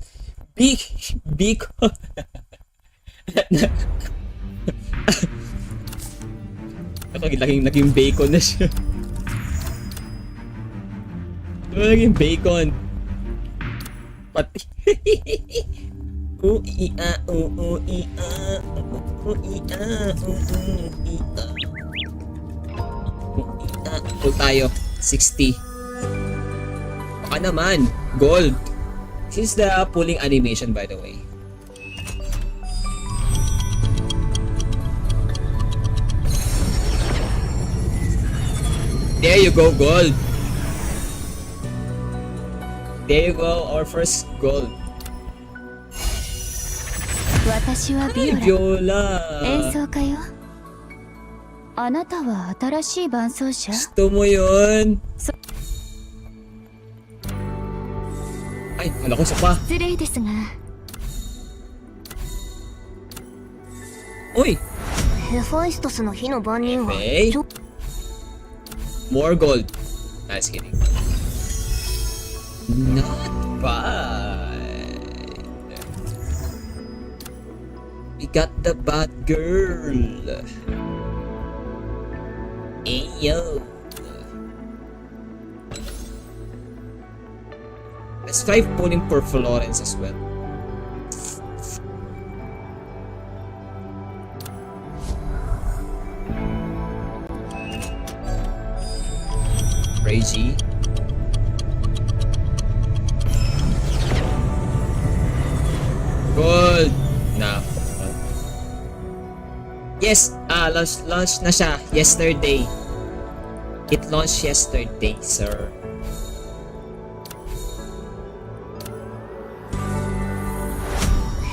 Naging bacon na siya. Naging bacon. Pati. Pull tayo. 60. Baka naman. Gold. This is the pulling animation, by the way. There you go, gold. There you go, our first gold. 私はビオラ。演奏家よ。あなたは新しい伴奏者。Gusto mo yun? Ay, wala ko sa pa. 失礼ですが。おい。ヘファイストスの火の番人は。More gold. Nice kidding. Not bad. We got the bad girl. Hey yo. Let's try pulling for Florence as well. Reggie. Good. Now. Yes, launch na siya yesterday. It launched yesterday, sir.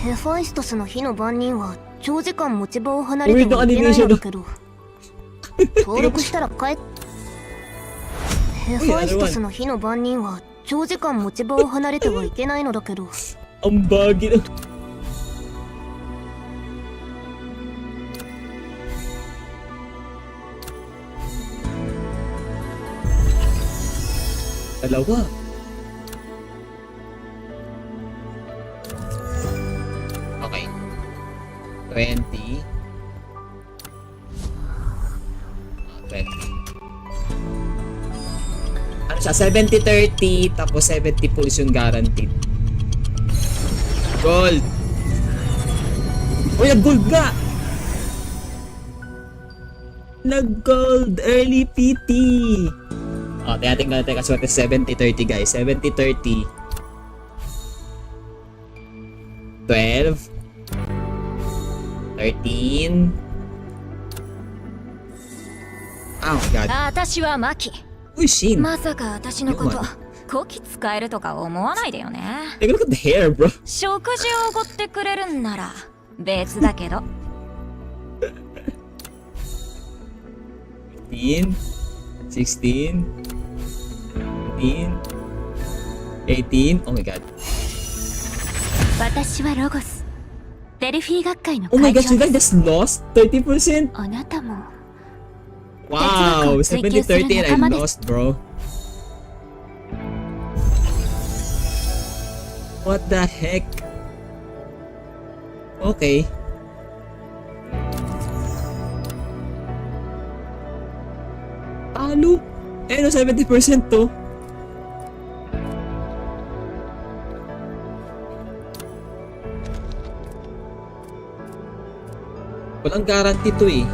Hephaestus の火の番人は長時間持ち場を離れてはいけないのだけど登録したら帰っヘファイストスの火の番人は長時間持ち場を離れてはいけないのだけど Ang bagi na. Dalawa. Okay. 20. 20. Ano siya? 70-30 tapos 70 pulls yung guaranteed. Gold! Uy, nag-gold nga! Nag-gold! Early PT! O, tingnan natin kaswerte 70-30 guys. 70-30. 12. 13. Oh my god. 私はマキ。Uy, Shin. まさか私のことこき使えるとか思わないでよね。 Take a look at the hair, bro. 食事をおごってくれるんなら別だけど。15, 16, 17, 18. Oh my god. 私はロゴス。デルフィー学会の Oh my 会 gosh, 長 you で guys す。 just lost 30%? あなたも Wow, 哲学を追求する 70-30 and 仲間 I です。 lost, bro. What the heck? Okay. Talo? Eh, no, 70% to. Walang guarantee to eh.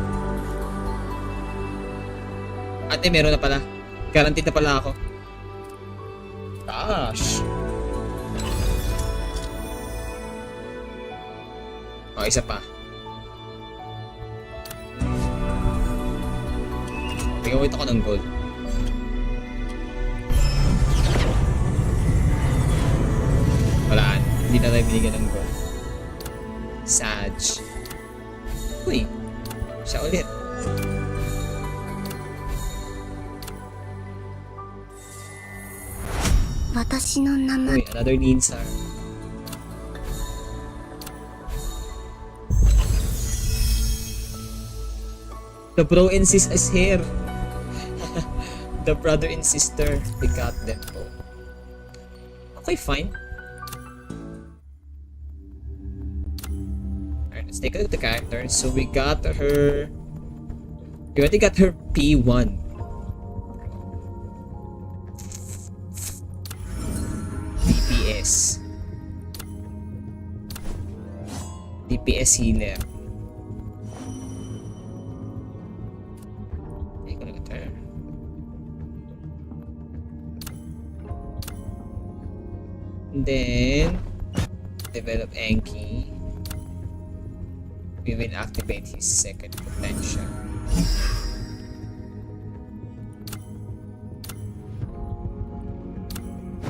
Ate, meron na pala. Guaranteed na pala ako. Gosh. O, isa pa. Bigawit ako ng gold. Walaan. Hindi na tayo binigyan ng gold. Sag. Uy. Siya ulit. Uy, another Ninsar. The bro and sis is here. The brother and sister, we got them both. Okay, fine. Alright, let's take a look at the characters. So we got her... We already got her P1. DPS. DPS healer. Take a look at her. And then develop Anki. We will activate his second potential.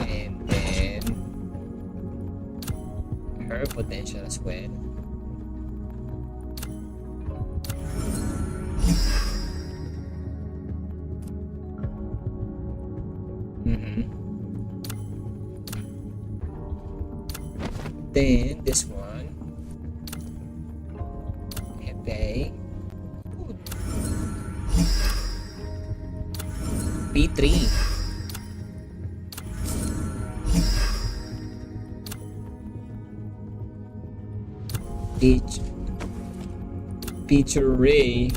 And then her potential as well. Then this one, Pepe, P3. Feature Ray